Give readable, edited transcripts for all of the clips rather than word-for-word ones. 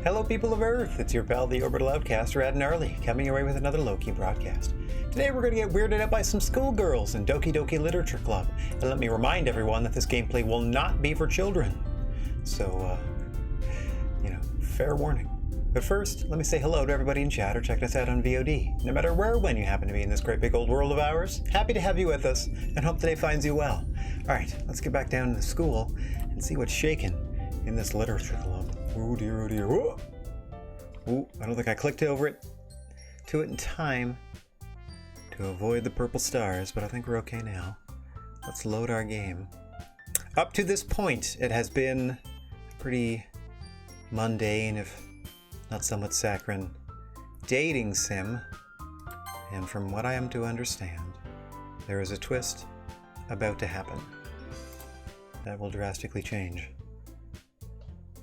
Hello people of Earth, it's your pal the Orbital Outcast, Rad Gnarly, coming your way with another low-key broadcast. Today we're going to get weirded out by some schoolgirls in Doki Doki Literature Club, and let me remind everyone that this gameplay will not be for children. So, fair warning. But first, let me say hello to everybody in chat or checking us out on VOD. No matter where or when you happen to be in this great big old world of ours, happy to have you with us, and hope today finds you well. Alright, let's get back down to school and see what's shaking in this literature club. Oh dear, oh dear. Whoa. Ooh, I don't think I clicked to it in time to avoid the purple stars, but I think we're okay now. Let's load our game. Up to this point, it has been pretty mundane, if not somewhat saccharine, dating sim. And from what I am to understand, there is a twist about to happen that will drastically change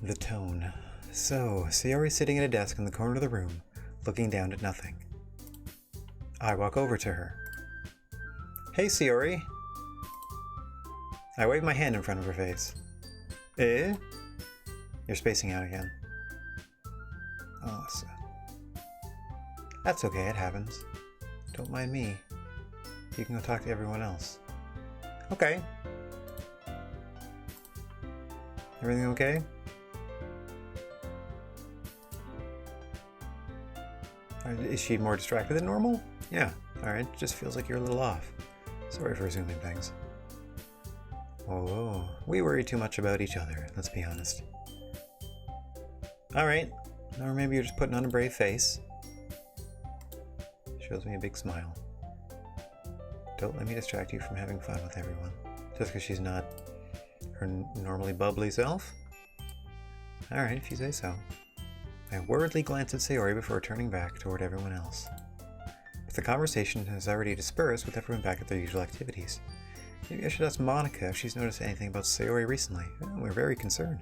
the tone. So, Sayori's sitting at a desk in the corner of the room, looking down at nothing. I walk over to her. Hey, Sayori. I wave my hand in front of her face. Eh? You're spacing out again. Oh, that's okay, it happens. Don't mind me. You can go talk to everyone else. Okay. Everything okay? Is she more distracted than normal? Yeah, alright, just feels like you're a little off. Sorry for assuming things. Oh, we worry too much about each other, let's be honest. Alright, or maybe you're just putting on a brave face. Shows me a big smile. Don't let me distract you from having fun with everyone. Just because she's not her normally bubbly self? Alright, if you say so. I worriedly glance at Sayori before turning back toward everyone else. But the conversation has already dispersed with everyone back at their usual activities. Maybe I should ask Monica if she's noticed anything about Sayori recently. We're very concerned.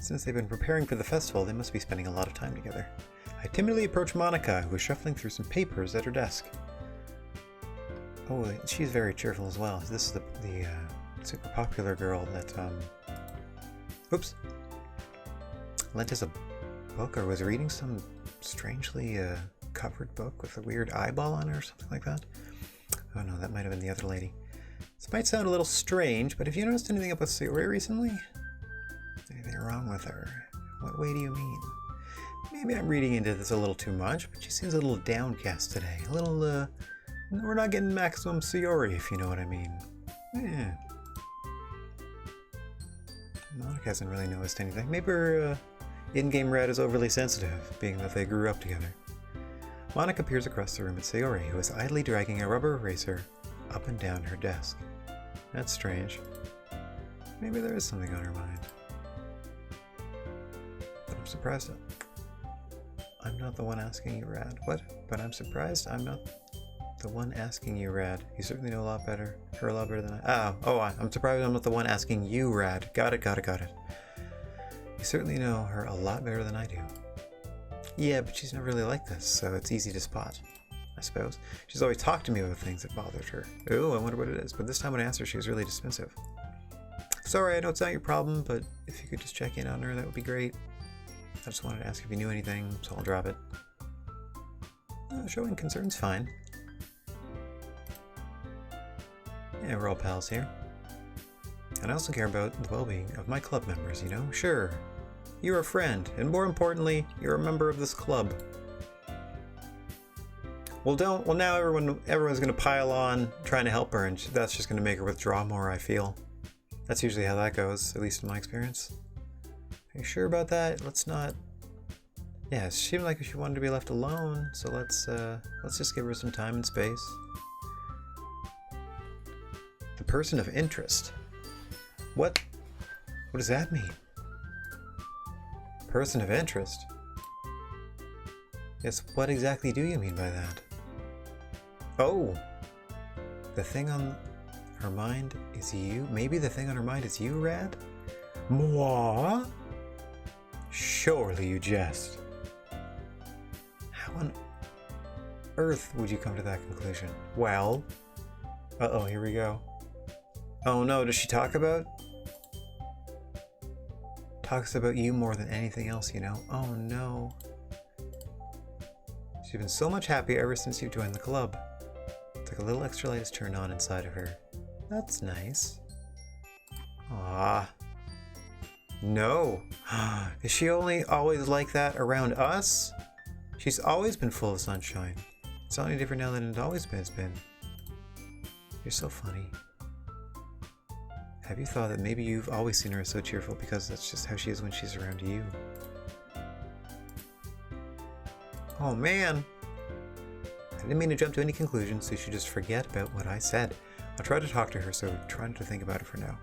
Since they've been preparing for the festival, they must be spending a lot of time together. I timidly approach Monica, who is shuffling through some papers at her desk. Oh, she's very cheerful as well. This is the super popular girl that, lent us a book, or was reading some strangely covered book with a weird eyeball on it or something like that. Oh no, that might have been the other lady. This might sound a little strange, but have you noticed anything about Sayori recently? Anything wrong with her? What way do you mean? Maybe I'm reading into this a little too much, but she seems a little downcast today. A little, we're not getting maximum Sayori, if you know what I mean. Yeah. Monica hasn't really noticed anything. Maybe her, in-game Rad is overly sensitive, being that they grew up together. Monica peers across the room at Sayori, who is idly dragging a rubber eraser up and down her desk. That's strange. Maybe there is something on her mind. But I'm surprised I'm not the one asking you, Rad. What? But I'm surprised I'm not the one asking you, Rad. You certainly know her a lot better than I. I'm surprised I'm not the one asking you, Rad. Got it. You certainly know her a lot better than I do. Yeah, but she's not really like this, so it's easy to spot, I suppose. She's always talked to me about things that bothered her. Oh, I wonder what it is. But this time when I asked her, she was really dismissive. Sorry, I know it's not your problem, but if you could just check in on her, that would be great. I just wanted to ask if you knew anything, so I'll drop it. Showing concern's fine. Yeah, we're all pals here. And I also care about the well-being of my club members, you know? Sure, you're a friend, and more importantly, you're a member of this club. Well, now everyone's going to pile on trying to help her, and that's just going to make her withdraw more, I feel. That's usually how that goes, at least in my experience. Are you sure about that? Let's not... Yeah, it seemed like she wanted to be left alone, so let's just give her some time and space. The person of interest. What does that mean? Person of interest? Yes, what exactly do you mean by that? Oh! The thing on her mind is you? Maybe the thing on her mind is you, Rad? Moi? Surely you jest. How on earth would you come to that conclusion? Well... Uh-oh, here we go. Oh no, does she talk about Talks about you more than anything else, you know. Oh no. She's been so much happier ever since you joined the club. It's like a little extra light is turned on inside of her. That's nice. Ah. No. Is she only always like that around us? She's always been full of sunshine. It's only different now than it always has been. You're so funny. Have you thought that maybe you've always seen her so cheerful because that's just how she is when she's around you? Oh man! I didn't mean to jump to any conclusions, so you should just forget about what I said. I'll try to talk to her, so try not to think about it for now.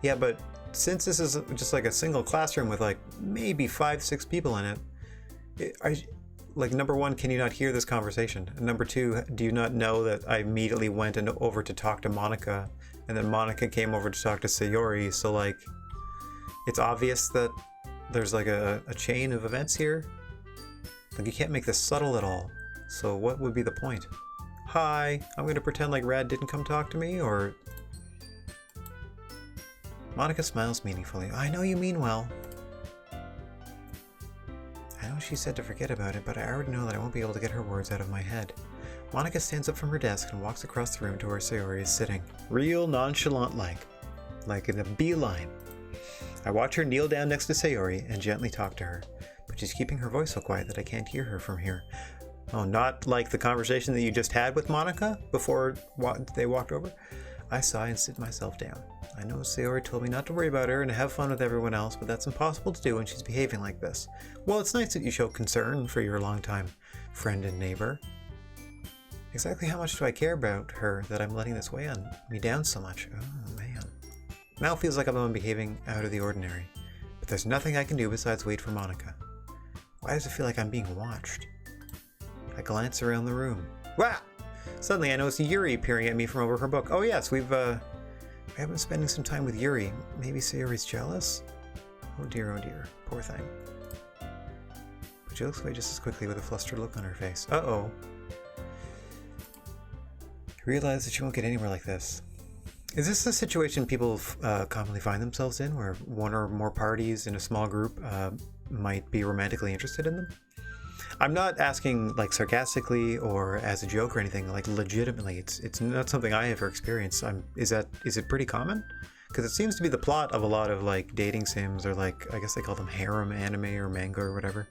Yeah, but since this is just like a single classroom with like maybe 5-6 people in it, like number one, can you not hear this conversation? And number two, do you not know that I immediately went over to talk to Monica, and then Monica came over to talk to Sayori, so like, it's obvious that there's like a chain of events here? Like you can't make this subtle at all. So what would be the point? Hi, I'm gonna pretend like Rad didn't come talk to me, or... Monica smiles meaningfully. I know you mean well. I know she said to forget about it, but I already know that I won't be able to get her words out of my head. Monica stands up from her desk and walks across the room to where Sayori is sitting. Real nonchalant-like in a beeline. I watch her kneel down next to Sayori and gently talk to her, but she's keeping her voice so quiet that I can't hear her from here. Oh, not like the conversation that you just had with Monica before they walked over? I sigh and sit myself down. I know Sayori told me not to worry about her and to have fun with everyone else, but that's impossible to do when she's behaving like this. Well, it's nice that you show concern for your longtime friend and neighbor. Exactly how much do I care about her that I'm letting this weigh on me down so much? Oh, man. Now it feels like I'm behaving out of the ordinary, but there's nothing I can do besides wait for Monica. Why does it feel like I'm being watched? I glance around the room. Wow! Suddenly I notice Yuri peering at me from over her book. Oh yes, we have been spending some time with Yuri. Maybe Sayori's jealous? Oh dear, poor thing. But she looks away just as quickly with a flustered look on her face. Uh-oh. I realize that she won't get anywhere like this. Is this a situation people commonly find themselves in, where one or more parties in a small group might be romantically interested in them? I'm not asking like sarcastically or as a joke or anything, like legitimately. It's not something I ever experienced. Is it pretty common? Because it seems to be the plot of a lot of like dating sims, or like, I guess they call them harem anime or manga or whatever.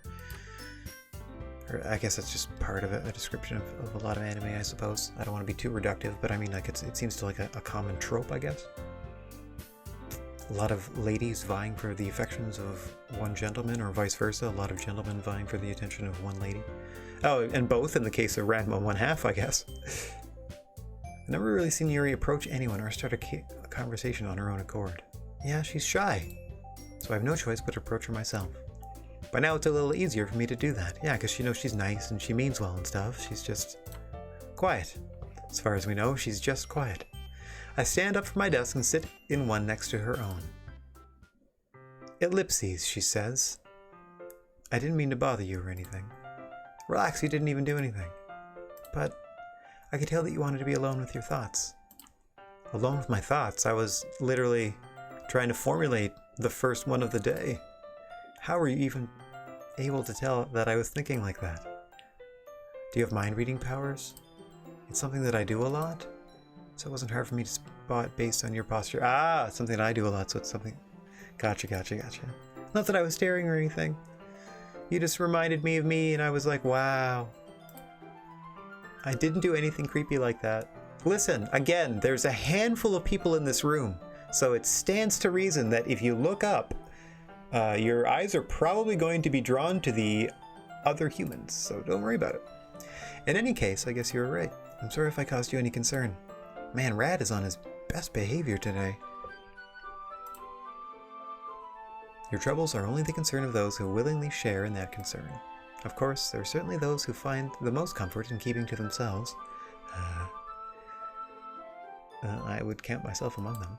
Or I guess that's just part of a description of a lot of anime, I suppose. I don't want to be too reductive, but I mean, like it seems to like a common trope, I guess. A lot of ladies vying for the affections of one gentleman, or vice versa. A lot of gentlemen vying for the attention of one lady. Oh, and both in the case of Ranma 1/2, I guess. I've never really seen Yuri approach anyone or start a conversation on her own accord. Yeah, she's shy, so I have no choice but to approach her myself. By now it's a little easier for me to do that. Yeah, because she knows she's nice and she means well and stuff. She's just quiet. As far as we know, she's just quiet. I stand up from my desk and sit in one next to her own. Ellipses, she says. I didn't mean to bother you or anything. Relax, you didn't even do anything. But I could tell that you wanted to be alone with your thoughts. Alone with my thoughts? I was literally trying to formulate the first one of the day. How were you even able to tell that I was thinking like that? Do you have mind reading powers? It's something that I do a lot, so it wasn't hard for me to spot based on your posture. Ah, it's something that I do a lot, so it's something... Gotcha. Not that I was staring or anything. You just reminded me of me, and I was like, wow. I didn't do anything creepy like that. Listen, again, there's a handful of people in this room, so it stands to reason that if you look up, your eyes are probably going to be drawn to the other humans, so don't worry about it. In any case, I guess you were right. I'm sorry if I caused you any concern. Man, Rad is on his best behavior today. Your troubles are only the concern of those who willingly share in that concern. Of course, there are certainly those who find the most comfort in keeping to themselves. I would count myself among them.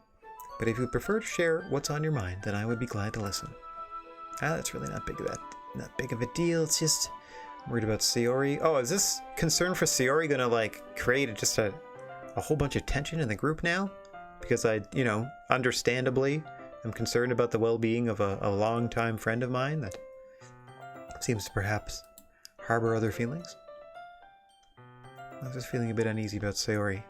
But if you prefer to share what's on your mind, then I would be glad to listen. That's really not big of a deal. It's just I'm worried about Sayori. Oh, is this concern for Sayori gonna like create just a whole bunch of tension in the group now? Because I, understandably am concerned about the well-being of a long-time friend of mine that seems to perhaps harbor other feelings. I was just feeling a bit uneasy about Sayori.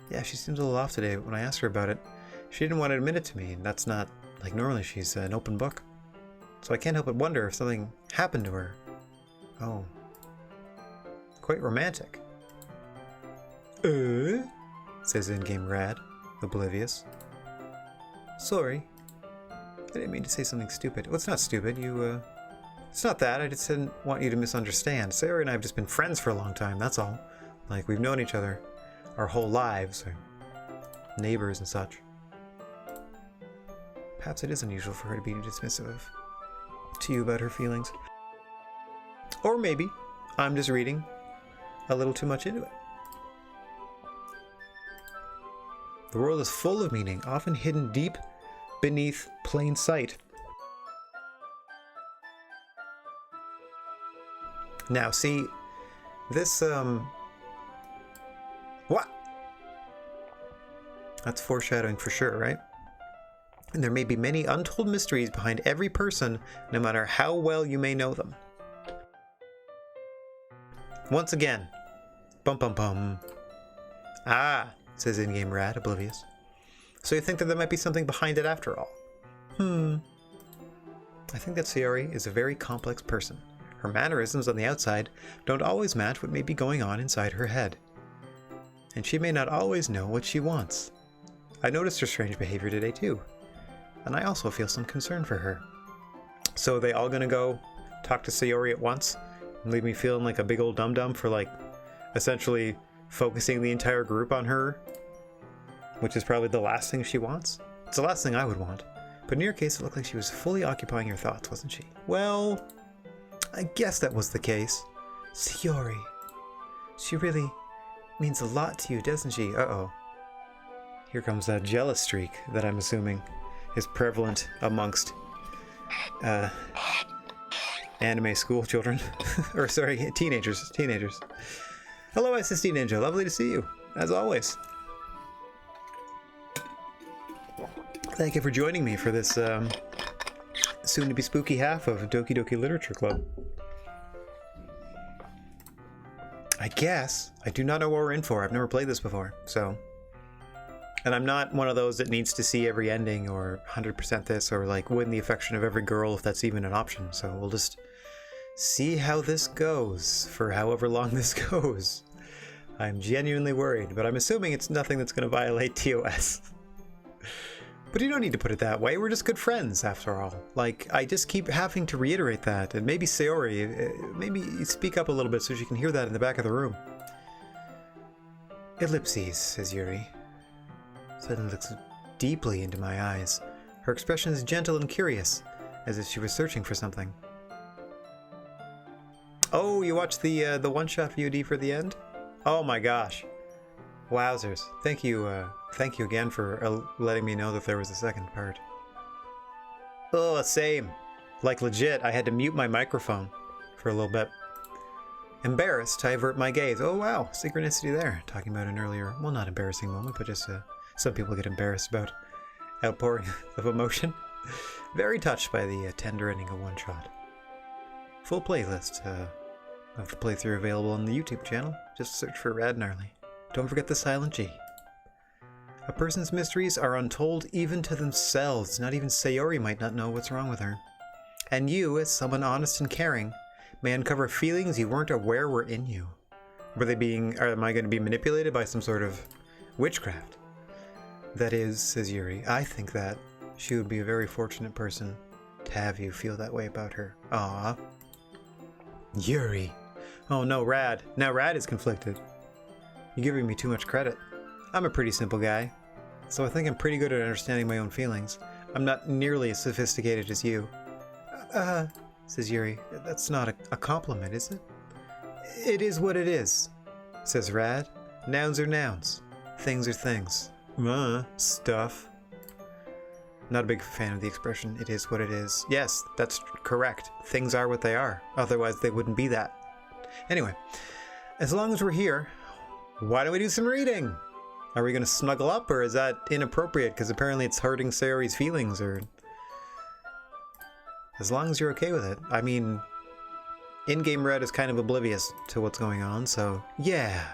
Yeah, she seems a little off today, but when I asked her about it, she didn't want to admit it to me, and that's not, like, normally she's an open book. So I can't help but wonder if something happened to her. Oh. Quite romantic. Says in-game Rad, oblivious. Sorry. I didn't mean to say something stupid. Well, it's not stupid, it's not that, I just didn't want you to misunderstand. Sayori and I have just been friends for a long time, that's all. Like, we've known each other our whole lives, or neighbors and such. Perhaps it is unusual for her to be dismissive to you about her feelings. Or maybe I'm just reading a little too much into it. The world is full of meaning, often hidden deep beneath plain sight. Now, see, this, what? That's foreshadowing for sure, right? And there may be many untold mysteries behind every person, no matter how well you may know them. Once again, bum bum bum. Ah, says in-game Rad, oblivious. So you think that there might be something behind it after all? I think that Sayori is a very complex person. Her mannerisms on the outside don't always match what may be going on inside her head. And she may not always know what she wants. I noticed her strange behavior today too. And I also feel some concern for her. So are they all gonna go talk to Sayori at once and leave me feeling like a big old dum-dum for, like, essentially focusing the entire group on her? Which is probably the last thing she wants? It's the last thing I would want. But in your case, it looked like she was fully occupying your thoughts, wasn't she? Well, I guess that was the case. Sayori. She really means a lot to you, doesn't she? Uh-oh. Here comes that jealous streak that I'm assuming is prevalent amongst anime school children. Or sorry, teenagers. Hello, SSD Ninja. Lovely to see you, as always. Thank you for joining me for this soon-to-be spooky half of Doki Doki Literature Club. I guess. I do not know what we're in for. I've never played this before, so... And I'm not one of those that needs to see every ending or 100% this or, like, win the affection of every girl if that's even an option. So we'll just see how this goes for however long this goes. I'm genuinely worried, but I'm assuming it's nothing that's going to violate TOS. But you don't need to put it that way. We're just good friends, after all. Like, I just keep having to reiterate that. And maybe Sayori, maybe you speak up a little bit so she can hear that in the back of the room. Ellipses, says Yuri. Suddenly looks deeply into my eyes. Her expression is gentle and curious, as if she was searching for something. Oh, you watched the one-shot VOD for the end? Oh my gosh. Wowzers. Thank you again for letting me know that there was a second part. Oh, same. Like legit, I had to mute my microphone for a little bit. Embarrassed, I avert my gaze. Oh wow, synchronicity there. Talking about an earlier, well, not embarrassing moment, but just some people get embarrassed about outpouring of emotion. Very touched by the tender ending of One Shot. Full playlist of the playthrough available on the YouTube channel. Just search for Rad Gnarly. Don't forget the silent G. A person's mysteries are untold even to themselves. Not even Sayori might not know what's wrong with her. And you, as someone honest and caring, may uncover feelings you weren't aware were in you. Am I going to be manipulated by some sort of witchcraft? That is, says Yuri, I think that she would be a very fortunate person to have you feel that way about her. Aww. Yuri. Oh no, Rad. Now Rad is conflicted. You're giving me too much credit. I'm a pretty simple guy, so I think I'm pretty good at understanding my own feelings. I'm not nearly as sophisticated as you. Says Yuri. That's not a compliment, is it? It is what it is, says Rad. Nouns are nouns. Things are things. Stuff. Not a big fan of the expression, it is what it is. Yes, that's correct. Things are what they are. Otherwise, they wouldn't be that. Anyway, as long as we're here, why don't we do some reading? Are we gonna snuggle up, or is that inappropriate? Because apparently it's hurting Sayori's feelings, or... As long as you're okay with it. I mean, in-game Red is kind of oblivious to what's going on, so yeah.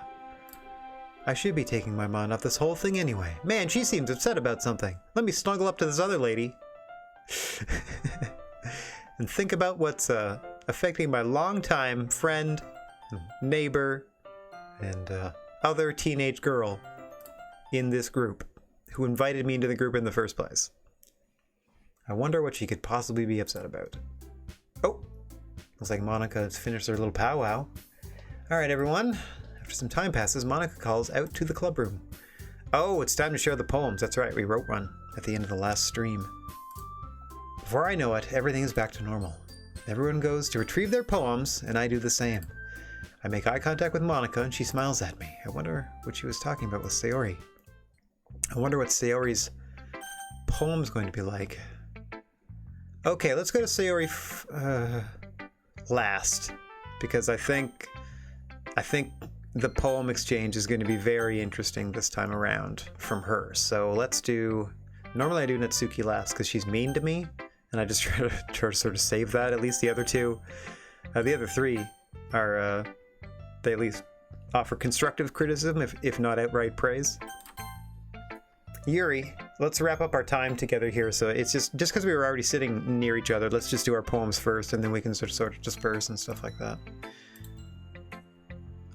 I should be taking my mind off this whole thing anyway. Man, she seems upset about something. Let me snuggle up to this other lady. And think about what's affecting my longtime friend, neighbor, and other teenage girl in this group who invited me into the group in the first place. I wonder what she could possibly be upset about. Oh, looks like Monica has finished their little powwow. All right, everyone. After some time passes, Monica calls out to the club room. Oh, it's time to share the poems. That's right, we wrote one at the end of the last stream. Before I know it, everything is back to normal. Everyone goes to retrieve their poems, and I do the same. I make eye contact with Monica, and she smiles at me. I wonder what she was talking about with Sayori. I wonder what Sayori's poem's going to be like. Okay, let's go to Sayori last, because I think the poem exchange is going to be very interesting this time around from her. So let's do... Normally I do Natsuki last because she's mean to me, and I just try to sort of save that. At least the other two, the other three are, they at least offer constructive criticism, if not outright praise. Yuri, let's wrap up our time together here. So it's just because we were already sitting near each other, let's just do our poems first, and then we can sort of disperse and stuff like that.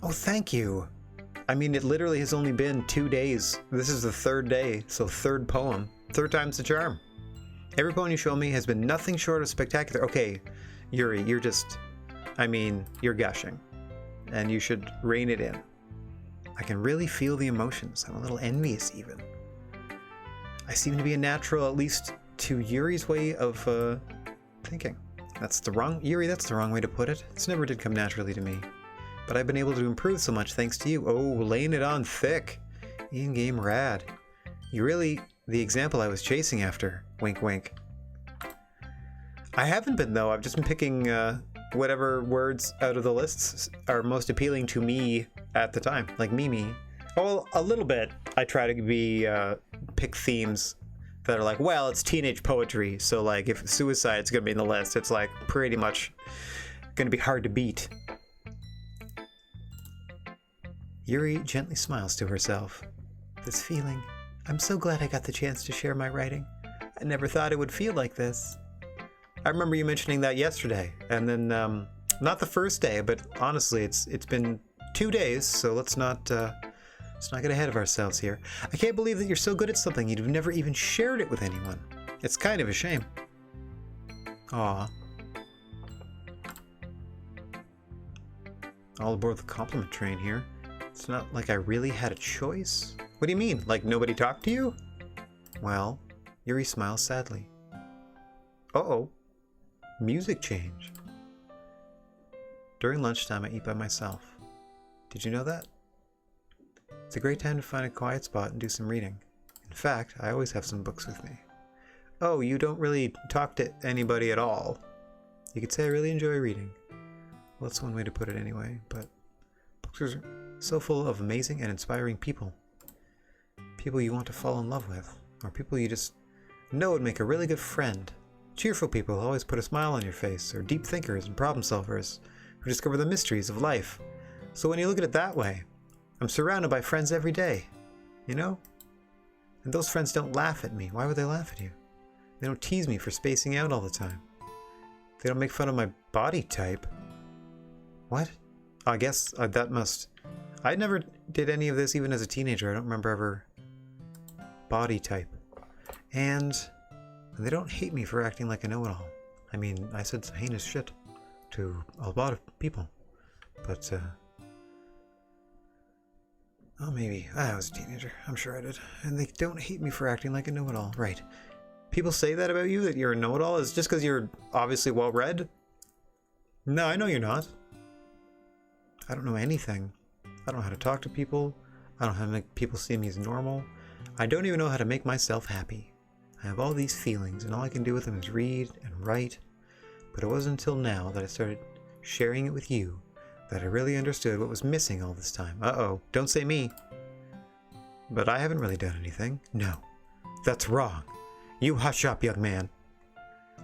Oh, thank you. I mean, it literally has only been 2 days. This is the third day, so third poem. Third time's the charm. Every poem you show me has been nothing short of spectacular. Okay, Yuri, you're just... I mean, you're gushing. And you should rein it in. I can really feel the emotions. I'm a little envious, even. I seem to be a natural, at least to Yuri's way of thinking. Yuri, that's the wrong way to put it. This never did come naturally to me. But I've been able to improve so much thanks to you. Oh, laying it on thick. In-game Rad. You're really the example I was chasing after. Wink, wink. I haven't been, though. I've just been picking whatever words out of the lists are most appealing to me at the time. Like Mimi. Oh, a little bit. I try to be pick themes that are like, well, it's teenage poetry. So, like, if suicide's going to be in the list, it's, like, pretty much going to be hard to beat. Yuri gently smiles to herself. This feeling. I'm so glad I got the chance to share my writing. I never thought it would feel like this. I remember you mentioning that yesterday, and then not the first day, but honestly, it's been 2 days, so let's not get ahead of ourselves here. I can't believe that you're so good at something you've never even shared it with anyone. It's kind of a shame. Aw. All aboard the compliment train here. It's not like I really had a choice. What do you mean? Like nobody talked to you? Well, Yuri smiles sadly. Uh-oh. Music change. During lunchtime, I eat by myself. Did you know that? It's a great time to find a quiet spot and do some reading. In fact, I always have some books with me. Oh, you don't really talk to anybody at all. You could say I really enjoy reading. Well, that's one way to put it anyway, but books are so full of amazing and inspiring people. People you want to fall in love with, or people you just know would make a really good friend. Cheerful people who always put a smile on your face, or deep thinkers and problem solvers who discover the mysteries of life. So when you look at it that way, I'm surrounded by friends every day, you know? And those friends don't laugh at me. Why would they laugh at you? They don't tease me for spacing out all the time. They don't make fun of my body type. What? I guess that must... I never did any of this even as a teenager. I don't remember ever... body type. And they don't hate me for acting like a know-it-all. I mean, I said some heinous shit to a lot of people. But, oh, maybe. I was a teenager. I'm sure I did. And they don't hate me for acting like a know-it-all. Right. People say that about you, that you're a know-it-all? Is it just because you're obviously well-read? No, I know you're not. I don't know anything. I don't know how to talk to people. I don't know how to make people see me as normal. I don't even know how to make myself happy. I have all these feelings, and all I can do with them is read and write. But it wasn't until now that I started sharing it with you that I really understood what was missing all this time. Uh-oh, don't say me. but I haven't really done anything. No, that's wrong. You hush up, young man.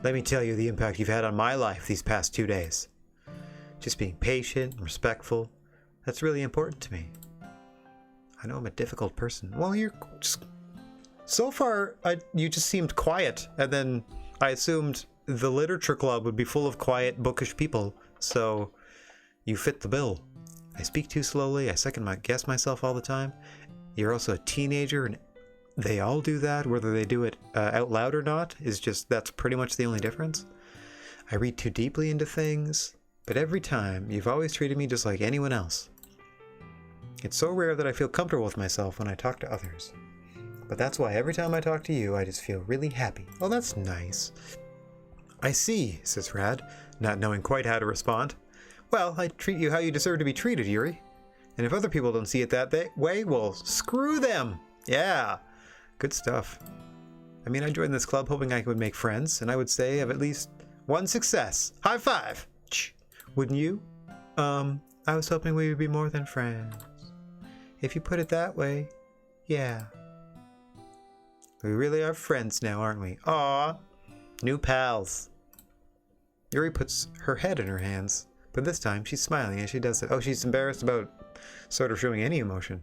Let me tell you the impact you've had on my life these past 2 days. Just being patient and respectful, that's really important to me. I know I'm a difficult person. Well, you're just... So far, you just seemed quiet, and then I assumed the literature club would be full of quiet, bookish people, so you fit the bill. I speak too slowly, I second-guess myself all the time. You're also a teenager, and they all do that, whether they do it out loud or not, that's pretty much the only difference. I read too deeply into things, but every time, you've always treated me just like anyone else. It's so rare that I feel comfortable with myself when I talk to others. But that's why every time I talk to you, I just feel really happy. Oh, that's nice. I see, says Rad, not knowing quite how to respond. Well, I treat you how you deserve to be treated, Yuri. And if other people don't see it that way, well, screw them. Yeah, good stuff. I mean, I joined this club hoping I would make friends, and I would say of at least one success. High five! Wouldn't you? I was hoping we would be more than friends. If you put it that way, yeah. We really are friends now, aren't we? Aw, new pals. Yuri puts her head in her hands, but this time she's smiling as she does it. Oh, she's embarrassed about sort of showing any emotion.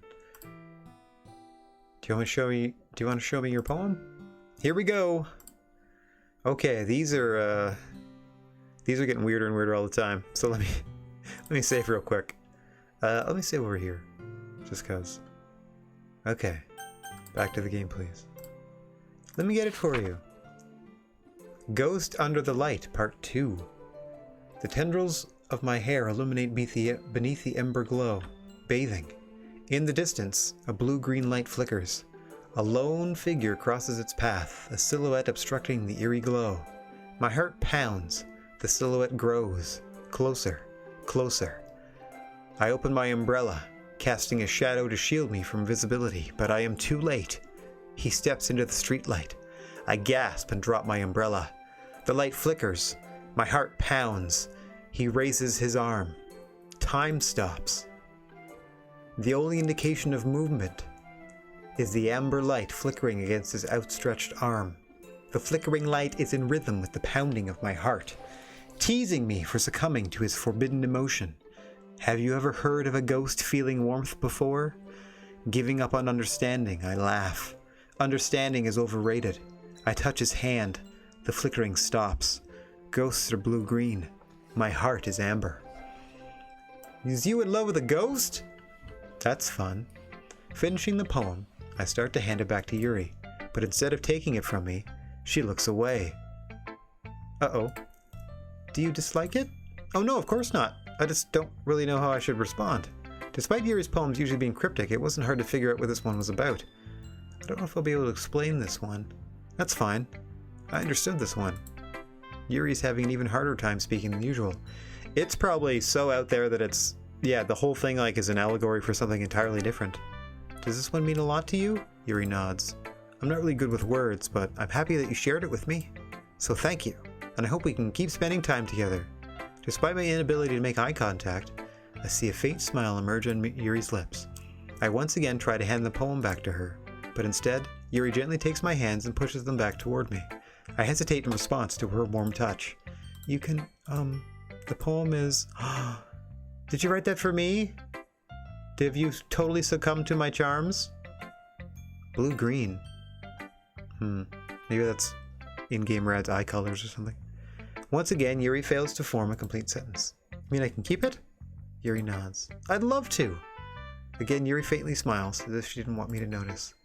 Do you want to show me your poem? Here we go. Okay, these are getting weirder and weirder all the time. So let me save real quick. Let me save over here, just cause. Okay, back to the game, please. Let me get it for you. Ghost Under the Light, Part 2. The tendrils of my hair illuminate beneath the ember glow, bathing. In the distance, a blue-green light flickers. A lone figure crosses its path, a silhouette obstructing the eerie glow. My heart pounds. The silhouette grows. Closer, closer. I open my umbrella, casting a shadow to shield me from visibility, but I am too late. He steps into the streetlight. I gasp and drop my umbrella. The light flickers. My heart pounds. He raises his arm. Time stops. The only indication of movement is the amber light flickering against his outstretched arm. The flickering light is in rhythm with the pounding of my heart, teasing me for succumbing to his forbidden emotion. Have you ever heard of a ghost feeling warmth before? Giving up on understanding, I laugh. Understanding is overrated. I touch his hand. The flickering stops. Ghosts are blue-green. My heart is amber. Is you in love with a ghost? That's fun. Finishing the poem, I start to hand it back to Yuri, but instead of taking it from me, she looks away. Uh-oh. Do you dislike it? Oh no, of course not. I just don't really know how I should respond. Despite Yuri's poems usually being cryptic, it wasn't hard to figure out what this one was about. I don't know if I'll be able to explain this one. That's fine. I understood this one. Yuri's having an even harder time speaking than usual. It's probably so out there that it's... Yeah, the whole thing is an allegory for something entirely different. Does this one mean a lot to you? Yuri nods. I'm not really good with words, but I'm happy that you shared it with me. So thank you, and I hope we can keep spending time together. Despite my inability to make eye contact, I see a faint smile emerge on Yuri's lips. I once again try to hand the poem back to her, but instead, Yuri gently takes my hands and pushes them back toward me. I hesitate in response to her warm touch. You can, the poem is... Did you write that for me? Have you totally succumbed to my charms? Blue-green. Maybe that's in-game Rad's eye colors or something. Once again, Yuri fails to form a complete sentence. You mean I can keep it? Yuri nods. I'd love to. Again, Yuri faintly smiles, as if she didn't want me to notice.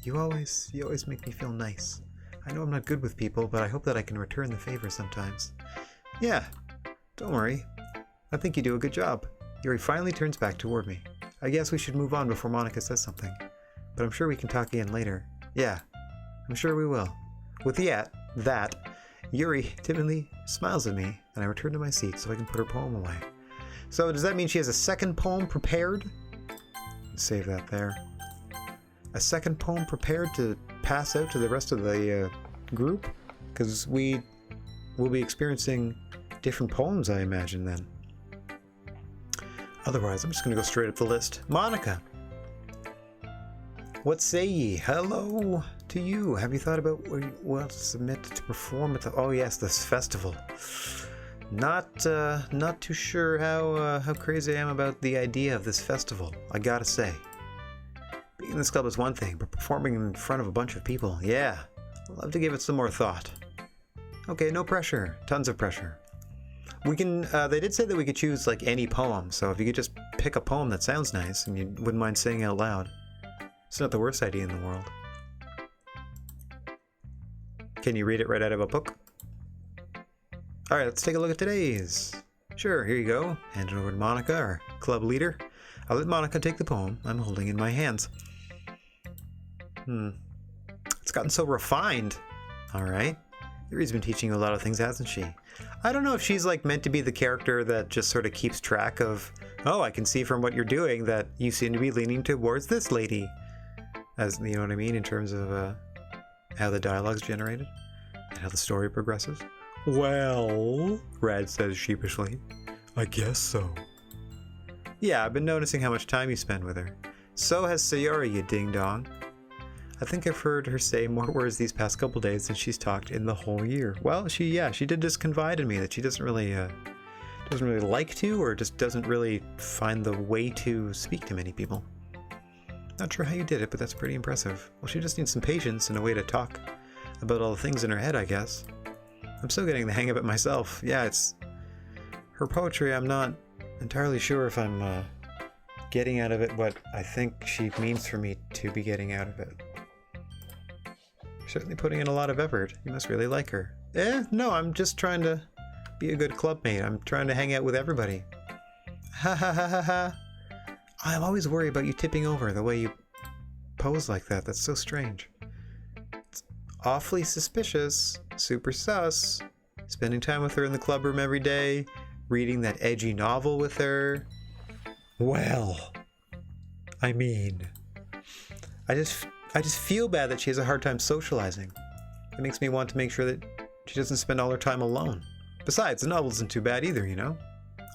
You always make me feel nice. I know I'm not good with people, but I hope that I can return the favor sometimes. Yeah, don't worry. I think you do a good job. Yuri finally turns back toward me. I guess we should move on before Monica says something. But I'm sure we can talk again later. Yeah, I'm sure we will. With that, Yuri timidly smiles at me, and I return to my seat so I can put her poem away. So does that mean she has a second poem prepared? Save that there. A second poem prepared to pass out to the rest of the group? Because we will be experiencing different poems, I imagine, then. Otherwise, I'm just going to go straight up the list. Monica! What say ye? Hello to you. Have you thought about where you will submit to perform at the... Oh yes, this festival. Not too sure how crazy I am about the idea of this festival, I gotta say. Being in this club is one thing, but performing in front of a bunch of people, yeah. I'd love to give it some more thought. Okay, no pressure. Tons of pressure. We can, they did say that we could choose like any poem, so if you could just pick a poem that sounds nice and you wouldn't mind saying out loud. It's not the worst idea in the world. Can you read it right out of a book? Alright, let's take a look at today's. Sure, here you go. Hand it over to Monica, our club leader. I'll let Monica take the poem I'm holding in my hands. It's gotten so refined. Alright. Yuri's been teaching you a lot of things, hasn't she? I don't know if she's like meant to be the character that just sort of keeps track of, oh, I can see from what you're doing that you seem to be leaning towards this lady. As, you know what I mean, in terms of how the dialogue's generated and how the story progresses. Well, Rad says sheepishly, I guess so. Yeah, I've been noticing how much time you spend with her. So has Sayori, you ding-dong. I think I've heard her say more words these past couple days than she's talked in the whole year. Well, she did just confide in me that she doesn't really like to, or just doesn't really find the way to speak to many people. Not sure how you did it, but that's pretty impressive. Well, she just needs some patience and a way to talk about all the things in her head, I guess. I'm still getting the hang of it myself. Yeah, it's her poetry. I'm not entirely sure if I'm getting out of it what I think she means for me to be getting out of it. You're certainly putting in a lot of effort. You must really like her. No, I'm just trying to be a good clubmate. I'm trying to hang out with everybody. Ha ha ha ha ha. I'm always worried about you tipping over the way you pose like that. That's so strange. It's awfully suspicious. Super sus. Spending time with her in the club room every day. Reading that edgy novel with her. Well, I mean, I just feel bad that she has a hard time socializing. It makes me want to make sure that she doesn't spend all her time alone. Besides, the novel isn't too bad either, you know?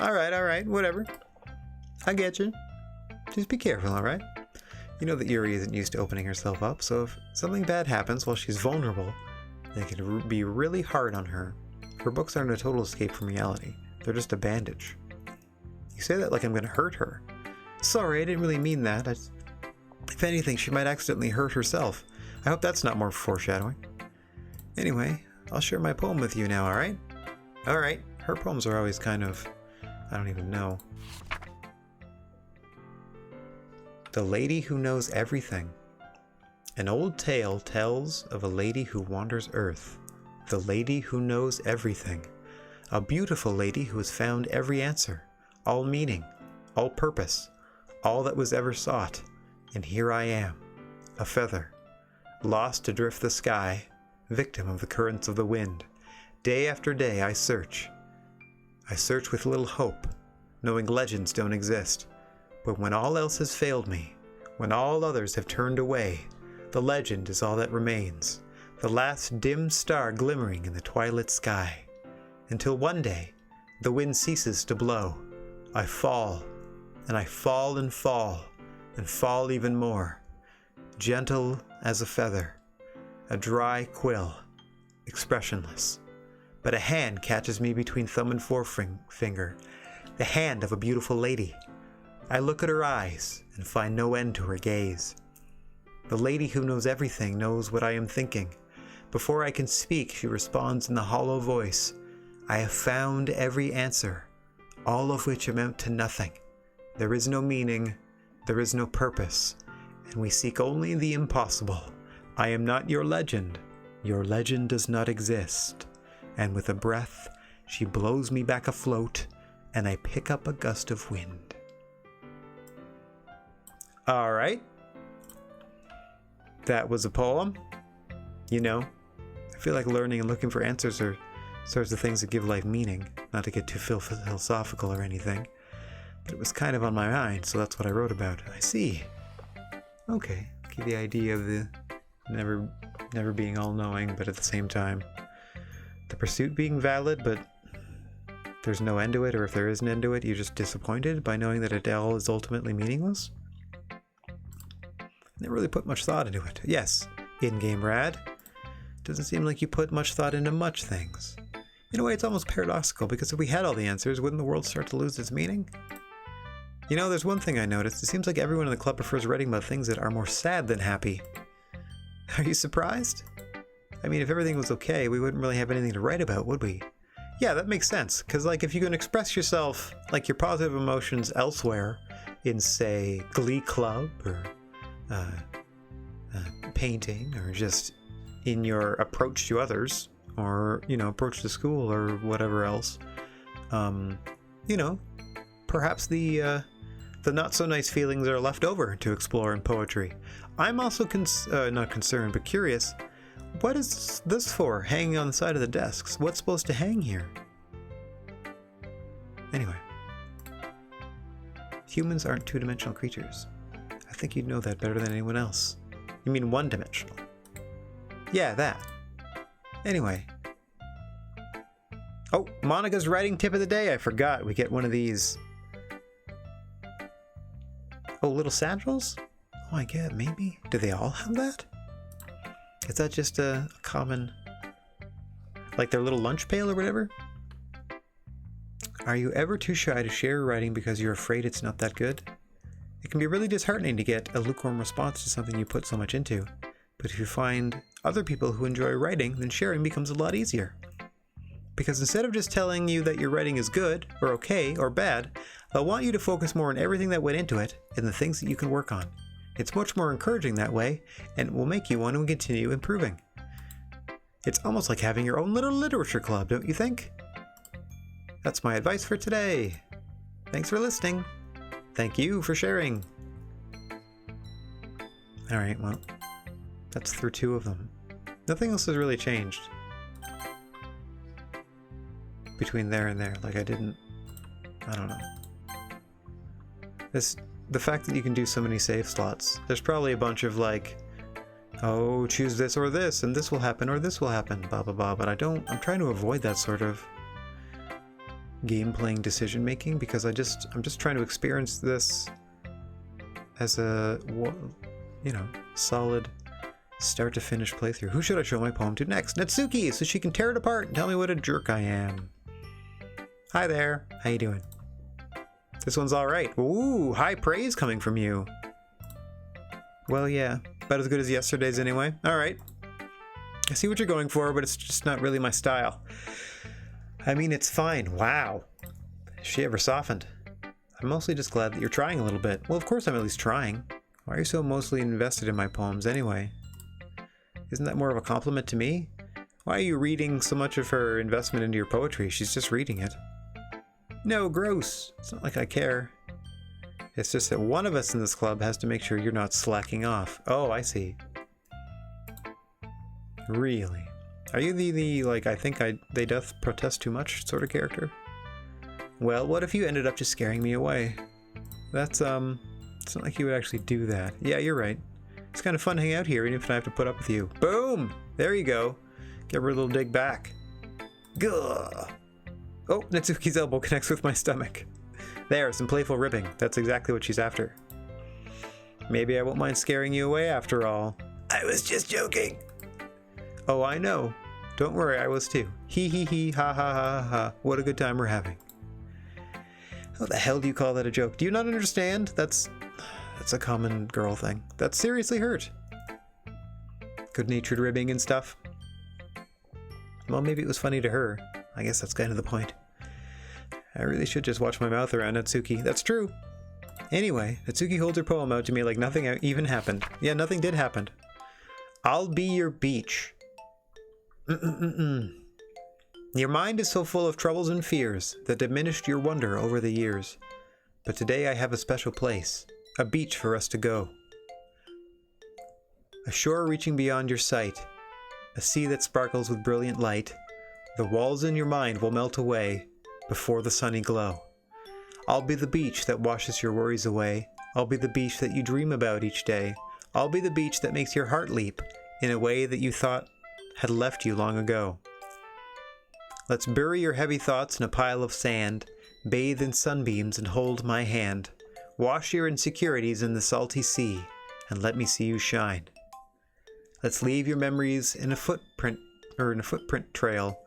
Alright, whatever. I get you. Just be careful, alright? You know that Yuri isn't used to opening herself up, so if something bad happens while she's vulnerable, they can be really hard on her. Her books aren't a total escape from reality. They're just a bandage. You say that like I'm gonna hurt her. Sorry, I didn't really mean that. If anything, she might accidentally hurt herself. I hope that's not more foreshadowing. Anyway, I'll share my poem with you now, alright? Alright. Her poems are always kind of... I don't even know. The Lady Who Knows Everything. An old tale tells of a lady who wanders Earth. The lady who knows everything. A beautiful lady who has found every answer, all meaning, all purpose, all that was ever sought. And here I am, a feather, lost adrift the sky, victim of the currents of the wind. Day after day I search. I search with little hope, knowing legends don't exist. But when all else has failed me, when all others have turned away, the legend is all that remains, the last dim star glimmering in the twilit sky. Until one day, the wind ceases to blow. I fall, and I fall and fall, and fall even more, gentle as a feather, a dry quill, expressionless. But a hand catches me between thumb and forefinger, the hand of a beautiful lady. I look at her eyes and find no end to her gaze. The lady who knows everything knows what I am thinking. Before I can speak, she responds in the hollow voice, I have found every answer, all of which amount to nothing. There is no meaning, there is no purpose, and we seek only the impossible. I am not your legend does not exist. And with a breath, she blows me back afloat, and I pick up a gust of wind. Alright. That was a poem. You know, I feel like learning and looking for answers are sorts of things that give life meaning. Not to get too philosophical or anything. But it was kind of on my mind, so that's what I wrote about. I see. Okay. Get the idea of the never being all-knowing, but at the same time, the pursuit being valid, but there's no end to it, or if there is an end to it, you're just disappointed by knowing that it all is ultimately meaningless? Never really put much thought into it. Yes, in-game Rad. Doesn't seem like you put much thought into much things. In a way, it's almost paradoxical, because if we had all the answers, wouldn't the world start to lose its meaning? You know, there's one thing I noticed. It seems like everyone in the club prefers writing about things that are more sad than happy. Are you surprised? I mean, if everything was okay, we wouldn't really have anything to write about, would we? Yeah, that makes sense, because like if you can express yourself, like your positive emotions elsewhere, in say, Glee Club, or painting, or just in your approach to others, or, you know, approach to school, or whatever else, you know, perhaps the not so nice feelings are left over to explore in poetry. I'm also not concerned, but curious. What is this for, hanging on the side of the desks? What's supposed to hang here? Anyway. Humans aren't two-dimensional creatures. I think you'd know that better than anyone else. You mean one-dimensional? Yeah, that. Anyway. Oh, Monica's writing tip of the day. I forgot. We get one of these. Oh, little satchels? Oh, I get, maybe? Do they all have that? Is that just a common, like their little lunch pail or whatever? Are you ever too shy to share your writing because you're afraid it's not that good? It can be really disheartening to get a lukewarm response to something you put so much into. But if you find other people who enjoy writing, then sharing becomes a lot easier. Because instead of just telling you that your writing is good, or okay, or bad, they'll want you to focus more on everything that went into it and the things that you can work on. It's much more encouraging that way, and it will make you want to continue improving. It's almost like having your own little literature club, don't you think? That's my advice for today. Thanks for listening. Thank you for sharing. Alright, well, that's through 2 of them. Nothing else has really changed between there and there. Like I don't know. The fact that you can do so many save slots, there's probably a bunch of like, oh, choose this or this, and this will happen or this will happen, blah blah blah, but I'm trying to avoid that sort of game playing decision making, because I'm just trying to experience this as a, you know, solid start to finish playthrough. Who should I show my poem to next? Natsuki, so she can tear it apart and tell me what a jerk I am. Hi there, how you doing? This one's alright. Ooh, high praise coming from you. Well, yeah, about as good as yesterday's anyway. Alright. I see what you're going for, but it's just not really my style. I mean, it's fine. Wow. Has she ever softened? I'm mostly just glad that you're trying a little bit. Well, of course I'm at least trying. Why are you so mostly invested in my poems anyway? Isn't that more of a compliment to me? Why are you reading so much of her investment into your poetry? She's just reading it. No, gross. It's not like I care. It's just that one of us in this club has to make sure you're not slacking off. Oh, I see. Really? Are you the like, I think they doth protest too much sort of character? Well, what if you ended up just scaring me away? That's, it's not like you would actually do that. Yeah, you're right. It's kind of fun hanging out here, even if I have to put up with you. Boom! There you go. Give her a little dig back. Gah! Oh, Natsuki's elbow connects with my stomach. There, some playful ribbing. That's exactly what she's after. Maybe I won't mind scaring you away after all. I was just joking. Oh, I know. Don't worry, I was too. Hee hee hee, ha ha ha ha. What a good time we're having. How the hell do you call that a joke? Do you not understand? That's a common girl thing. That's seriously hurt. Good-natured ribbing and stuff. Well, maybe it was funny to her. I guess that's kind of the point. I really should just watch my mouth around Natsuki. That's true. Anyway, Natsuki holds her poem out to me like nothing even happened. Yeah, nothing did happen. I'll be your beach. Your mind is so full of troubles and fears that diminished your wonder over the years. But today I have a special place, a beach for us to go. A shore reaching beyond your sight, a sea that sparkles with brilliant light. The walls in your mind will melt away before the sunny glow. I'll be the beach that washes your worries away. I'll be the beach that you dream about each day. I'll be the beach that makes your heart leap in a way that you thought had left you long ago. Let's bury your heavy thoughts in a pile of sand, bathe in sunbeams and hold my hand. Wash your insecurities in the salty sea. and let me see you shine. Let's leave your memories in a footprint trail,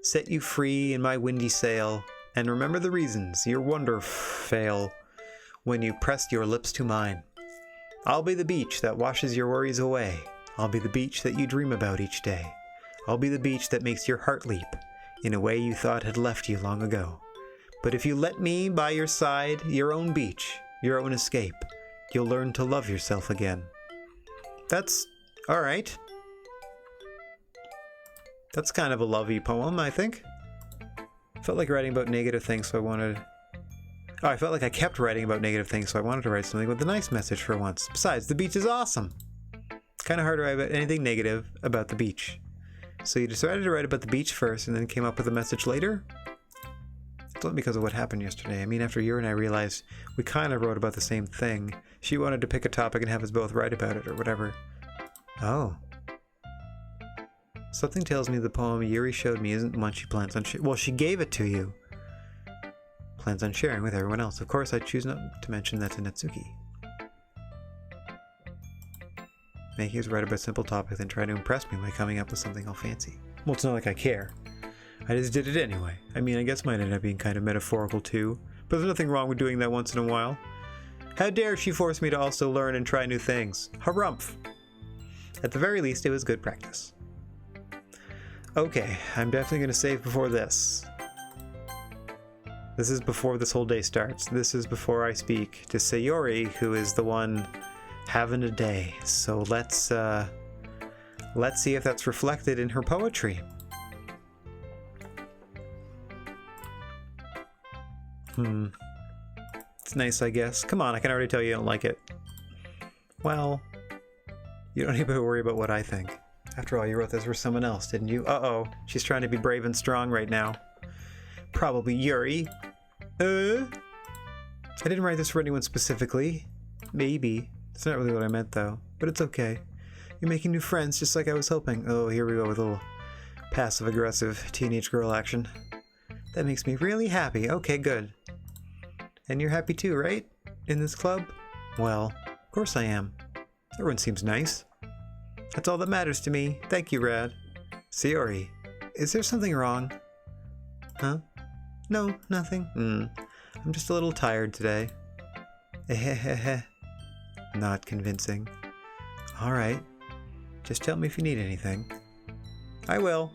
set you free in my windy sail, and remember the reasons your wonder fail when you pressed your lips to mine. I'll be the beach that washes your worries away. I'll be the beach that you dream about each day. I'll be the beach that makes your heart leap in a way you thought had left you long ago. But if you let me by your side, your own beach, your own escape, you'll learn to love yourself again. That's all right. That's kind of a lovey poem, I think. Felt like writing about negative things, so I wanted... Oh, I felt like I kept writing about negative things, so I wanted to write something with a nice message for once. Besides, the beach is awesome. It's kind of hard to write about anything negative about the beach. So you decided to write about the beach first and then came up with a message later? It's not because of what happened yesterday. I mean, after you and I realized we kind of wrote about the same thing. She wanted to pick a topic and have us both write about it or whatever. Oh. Something tells me the poem Yuri showed me isn't one she plans on well, she gave it to you. Plans on sharing with everyone else. Of course, I choose not to mention that to Natsuki. Making us write about a simple topic, then try to impress me by coming up with something all fancy. Well, it's not like I care. I just did it anyway. I mean, I guess mine ended up being kind of metaphorical too, but there's nothing wrong with doing that once in a while. How dare she force me to also learn and try new things? Harumph! At the very least, it was good practice. Okay, I'm definitely going to save before this. This is before this whole day starts. This is before I speak to Sayori, who is the one having a day. So let's see if that's reflected in her poetry. It's nice, I guess. Come on, I can already tell you don't like it. Well, you don't need to worry about what I think. After all, you wrote this for someone else, didn't you? Uh-oh, she's trying to be brave and strong right now. Probably Yuri. I didn't write this for anyone specifically. Maybe. It's not really what I meant, though. But it's okay. You're making new friends, just like I was hoping. Oh, here we go with a little passive-aggressive teenage girl action. That makes me really happy. Okay, good. And you're happy too, right? In this club? Well, of course I am. Everyone seems nice. That's all that matters to me. Thank you, Rad. Sayori, is there something wrong? Huh? No, nothing. I'm just a little tired today. Ehehehe. Not convincing. Alright. Just tell me if you need anything. I will.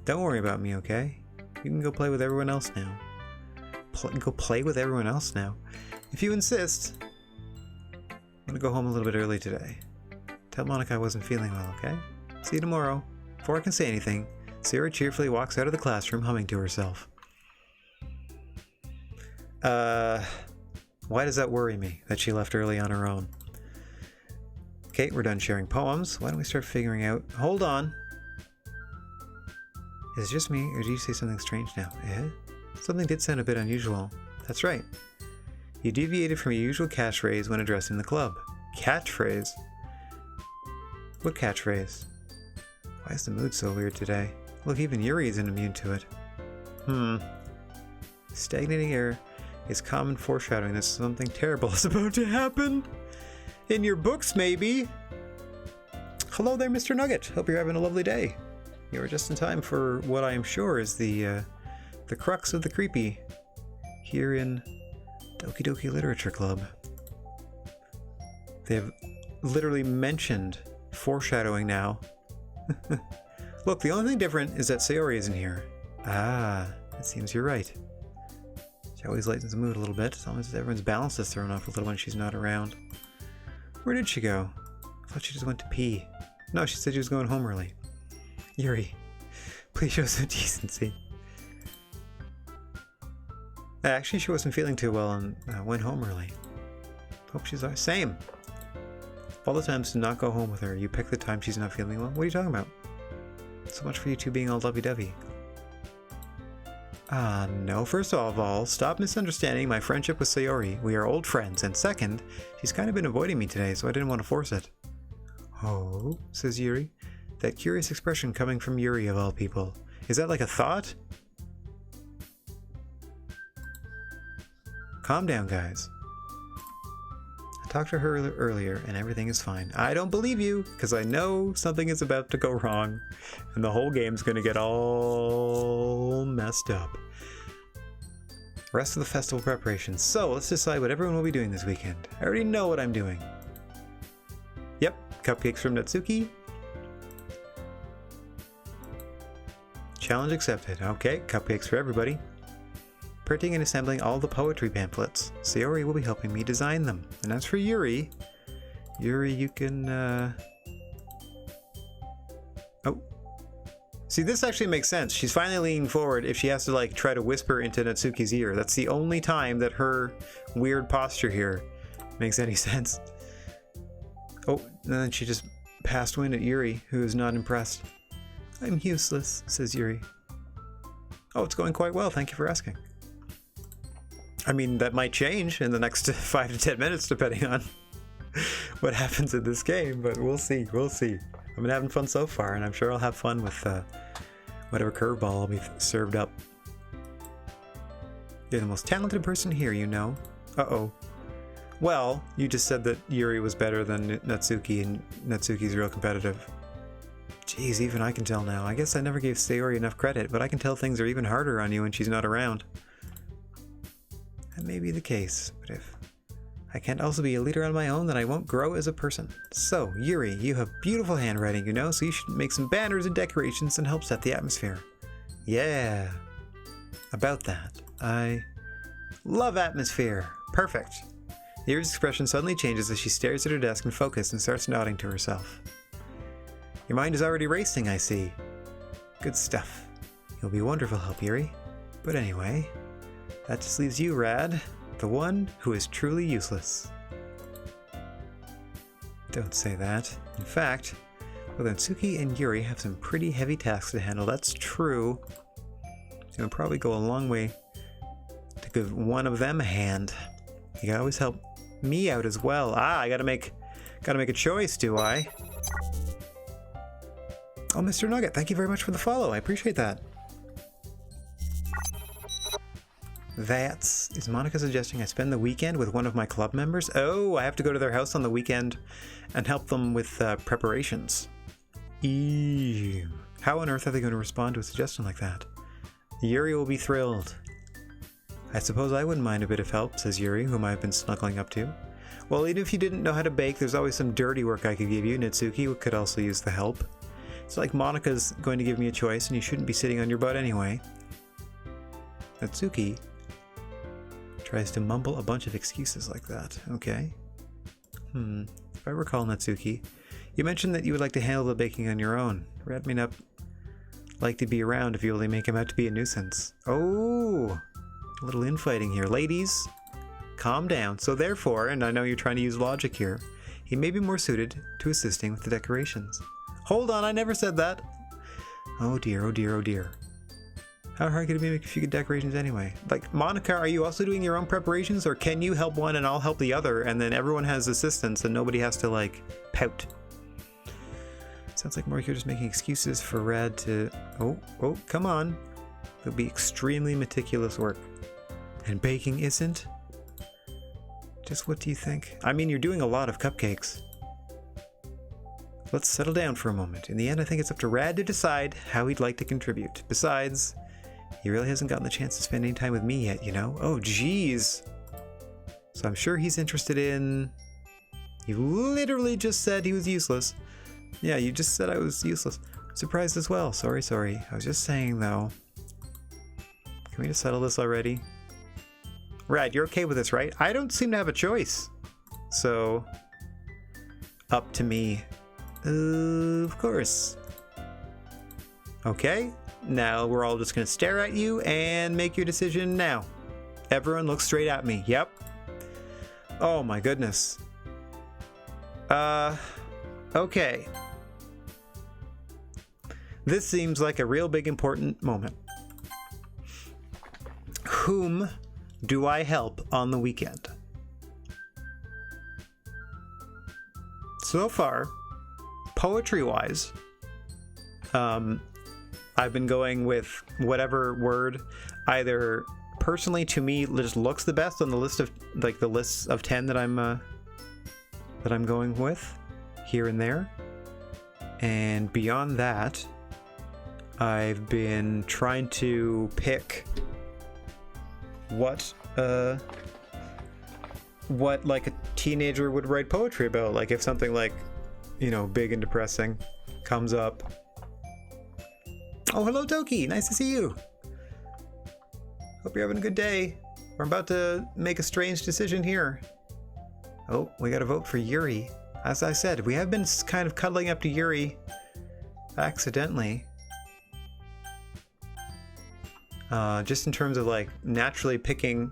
Don't worry about me, okay? You can go play with everyone else now. Go play with everyone else now? If you insist. I'm gonna go home a little bit early today. Tell Monica I wasn't feeling well, okay? See you tomorrow. Before I can say anything, Sayori cheerfully walks out of the classroom humming to herself. Why does that worry me, that she left early on her own? Okay, we're done sharing poems. Why don't we start figuring out... Hold on! Is it just me, or did you say something strange now? Eh? Something did sound a bit unusual. That's right. You deviated from your usual catchphrase when addressing the club. Catchphrase? What catchphrase? Why is the mood so weird today? Look, even Yuri isn't immune to it. Stagnating air is common foreshadowing that something terrible is about to happen. In your books, maybe. Hello there, Mr. Nugget. Hope you're having a lovely day. You are just in time for what I am sure is the crux of the creepy here in Doki Doki Literature Club. They have literally mentioned foreshadowing now. Look, the only thing different is that Sayori isn't here. Ah, it seems you're right. She always lightens the mood a little bit, as long as everyone's balance is thrown off a little when she's not around. Where did she go? I thought she just went to pee. No, she said she was going home early. Yuri, please show some decency. Actually, she wasn't feeling too well and went home early. Hope she's alright. Same. All the times to not go home with her, you pick the time she's not feeling well. What are you talking about? So much for you two being all lovey-dovey. No. First of all, stop misunderstanding my friendship with Sayori. We are old friends. And second, she's kind of been avoiding me today, so I didn't want to force it. Oh, says Yuri. That curious expression coming from Yuri of all people. Is that like a thought? Calm down, guys. Talked to her earlier and everything is fine. I don't believe you, because I know something is about to go wrong and the whole game's going to get all messed up. Rest of the festival preparations. So let's decide what everyone will be doing this weekend. I already know what I'm doing. Yep, cupcakes from Natsuki. Challenge accepted. Okay, cupcakes for everybody. Printing and assembling all the poetry pamphlets. Sayori will be helping me design them. And as for Yuri, you can, Oh. See, this actually makes sense. She's finally leaning forward if she has to, like, try to whisper into Natsuki's ear. That's the only time that her weird posture here makes any sense. Oh, and then she just passed wind at Yuri, who is not impressed. I'm useless, says Yuri. Oh, it's going quite well. Thank you for asking. I mean, that might change in the next 5 to 10 minutes, depending on what happens in this game, but we'll see. We'll see. I've been having fun so far, and I'm sure I'll have fun with whatever curveball will be served up. You're the most talented person here, you know. Uh-oh. Well, you just said that Yuri was better than Natsuki, and Natsuki's real competitive. Jeez, even I can tell now. I guess I never gave Sayori enough credit, but I can tell things are even harder on you when she's not around. That may be the case, but if I can't also be a leader on my own, then I won't grow as a person. So, Yuri, you have beautiful handwriting, you know, so you should make some banners and decorations and help set the atmosphere. Yeah. About that. I love atmosphere. Perfect. Yuri's expression suddenly changes as she stares at her desk and focuses and starts nodding to herself. Your mind is already racing, I see. Good stuff. You'll be wonderful help, Yuri. But anyway, that just leaves you, Rad, the one who is truly useless. Don't say that. In fact, well, Natsuki and Yuri have some pretty heavy tasks to handle. That's true. It'll probably go a long way to give one of them a hand. You can always help me out as well. I gotta make a choice, do I? Oh, Mr. Nugget, thank you very much for the follow. I appreciate that. Is Monica suggesting I spend the weekend with one of my club members? Oh, I have to go to their house on the weekend and help them with preparations. Ew. How on earth are they going to respond to a suggestion like that? Yuri will be thrilled. I suppose I wouldn't mind a bit of help, says Yuri, whom I've been snuggling up to. Well, even if you didn't know how to bake, there's always some dirty work I could give you. Natsuki could also use the help. It's like Monica's going to give me a choice, and you shouldn't be sitting on your butt anyway. Natsuki tries to mumble a bunch of excuses like that. Okay. If I recall, Natsuki, you mentioned that you would like to handle the baking on your own. Rad may not like to be around if you only make him out to be a nuisance. Oh, a little infighting here. Ladies, calm down. So therefore, and I know you're trying to use logic here, he may be more suited to assisting with the decorations. Hold on, I never said that. Oh dear, oh dear, oh dear. How hard could it be to make a few good decorations anyway? Like, Monica, are you also doing your own preparations, or can you help one and I'll help the other, and then everyone has assistance and nobody has to, like, pout? Sounds like Moriko just making excuses for Rad to... Oh, come on. It'll be extremely meticulous work. And baking isn't? Just what do you think? I mean, you're doing a lot of cupcakes. Let's settle down for a moment. In the end, I think it's up to Rad to decide how he'd like to contribute. Besides, he really hasn't gotten the chance to spend any time with me yet, you know? Oh, geez. So I'm sure he's interested in... You literally just said he was useless. Yeah, you just said I was useless. Surprised as well. Sorry. I was just saying, though. Can we just settle this already? Rad, you're okay with this, right? I don't seem to have a choice. So, up to me. Of course. Okay, now we're all just gonna stare at you and make your decision now. Everyone look straight at me. Yep. Oh my goodness. Okay. This seems like a real big important moment. Whom do I help on the weekend? So far, poetry-wise, I've been going with whatever word either personally to me just looks the best on the list of, like, the lists of 10 that I'm that I'm going with here and there. And beyond that, I've been trying to pick what like a teenager would write poetry about. Like if something like, you know, big and depressing comes up. Oh, hello Doki, nice to see you. Hope you're having a good day. We're about to make a strange decision here. Oh, we gotta vote for Yuri. As I said, we have been kind of cuddling up to Yuri accidentally. Just in terms of like naturally picking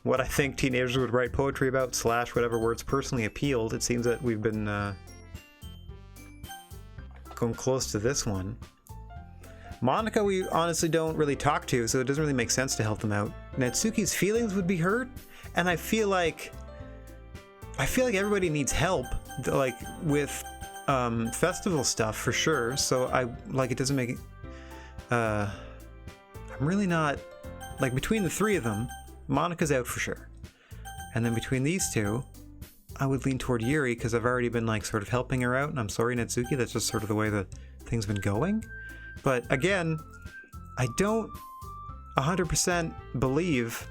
what I think teenagers would write poetry about / whatever words personally appealed, it seems that we've been going close to this one. Monica we honestly don't really talk to, so it doesn't really make sense to help them out. Natsuki's feelings would be hurt, and I feel like everybody needs help, like with festival stuff for sure. So it doesn't make it. I'm really not like between the three of them. Monica's out for sure, and then between these two, I would lean toward Yuri because I've already been like sort of helping her out, and I'm sorry, Natsuki, that's just sort of the way that things been going. But again, I don't 100% believe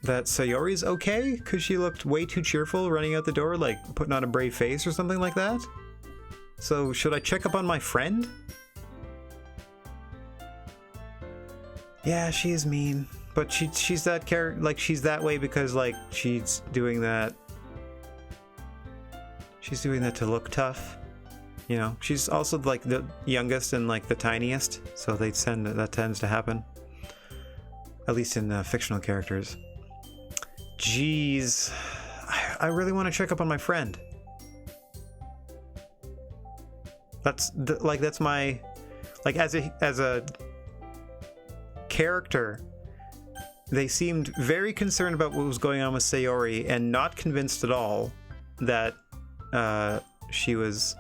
that Sayori's okay because she looked way too cheerful running out the door, like putting on a brave face or something like that. So should I check up on my friend? Yeah, she is mean, but she's that character, like she's that way because like she's doing that to look tough. You know, she's also like the youngest and like the tiniest, so that tends to happen, at least in fictional characters. Jeez, I really want to check up on my friend. That's my, like as a character, they seemed very concerned about what was going on with Sayori and not convinced at all that she was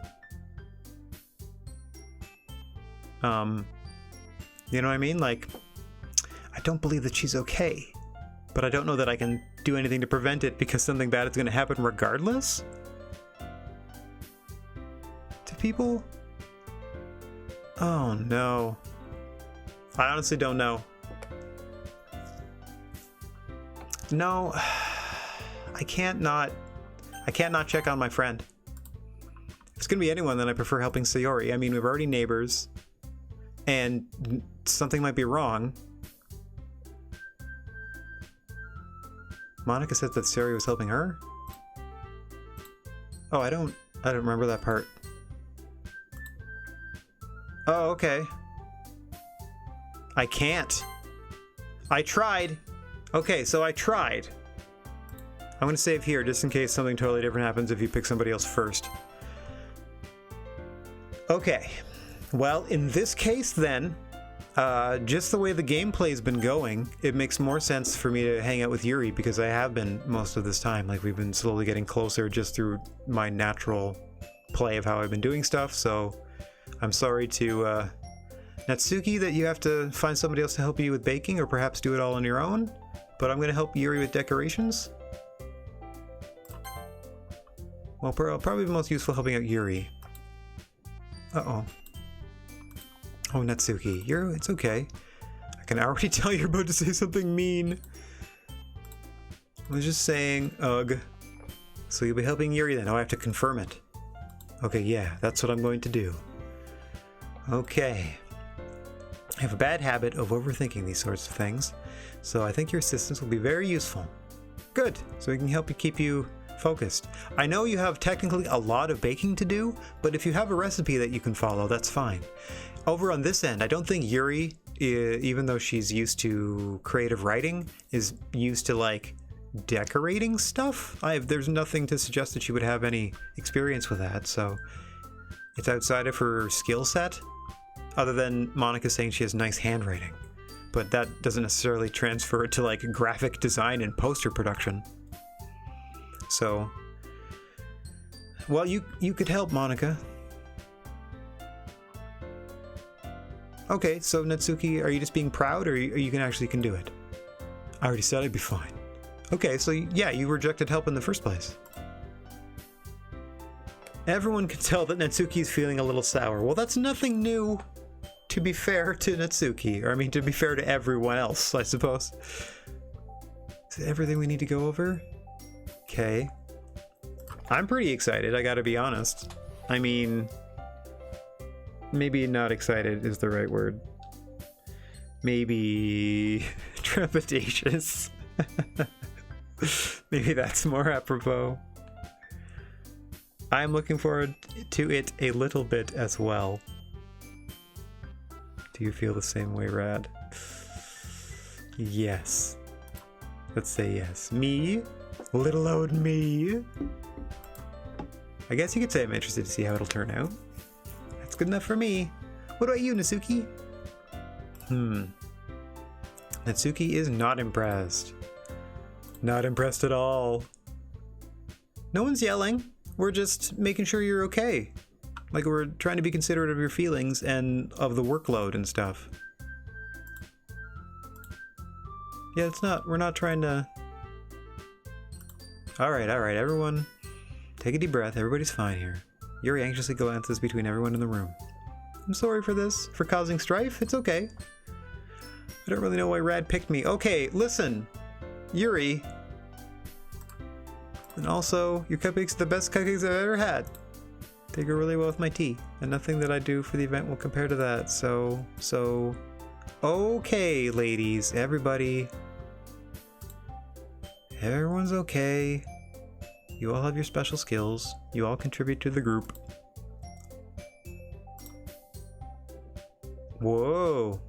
you know what I mean? Like, I don't believe that she's okay, but I don't know that I can do anything to prevent it because something bad is going to happen regardless to people. Oh no, I honestly don't know. No, I can't not check on my friend. If it's gonna be anyone, then I prefer helping Sayori. I mean, we're already neighbors, and something might be wrong. Monica said that Sayori was helping her? Oh, I don't remember that part. Oh, okay. I can't. I tried. Okay, so I tried. I'm gonna save here just in case something totally different happens if you pick somebody else first. Okay, well, in this case then, just the way the gameplay's been going, it makes more sense for me to hang out with Yuri because I have been most of this time. Like, we've been slowly getting closer just through my natural play of how I've been doing stuff, so I'm sorry to Natsuki that you have to find somebody else to help you with baking or perhaps do it all on your own, but I'm going to help Yuri with decorations. Well, probably the most useful helping out Yuri. Uh-oh. Oh, Natsuki, it's okay. I can already tell you're about to say something mean. I was just saying, ugh. So you'll be helping Yuri then? Oh, I have to confirm it. Okay, yeah, that's what I'm going to do. Okay. I have a bad habit of overthinking these sorts of things, so I think your assistance will be very useful. Good, so we can help you keep you focused. I know you have technically a lot of baking to do, but if you have a recipe that you can follow, that's fine. Over on this end, I don't think Yuri, even though she's used to creative writing, is used to like decorating stuff. There's nothing to suggest that she would have any experience with that, so it's outside of her skill set, other than Monica saying she has nice handwriting, but that doesn't necessarily transfer to like graphic design and poster production. So, well, you could help, Monica. Okay, so Natsuki, are you just being proud, or you can do it? I already said I'd be fine. Okay, so yeah, you rejected help in the first place. Everyone can tell that Natsuki's feeling a little sour. Well, that's nothing new, to be fair to Natsuki. Or, I mean, to be fair to everyone else, I suppose. Is it everything we need to go over? Okay. I'm pretty excited, I gotta be honest. I mean, maybe not excited is the right word. Maybe trepidatious. Maybe that's more apropos. I'm looking forward to it a little bit as well. Do you feel the same way, Rad? Yes. Let's say yes. Me? Little old me? I guess you could say I'm interested to see how it'll turn out. That's good enough for me. What about you, Natsuki? Natsuki is not impressed. Not impressed at all. No one's yelling. We're just making sure you're okay. Like, we're trying to be considerate of your feelings and of the workload and stuff. Yeah, we're not trying to... Alright, everyone. Take a deep breath, everybody's fine here. Yuri anxiously glances between everyone in the room. I'm sorry for this, for causing strife, it's okay. I don't really know why Rad picked me. Okay, listen, Yuri. And also, your cupcakes are the best cupcakes I've ever had. They go really well with my tea, and nothing that I do for the event will compare to that, so... Okay, ladies, everybody. Everyone's okay. You all have your special skills. You all contribute to the group. Whoa.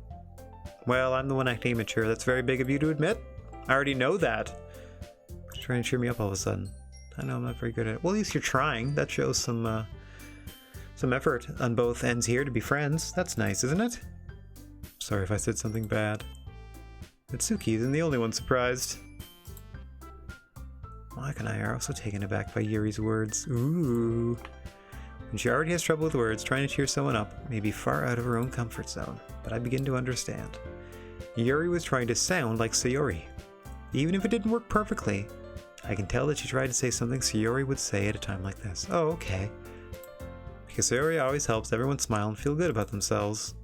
Well, I'm the one acting immature. That's very big of you to admit. I already know that. You're trying to cheer me up all of a sudden. I know I'm not very good at it. Well, at least you're trying. That shows some effort on both ends here to be friends. That's nice, isn't it? Sorry if I said something bad. Natsuki isn't the only one surprised. Mike and I are also taken aback by Yuri's words. Ooh. When she already has trouble with words, trying to cheer someone up may be far out of her own comfort zone, but I begin to understand. Yuri was trying to sound like Sayori. Even if it didn't work perfectly, I can tell that she tried to say something Sayori would say at a time like this. Oh, okay. Because Sayori always helps everyone smile and feel good about themselves.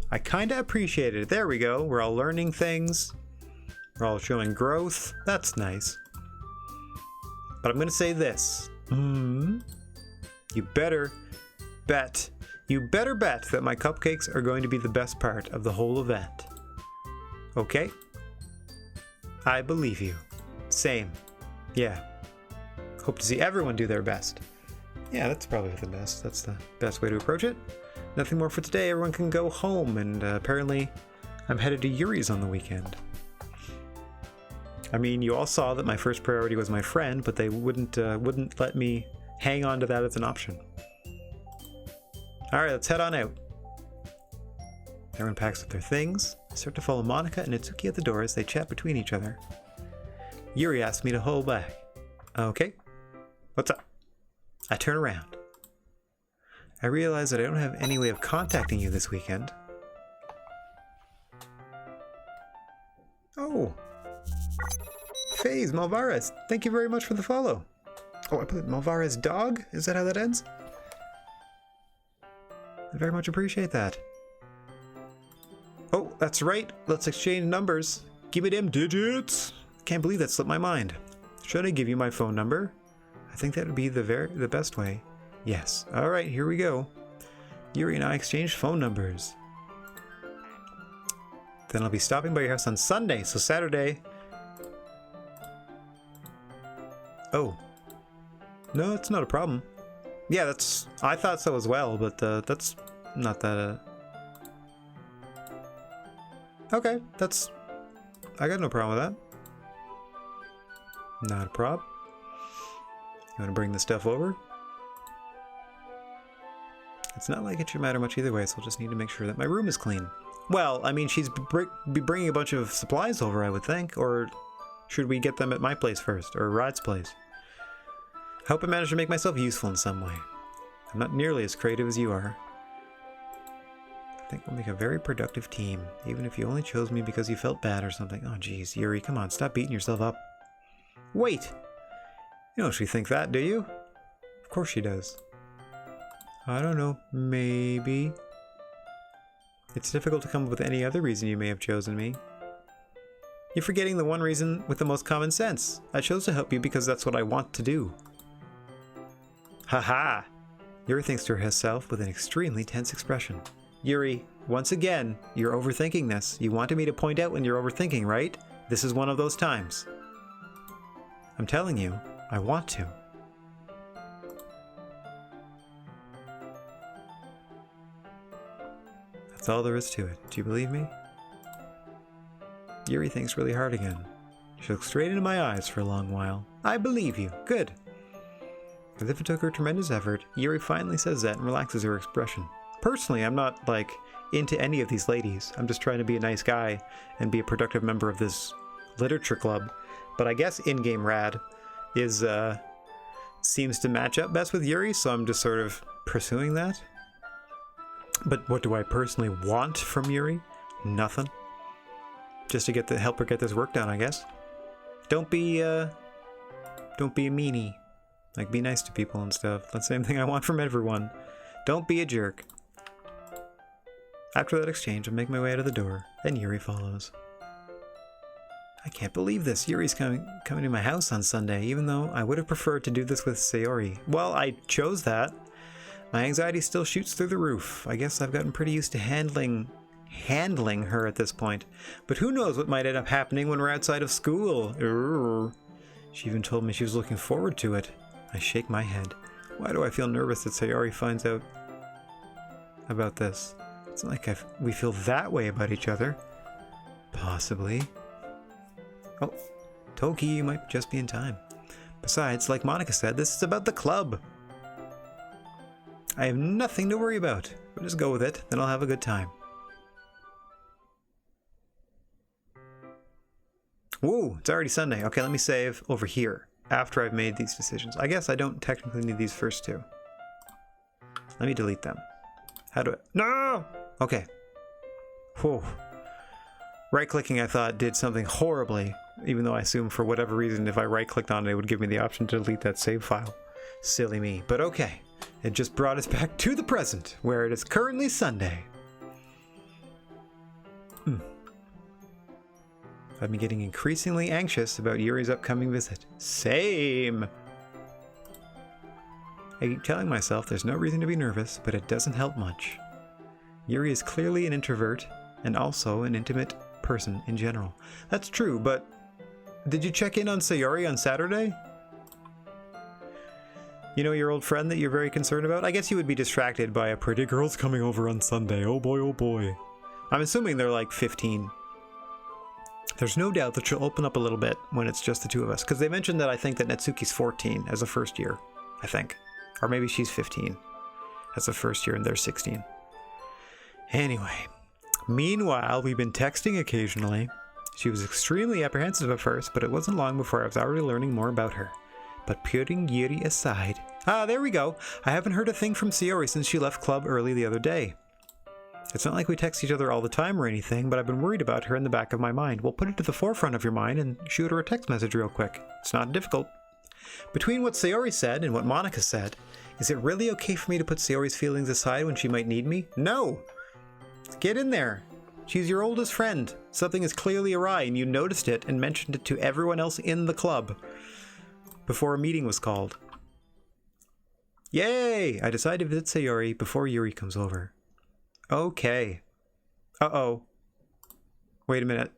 I kinda appreciate it. There we go. We're all learning things. We're all showing growth. That's nice. But I'm gonna say this. You better bet that my cupcakes are going to be the best part of the whole event. Okay? I believe you. Same. Yeah. Hope to see everyone do their best. Yeah, that's probably the best. That's the best way to approach it. Nothing more for today. Everyone can go home, and apparently I'm headed to Yuri's on the weekend. I mean, you all saw that my first priority was my friend, but they wouldn't let me hang on to that as an option. Alright, let's head on out. Everyone packs up their things. I start to follow Monika and Natsuki at the door as they chat between each other. Yuri asks me to hold back. Okay. What's up? I turn around. I realize that I don't have any way of contacting you this weekend. Oh. FaZe Malvarez, thank you very much for the follow. Oh, I put Malvarez dog? Is that how that ends? I very much appreciate that. Oh, that's right. Let's exchange numbers. Give me them digits. Can't believe that slipped my mind. Should I give you my phone number? I think that would be the best way. Yes. All right, here we go. Yuri and I exchanged phone numbers. Then I'll be stopping by your house on Sunday, so Saturday. Oh. No, it's not a problem. Yeah, I thought so as well, but that's not that... Okay, I got no problem with that. Not a problem. You want to bring the stuff over? It's not like it should matter much either way, so I'll just need to make sure that my room is clean. Well, I mean, she's be bringing a bunch of supplies over, I would think, or should we get them at my place first, or Rad's place? I hope I manage to make myself useful in some way. I'm not nearly as creative as you are. I think we'll make a very productive team, even if you only chose me because you felt bad or something. Oh geez, Yuri, come on, stop beating yourself up. Wait! You don't actually think that, do you? Of course she does. I don't know, maybe. It's difficult to come up with any other reason you may have chosen me. You're forgetting the one reason with the most common sense. I chose to help you because that's what I want to do. Haha! Yuri thinks to herself with an extremely tense expression. Yuri, once again, you're overthinking this. You wanted me to point out when you're overthinking, right? This is one of those times. I'm telling you, I want to. That's all there is to it. Do you believe me? Yuri thinks really hard again. She looks straight into my eyes for a long while. I believe you. Good. As if it took her tremendous effort, Yuri finally says that and relaxes her expression. Personally, I'm not, into any of these ladies. I'm just trying to be a nice guy and be a productive member of this literature club. But I guess in-game Rad is, seems to match up best with Yuri, so I'm just sort of pursuing that. But what do I personally want from Yuri? Nothing. Just to help her get this work done, I guess. Don't be a meanie. Be nice to people and stuff. That's the same thing I want from everyone. Don't be a jerk. After that exchange, I make my way out of the door, and Yuri follows. I can't believe this. Yuri's coming to my house on Sunday, even though I would have preferred to do this with Sayori. Well, I chose that. My anxiety still shoots through the roof. I guess I've gotten pretty used to handling her at this point. But who knows what might end up happening when we're outside of school. Urgh. She even told me she was looking forward to it. I shake my head. Why do I feel nervous that Sayori finds out about this? It's not like we feel that way about each other. Possibly. Oh, Toki, you might just be in time. Besides, like Monica said, this is about the club. I have nothing to worry about. We'll just go with it, then I'll have a good time. Whoa, it's already Sunday. Okay, let me save over here after I've made these decisions. I guess I don't technically need these first two. Let me delete them. How do I... No! Okay. Whoa. Right-clicking, I thought, did something horribly, even though I assumed for whatever reason if I right-clicked on it, it would give me the option to delete that save file. Silly me. But okay. It just brought us back to the present, where it is currently Sunday. I've been getting increasingly anxious about Yuri's upcoming visit. Same! I keep telling myself there's no reason to be nervous, but it doesn't help much. Yuri is clearly an introvert, and also an intimate person in general. That's true, but did you check in on Sayori on Saturday? You know your old friend that you're very concerned about? I guess you would be distracted by a pretty girl's coming over on Sunday. Oh boy, oh boy. I'm assuming they're like 15. There's no doubt that she'll open up a little bit when it's just the two of us. Because they mentioned that I think that Natsuki's 14 as a first year. I think. Or maybe she's 15 as a first year and they're 16. Anyway. Meanwhile, we've been texting occasionally. She was extremely apprehensive at first, but it wasn't long before I was already learning more about her. But putting Yuri aside... Ah, there we go. I haven't heard a thing from Sayori since she left club early the other day. It's not like we text each other all the time or anything, but I've been worried about her in the back of my mind. We'll put it to the forefront of your mind and shoot her a text message real quick. It's not difficult. Between what Sayori said and what Monica said, is it really okay for me to put Sayori's feelings aside when she might need me? No! Get in there. She's your oldest friend. Something is clearly awry and you noticed it and mentioned it to everyone else in the club before a meeting was called. Yay! I decided to visit Sayori before Yuri comes over. Okay. Uh-oh. Wait a minute.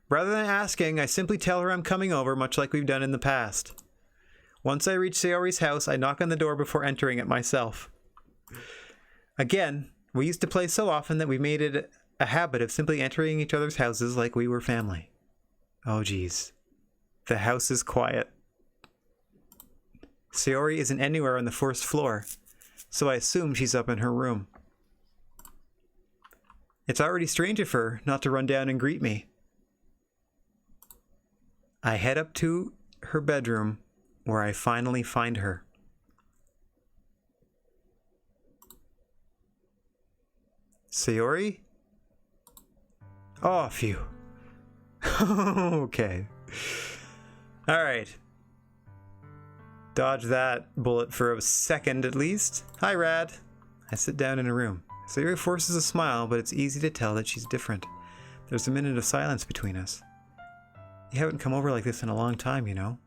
Rather than asking, I simply tell her I'm coming over, much like we've done in the past. Once I reach Sayori's house, I knock on the door before entering it myself. Again, we used to play so often that we made it a habit of simply entering each other's houses like we were family. Oh, geez. The house is quiet. Sayori isn't anywhere on the first floor, so I assume she's up in her room. It's already strange of her not to run down and greet me. I head up to her bedroom, where I finally find her. Sayori? Oh, phew. Okay. Alright. Dodge that bullet for a second at least. Hi, Rad. I sit down in a room. Sayori forces a smile, but it's easy to tell that she's different. There's a minute of silence between us. You haven't come over like this in a long time, you know.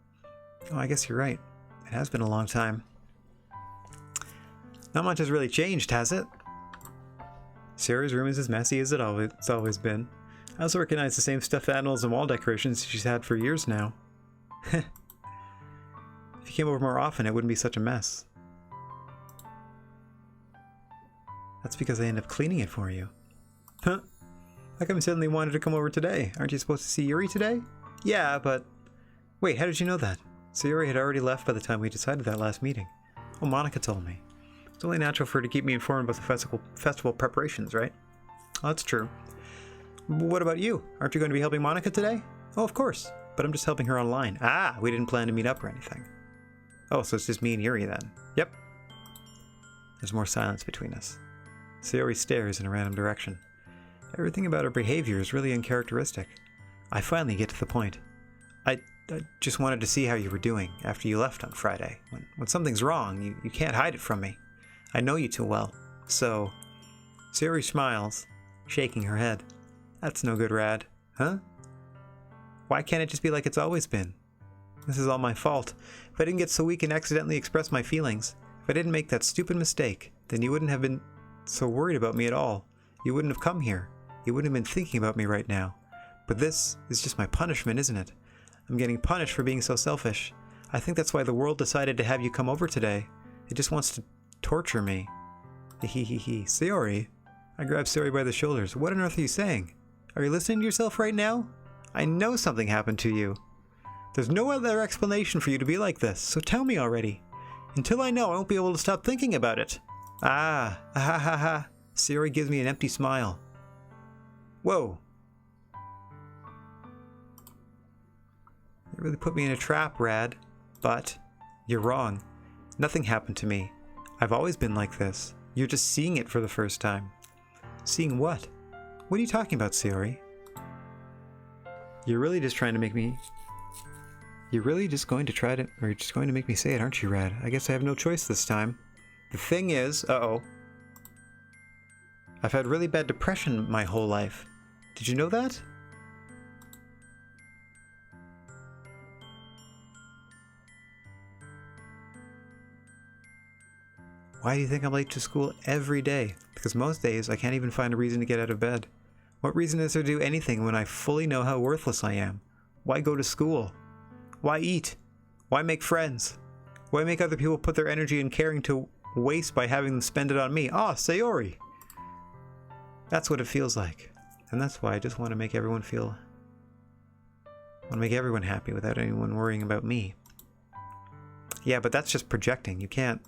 Oh, I guess you're right. It has been a long time. Not much has really changed, has it? Sayori's room is as messy as it's always been. I also recognize the same stuffed animals and wall decorations she's had for years now. If you came over more often, it wouldn't be such a mess. That's because I end up cleaning it for you. Huh? How come you suddenly wanted to come over today? Aren't you supposed to see Yuri today? Yeah, but... Wait, how did you know that? Sayori had already left by the time we decided that last meeting. Oh, Monica told me. It's only natural for her to keep me informed about the festival preparations, right? Oh, that's true. What about you? Aren't you going to be helping Monica today? Oh, of course. But I'm just helping her online. Ah, we didn't plan to meet up or anything. Oh, so it's just me and Yuri then. Yep. There's more silence between us. Sayori stares in a random direction. Everything about her behavior is really uncharacteristic. I finally get to the point. I just wanted to see how you were doing after you left on Friday. When something's wrong, you can't hide it from me. I know you too well. So... Sayori smiles, shaking her head. That's no good, Rad. Huh? Why can't it just be like it's always been? This is all my fault. If I didn't get so weak and accidentally express my feelings, if I didn't make that stupid mistake, then you wouldn't have been so worried about me at all. You wouldn't have come here. You wouldn't have been thinking about me right now. But this is just my punishment, isn't it? I'm getting punished for being so selfish. I think that's why the world decided to have you come over today. It just wants to torture me. Hehehe. Sayori? I grab Sayori by the shoulders. What on earth are you saying? Are you listening to yourself right now? I know something happened to you. There's no other explanation for you to be like this, so tell me already. Until I know, I won't be able to stop thinking about it. Ah, ha ha ha. Sayori gives me an empty smile. Whoa. You really put me in a trap, Rad. But you're wrong. Nothing happened to me. I've always been like this. You're just seeing it for the first time. Seeing what? What are you talking about, Sayori? You're really just trying to make me... You're really just going to try to... Or you're just going to make me say it, aren't you, Rad? I guess I have no choice this time. The thing is... Uh-oh. I've had really bad depression my whole life. Did you know that? Why do you think I'm late to school every day? Because most days I can't even find a reason to get out of bed. What reason is there to do anything when I fully know how worthless I am? Why go to school? Why eat? Why make friends? Why make other people put their energy and caring to waste by having them spend it on me? Ah, Sayori! That's what it feels like. And that's why I just want to make everyone feel... I want to make everyone happy without anyone worrying about me. Yeah, but that's just projecting. You can't...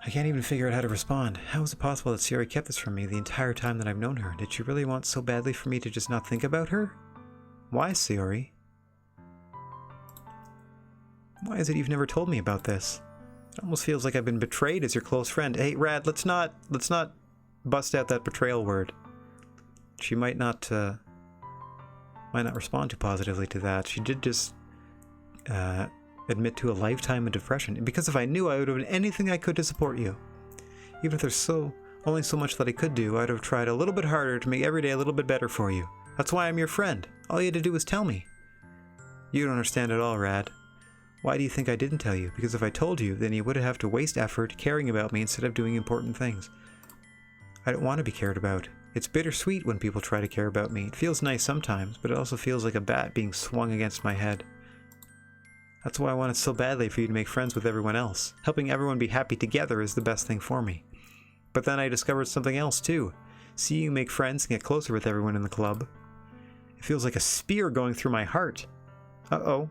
I can't even figure out how to respond. How is it possible that Sayori kept this from me the entire time that I've known her? Did she really want so badly for me to just not think about her? Why, Sayori? Why is it you've never told me about this? It almost feels like I've been betrayed as your close friend. Hey, Rad, let's not bust out that betrayal word. She might not respond too positively to that. She did just admit to a lifetime of depression. Because if I knew, I would have done anything I could to support you. Even if there's only so much that I could do, I'd have tried a little bit harder to make every day a little bit better for you. That's why I'm your friend. All you had to do was tell me. You don't understand at all, Rad. Why do you think I didn't tell you? Because if I told you, then you would have to waste effort caring about me instead of doing important things. I don't want to be cared about. It's bittersweet when people try to care about me. It feels nice sometimes, but it also feels like a bat being swung against my head. That's why I wanted so badly for you to make friends with everyone else. Helping everyone be happy together is the best thing for me. But then I discovered something else too. Seeing you make friends and get closer with everyone in the club. It feels like a spear going through my heart. Uh-oh.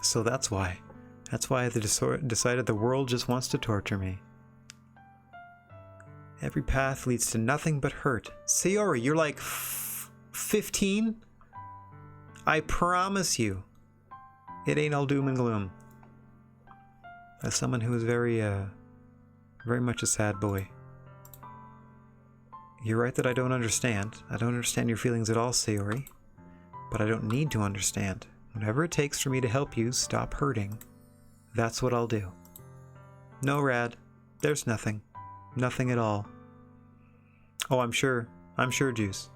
So that's why. That's why I decided the world just wants to torture me. Every path leads to nothing but hurt. Sayori, you're like 15? I promise you. It ain't all doom and gloom. As someone who is very much a sad boy. You're right that I don't understand. I don't understand your feelings at all, Sayori. But I don't need to understand. Whatever it takes for me to help you stop hurting, that's what I'll do. No, Rad. There's nothing. Nothing at all. Oh, I'm sure. I'm sure, Juice.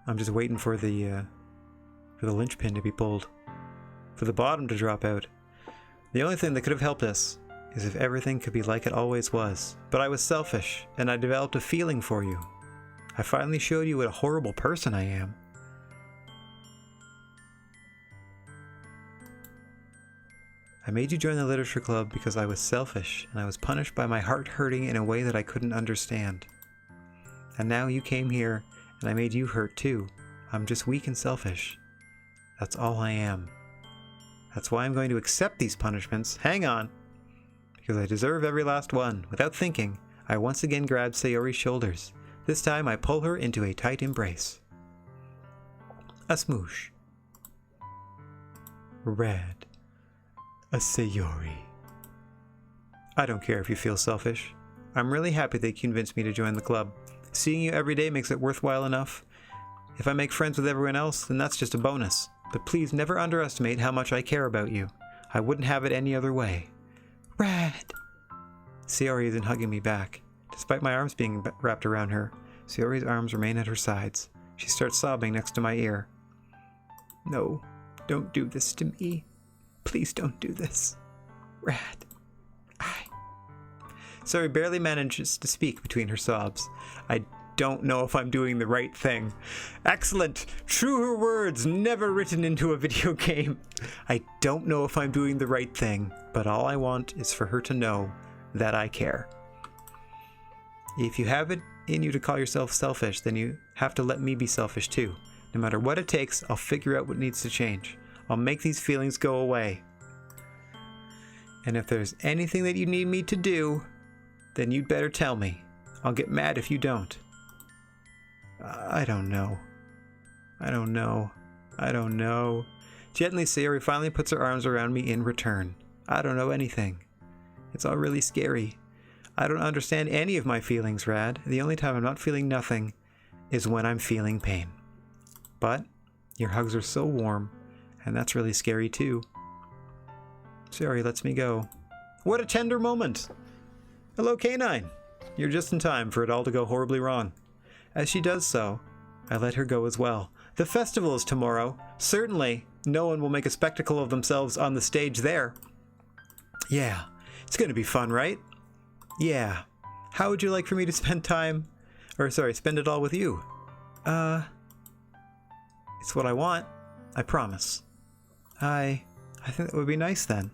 I'm just waiting for the linchpin to be pulled. For the bottom to drop out. The only thing that could have helped us is if everything could be like it always was. But I was selfish, and I developed a feeling for you. I finally showed you what a horrible person I am. I made you join the literature club because I was selfish, and I was punished by my heart hurting in a way that I couldn't understand. And now you came here, and I made you hurt too. I'm just weak and selfish. That's all I am. That's why I'm going to accept these punishments. Hang on! Because I deserve every last one. Without thinking, I once again grab Sayori's shoulders. This time I pull her into a tight embrace. A smoosh. Rad. A Sayori. I don't care if you feel selfish. I'm really happy they convinced me to join the club. Seeing you every day makes it worthwhile enough. If I make friends with everyone else, then that's just a bonus. But please never underestimate how much I care about you. I wouldn't have it any other way. Rad! Sayori isn't hugging me back. Despite my arms being wrapped around her, Sayori's arms remain at her sides. She starts sobbing next to my ear. No, don't do this to me. Please don't do this. Rad. Sayori barely manages to speak between her sobs. I don't know if I'm doing the right thing. Excellent! Truer words never written into a video game. I don't know if I'm doing the right thing, but all I want is for her to know that I care. If you have it in you to call yourself selfish, then you have to let me be selfish too. No matter what it takes, I'll figure out what needs to change. I'll make these feelings go away. And if there's anything that you need me to do, then you'd better tell me. I'll get mad if you don't. I don't know. Gently, Sayori finally puts her arms around me in return. I don't know anything. It's all really scary. I don't understand any of my feelings, Rad. The only time I'm not feeling nothing is when I'm feeling pain. But your hugs are so warm, and that's really scary too. Sayori lets me go. What a tender moment! Hello, Canine! You're just in time for it all to go horribly wrong. As she does so, I let her go as well. The festival is tomorrow. Certainly, no one will make a spectacle of themselves on the stage there. Yeah, it's gonna be fun, right? Yeah. How would you like for me to spend it all with you? It's what I want. I promise. I think that would be nice then.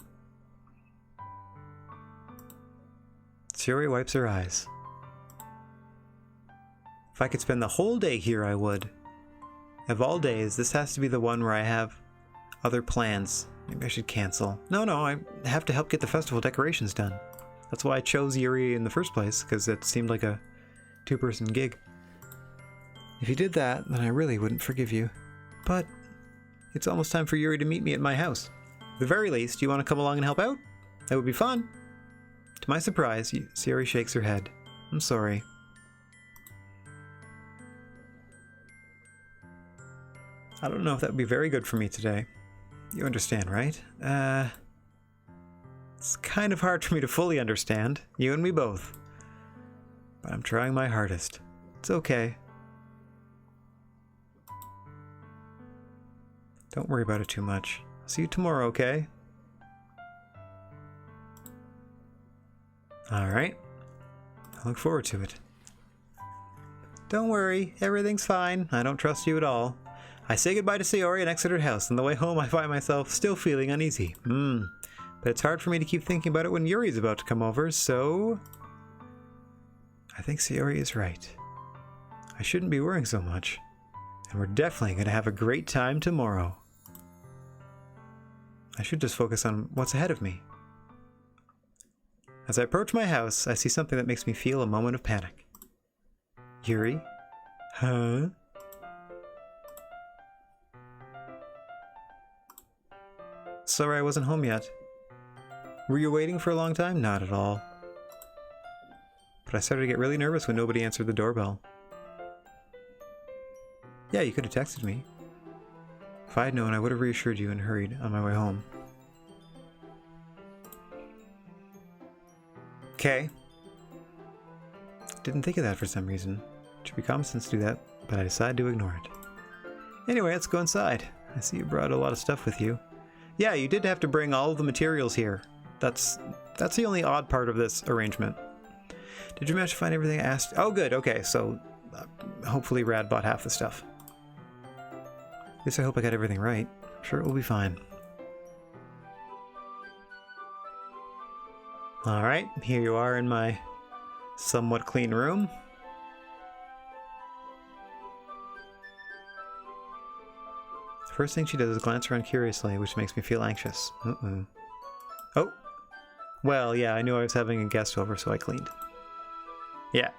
Sayori wipes her eyes. If I could spend the whole day here, I would. Of all days, this has to be the one where I have other plans. Maybe I should cancel. No, I have to help get the festival decorations done. That's why I chose Yuri in the first place, because it seemed like a two-person gig. If you did that, then I really wouldn't forgive you. But it's almost time for Yuri to meet me at my house. At the very least, you want to come along and help out? That would be fun. To my surprise, Sayori shakes her head. I'm sorry. I don't know if that would be very good for me today. You understand, right? It's kind of hard for me to fully understand. You and me both. But I'm trying my hardest. It's okay. Don't worry about it too much. I'll see you tomorrow, okay? Alright. I look forward to it. Don't worry, everything's fine. I don't trust you at all. I say goodbye to Sayori and exit her house. On the way home, I find myself still feeling uneasy. But it's hard for me to keep thinking about it when Yuri's about to come over, so... I think Sayori is right. I shouldn't be worrying so much. And we're definitely going to have a great time tomorrow. I should just focus on what's ahead of me. As I approach my house, I see something that makes me feel a moment of panic. Yuri? Huh? Sorry I wasn't home yet. Were you waiting for a long time? Not at all. But I started to get really nervous when nobody answered the doorbell. Yeah, you could have texted me. If I had known, I would have reassured you and hurried on my way home. Okay. Didn't think of that for some reason. It should be common sense to do that, but I decided to ignore it. Anyway, let's go inside. I see you brought a lot of stuff with you. Yeah, you did have to bring all of the materials here. That's the only odd part of this arrangement. Did you manage to find everything I asked? Oh, good. Okay, so hopefully Rad bought half the stuff. At least I hope I got everything right. I'm sure it will be fine. Alright, here you are in my somewhat clean room. The first thing she does is glance around curiously, which makes me feel anxious. Oh! Well, yeah, I knew I was having a guest over, so I cleaned. Yeah.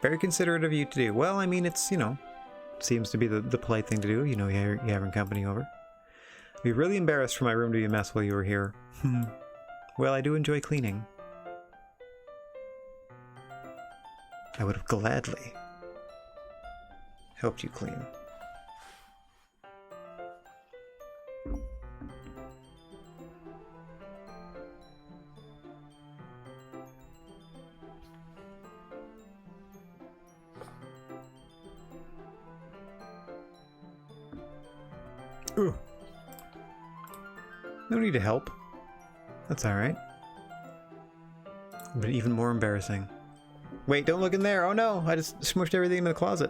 Very considerate of you to do. Well, I mean, it's, you know, seems to be the polite thing to do. You know, you're having company over. I'd be really embarrassed for my room to be a mess while you were here. Well, I do enjoy cleaning. I would have gladly helped you clean. Ooh. No need to help. That's alright. But even more embarrassing. Wait, don't look in there! Oh no! I just smushed everything into the closet.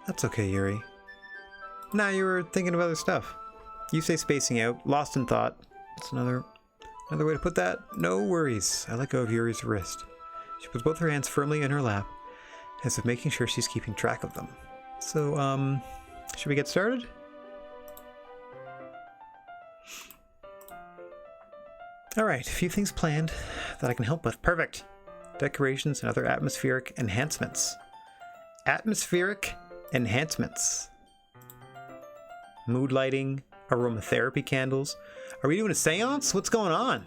That's okay, Yuri. Nah, you were thinking of other stuff. You say spacing out, lost in thought. That's another way to put that. No worries. I let go of Yuri's wrist. She puts both her hands firmly in her lap, as if making sure she's keeping track of them. So, should we get started? Alright, a few things planned that I can help with. Perfect! Decorations and other atmospheric enhancements. Atmospheric enhancements. Mood lighting, aromatherapy candles. Are we doing a seance? What's going on?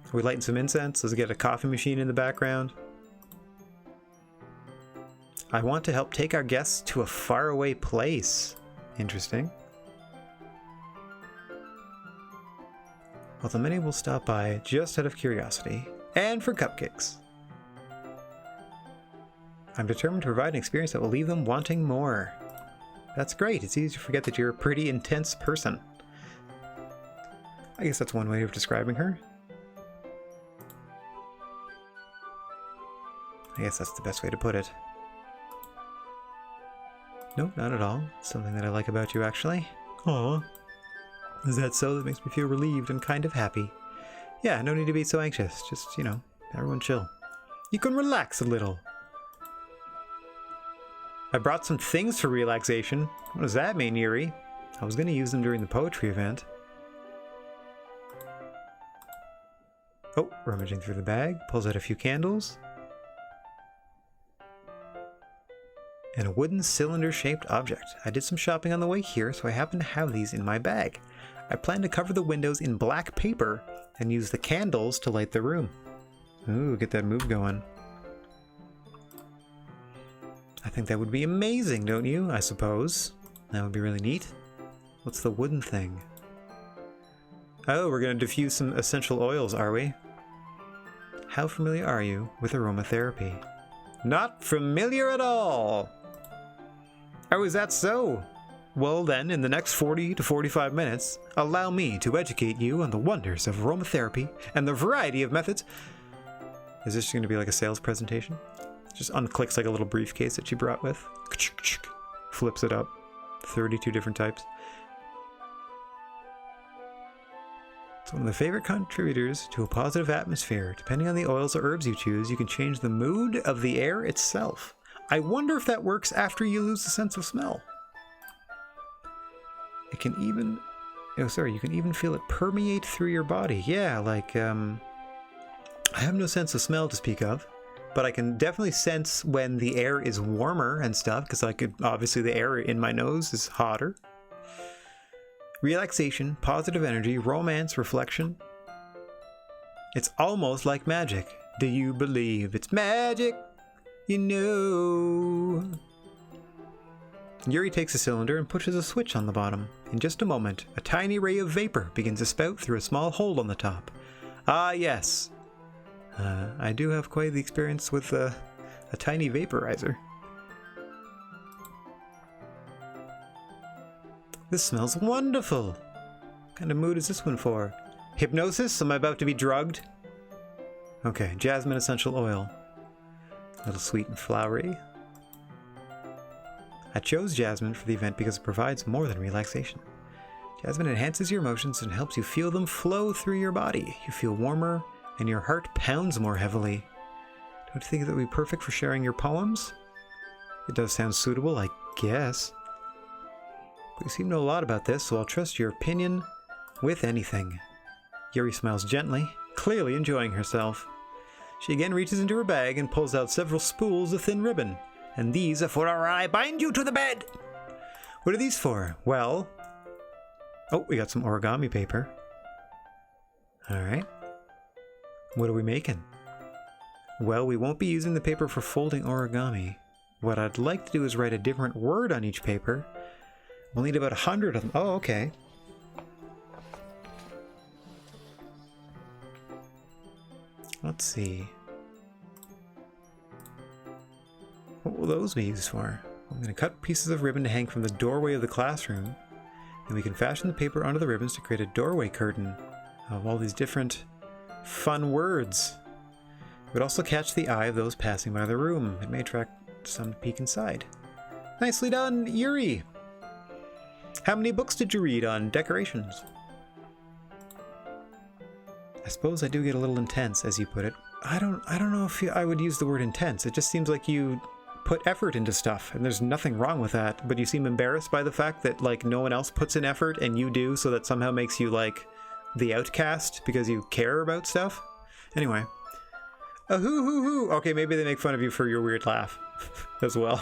Are we lighting some incense? Does it get a coffee machine in the background? I want to help take our guests to a faraway place. Interesting. Although many will stop by just out of curiosity and for cupcakes. I'm determined to provide an experience that will leave them wanting more. That's great. It's easy to forget that you're a pretty intense person. I guess that's one way of describing her. I guess that's the best way to put it. No, not at all. Something that I like about you, actually. Aw. Is that so? That makes me feel relieved and kind of happy. Yeah, no need to be so anxious. Just, you know, everyone chill. You can relax a little. I brought some things for relaxation. What does that mean, Yuri? I was going to use them during the poetry event. Oh, rummaging through the bag, pulls out a few candles. And a wooden cylinder-shaped object. I did some shopping on the way here, so I happen to have these in my bag. I plan to cover the windows in black paper and use the candles to light the room. Ooh, get that mood going. I think that would be amazing, don't you? I suppose. That would be really neat. What's the wooden thing? Oh, we're going to diffuse some essential oils, are we? How familiar are you with aromatherapy? Not familiar at all! Oh, is that so? Well then, in the next 40 to 45 minutes, allow me to educate you on the wonders of aromatherapy and the variety of methods. Is this going to be like a sales presentation? Just unclicks like a little briefcase that she brought with. Flips it up. 32 different types. It's one of the favorite contributors to a positive atmosphere. Depending on the oils or herbs you choose, you can change the mood of the air itself. I wonder if that works after you lose the sense of smell. It can even... Oh, sorry, you can even feel it permeate through your body. Yeah, like, I have no sense of smell to speak of. but I can definitely sense when the air is warmer and stuff, because obviously the air in my nose is hotter. Relaxation, positive energy, romance, reflection. It's almost like magic. Do you believe it's magic? You know. Yuri takes a cylinder and pushes a switch on the bottom. In just a moment, a tiny ray of vapor begins to spout through a small hole on the top. Ah, yes. I do have quite the experience with a tiny vaporizer. This smells wonderful. What kind of mood is this one for? Hypnosis? Am I about to be drugged? Okay, jasmine essential oil. A little sweet and flowery. I chose jasmine for the event because it provides more than relaxation. Jasmine enhances your emotions and helps you feel them flow through your body. You feel warmer and your heart pounds more heavily. Don't you think that would be perfect for sharing your poems? It does sound suitable, I guess. But you seem to know a lot about this, so I'll trust your opinion with anything. Yuri smiles gently, clearly enjoying herself. She again reaches into her bag and pulls out several spools of thin ribbon. And these are for our I bind you to the bed! What are these for? Well... Oh, we got some origami paper. Alright. What are we making? Well, we won't be using the paper for folding origami. What I'd like to do is write a different word on each paper. We'll need about 100 of them. Oh, okay. Let's see. What will those be used for? I'm going to cut pieces of ribbon to hang from the doorway of the classroom. Then we can fashion the paper onto the ribbons to create a doorway curtain of all these different fun words. It would also catch the eye of those passing by the room. It may attract some to peek inside. Nicely done, Yuri! How many books did you read on decorations? I suppose I do get a little intense, as you put it. I don't know if I would use the word intense. It just seems like you put effort into stuff, and there's nothing wrong with that. But you seem embarrassed by the fact that, like, no one else puts in effort and you do, so that somehow makes you, like, the outcast because you care about stuff. Anyway. Hoo. Okay, maybe they make fun of you for your weird laugh as well.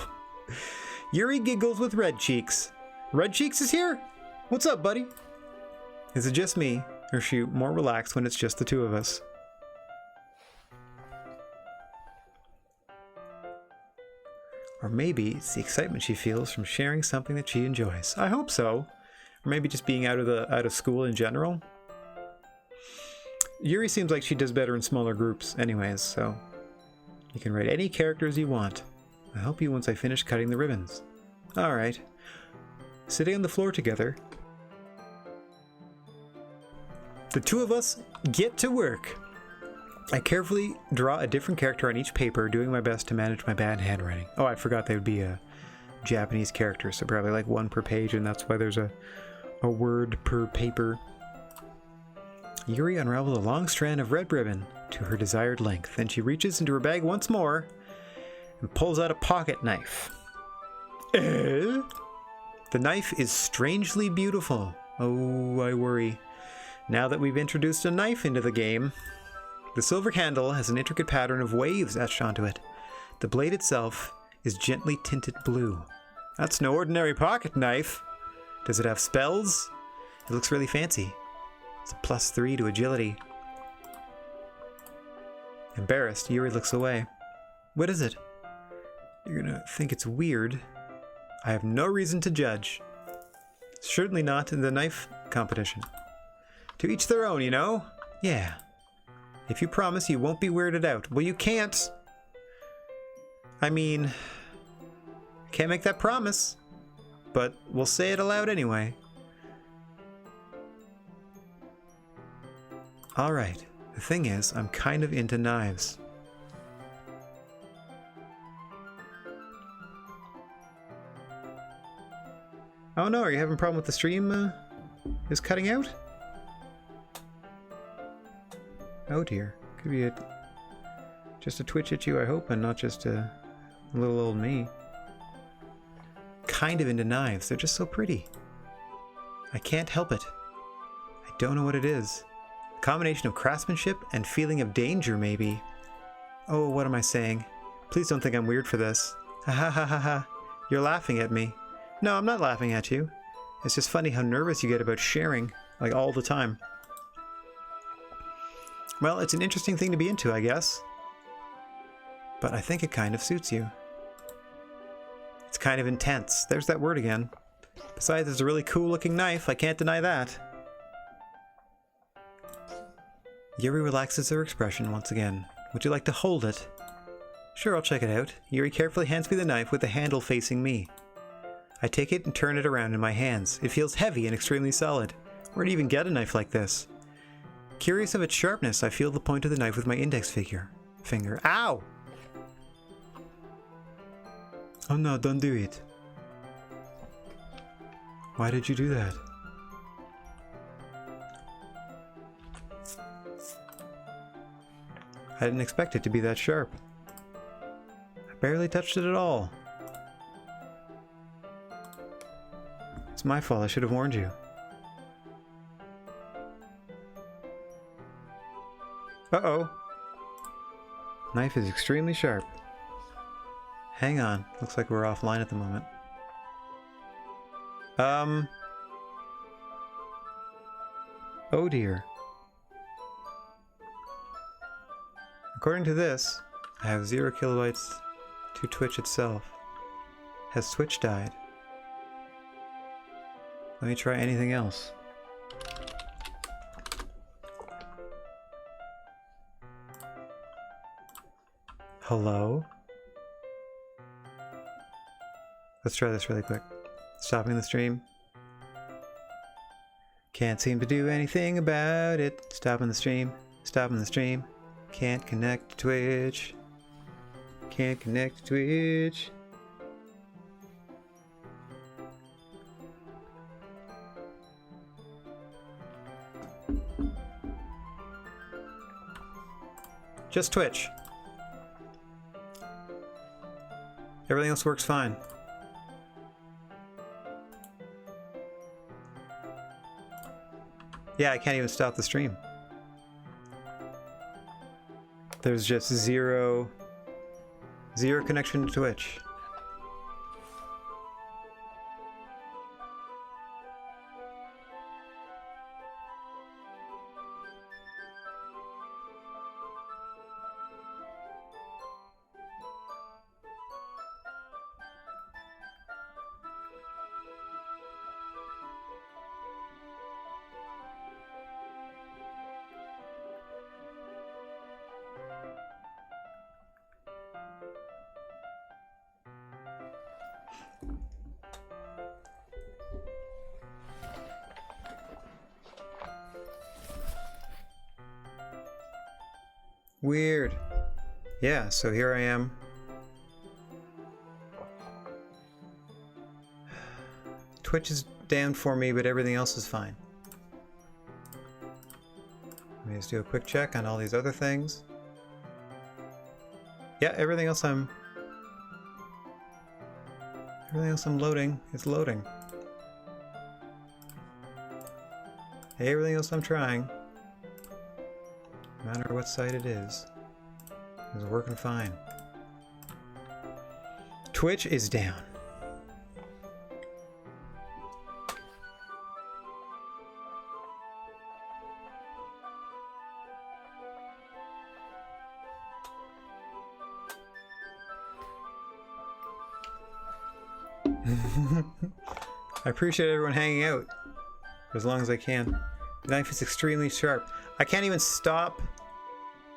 Yuri giggles with Red Cheeks. Red Cheeks is here? What's up, buddy? Is it just me? Or is she more relaxed when it's just the two of us? Or maybe it's the excitement she feels from sharing something that she enjoys. I hope so. Or maybe just being out of school in general. Yuri seems like she does better in smaller groups anyways, so you can write any characters you want. I'll help you once I finish cutting the ribbons. Alright. Sitting on the floor together, the two of us get to work. I carefully draw a different character on each paper, doing my best to manage my bad handwriting. Oh, I forgot they would be a Japanese character, so probably like one per page, and that's why there's a word per paper. Yuri unravels a long strand of red ribbon to her desired length. Then she reaches into her bag once more and pulls out a pocket knife. The knife is strangely beautiful. Oh, I worry. Now that we've introduced a knife into the game, the silver handle has an intricate pattern of waves etched onto it. The blade itself is gently tinted blue. That's no ordinary pocket knife. Does it have spells? It looks really fancy. It's a +3 to agility. Embarrassed, Yuri looks away. What is it? You're gonna think it's weird. I have no reason to judge. Certainly not in the knife competition. To each their own, you know? Yeah. If you promise you won't be weirded out. Well, you can't. I mean, can't make that promise. But we'll say it aloud anyway. Alright. The thing is, I'm kind of into knives. Oh no, are you having a problem with the stream is cutting out? Oh dear. Could be just a twitch at you, I hope, and not just a little old me. Kind of into knives. They're just so pretty. I can't help it. I don't know what it is. A combination of craftsmanship and feeling of danger, maybe. Oh, what am I saying? Please don't think I'm weird for this. Ha ha ha ha ha. You're laughing at me. No, I'm not laughing at you. It's just funny how nervous you get about sharing, like all the time. Well, it's an interesting thing to be into, I guess. But I think it kind of suits you. It's kind of intense. There's that word again. Besides, it's a really cool looking knife. I can't deny that. Yuri relaxes her expression once again. Would you like to hold it? Sure, I'll check it out. Yuri carefully hands me the knife with the handle facing me. I take it and turn it around in my hands. It feels heavy and extremely solid. Where do you even get a knife like this? Curious of its sharpness, I feel the point of the knife with my index finger. Ow! Oh no, don't do it. Why did you do that? I didn't expect it to be that sharp. I barely touched it at all. It's my fault, I should have warned you. Uh-oh. Knife is extremely sharp. Hang on, looks like we're offline at the moment. Oh dear. According to this, I have 0 kilobytes to Twitch itself. Has Twitch died? Let me try anything else. Hello? Let's try this really quick. Stopping the stream. Can't seem to do anything about it. Stopping the stream. Stopping the stream. Can't connect to Twitch. Can't connect to Twitch. Just Twitch. Everything else works fine. Yeah, I can't even stop the stream. There's just zero connection to Twitch. Weird. Yeah, so here I am. Twitch is down for me, but everything else is fine. Let me just do a quick check on all these other things. Yeah, everything else I'm loading is loading. Everything else I'm trying, no matter what site it is working fine. Twitch is down. I appreciate everyone hanging out for as long as I can. The knife is extremely sharp. I can't even stop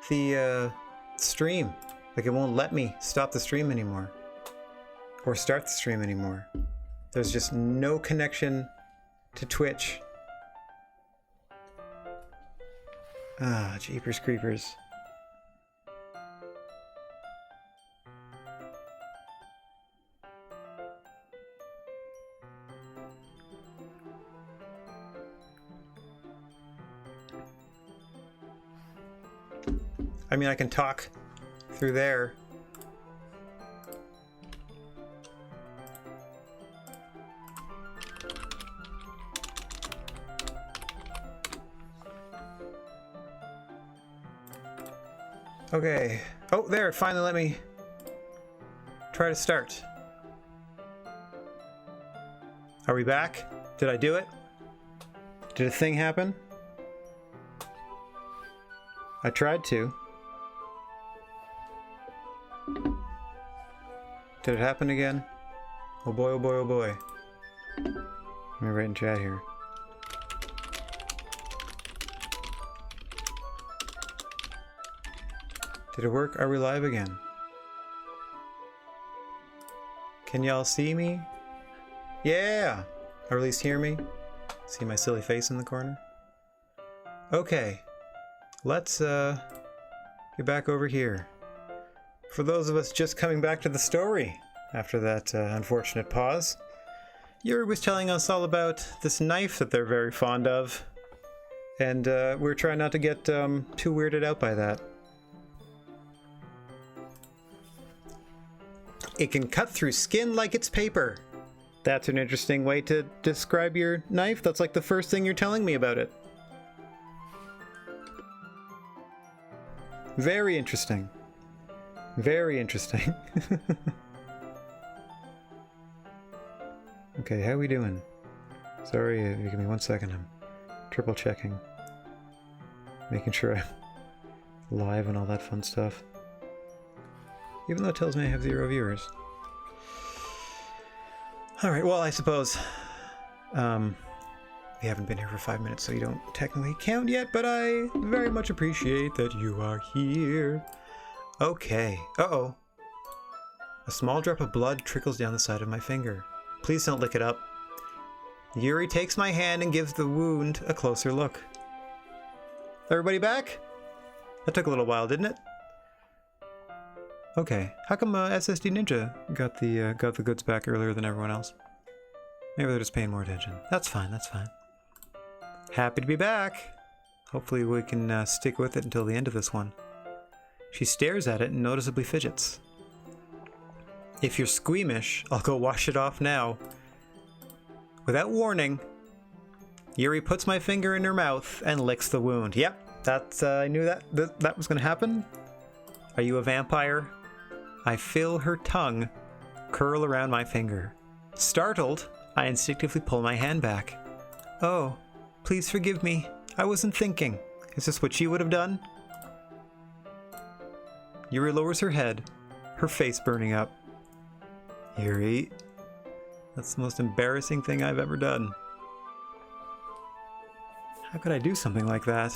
the stream. Like, it won't let me stop the stream anymore. Or start the stream anymore. There's just no connection to Twitch. Ah, jeepers creepers. I mean, I can talk through there. Okay. Oh, there, finally let me try to start. Are we back? Did I do it? Did a thing happen? I tried to. Did it happen again? Oh boy, oh boy, oh boy. Let me write in chat here. Did it work? Are we live again? Can y'all see me? Yeah! Or at least hear me? See my silly face in the corner? Okay. Let's get back over here. For those of us just coming back to the story after that unfortunate pause, Yuri was telling us all about this knife that they're very fond of, and we're trying not to get too weirded out by that. It can cut through skin like it's paper. That's an interesting way to describe your knife. That's like the first thing you're telling me about it. Very interesting. Very interesting. Okay, how we doing? Sorry, give me 1 second. I'm triple checking. Making sure I'm live and all that fun stuff. Even though it tells me I have 0 viewers. Alright, well, I suppose we haven't been here for 5 minutes, so you don't technically count yet, but I very much appreciate that you are here. Okay. Uh-oh. A small drop of blood trickles down the side of my finger. Please don't lick it up. Yuri takes my hand and gives the wound a closer look. Everybody back? That took a little while, didn't it? Okay. How come SSD Ninja got the goods back earlier than everyone else? Maybe they're just paying more attention. That's fine, that's fine. Happy to be back! Hopefully we can stick with it until the end of this one. She stares at it and noticeably fidgets. If you're squeamish, I'll go wash it off now. Without warning, Yuri puts my finger in her mouth and licks the wound. Yep, that's I knew that was going to happen. Are you a vampire? I feel her tongue curl around my finger. Startled, I instinctively pull my hand back. Oh, please forgive me. I wasn't thinking. Is this what she would have done? Yuri lowers her head, her face burning up. Yuri, that's the most embarrassing thing I've ever done. How could I do something like that?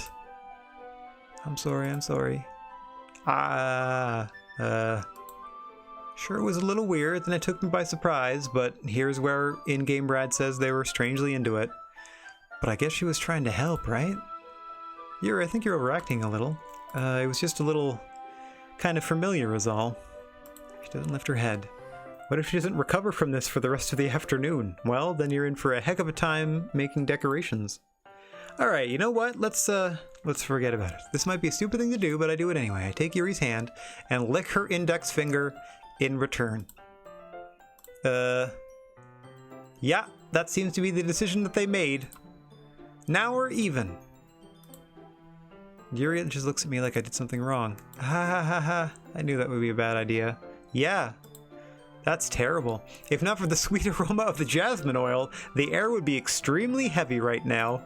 I'm sorry, I'm sorry. Sure, it was a little weird, and it took me by surprise, but here's where in-game Brad says they were strangely into it. But I guess she was trying to help, right? Yuri, I think you're overacting a little. It was just a little kind of familiar is all. She doesn't lift her head. What if she doesn't recover from this for the rest of the afternoon? Well, then you're in for a heck of a time making decorations. Alright, you know what? Let's forget about it. This might be a stupid thing to do, but I do it anyway. I take Yuri's hand and lick her index finger in return. Yeah, that seems to be the decision that they made. Now we're even. Yuri just looks at me like I did something wrong. Ha ha ha ha. I knew that would be a bad idea. Yeah. That's terrible. If not for the sweet aroma of the jasmine oil, the air would be extremely heavy right now.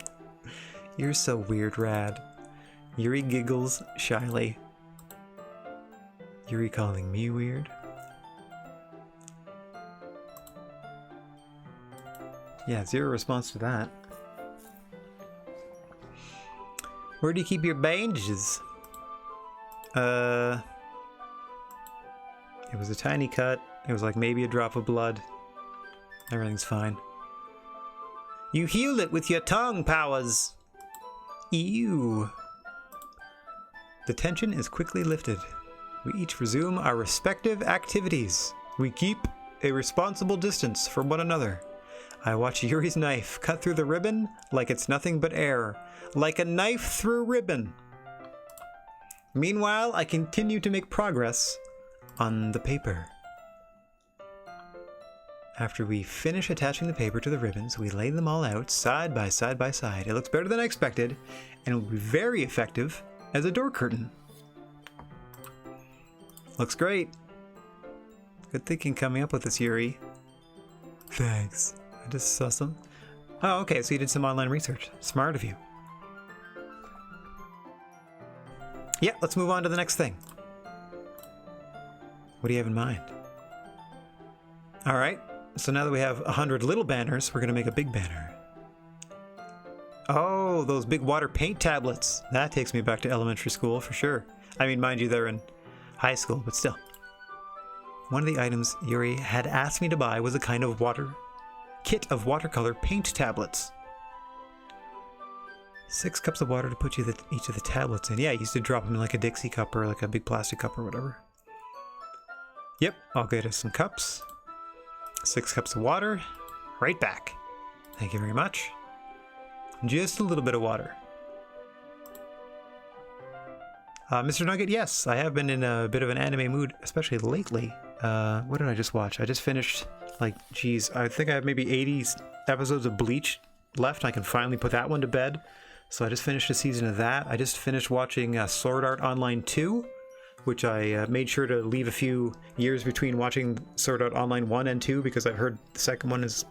You're so weird, Rad. Yuri giggles shyly. Yuri calling me weird? Yeah, zero response to that. Where do you keep your bandages? It was a tiny cut. It was like maybe a drop of blood. Everything's fine. You healed it with your tongue powers. Ew. The tension is quickly lifted. We each resume our respective activities. We keep a responsible distance from one another. I watch Yuri's knife cut through the ribbon like it's nothing but air. Like a knife through ribbon. Meanwhile, I continue to make progress on the paper. After we finish attaching the paper to the ribbons, we lay them all out side by side by side. It looks better than I expected, and will be very effective as a door curtain. Looks great. Good thinking coming up with this, Yuri. Thanks. I just saw some... Oh, okay, so you did some online research. Smart of you. Yeah, let's move on to the next thing. What do you have in mind? Alright, so now that we have 100 little banners, we're going to make a big banner. Oh, those big water paint tablets. That takes me back to elementary school for sure. I mean, mind you, they're in high school, but still. One of the items Yuri had asked me to buy was a kind of kit of watercolor paint tablets. 6 cups of water to put each of the tablets in. Yeah, I used to drop them in like a Dixie cup or like a big plastic cup or whatever. Yep, I'll get us some cups. 6 cups of water. Right back. Thank you very much. Just a little bit of water. Mr. Nugget, yes, I have been in a bit of an anime mood, especially lately. What did I just watch? I just finished, like, geez, I think I have maybe 80 episodes of Bleach left. I can finally put that one to bed. So I just finished a season of that. I just finished watching Sword Art Online 2, which I made sure to leave a few years between watching Sword Art Online 1 and 2 because I've heard the second one is,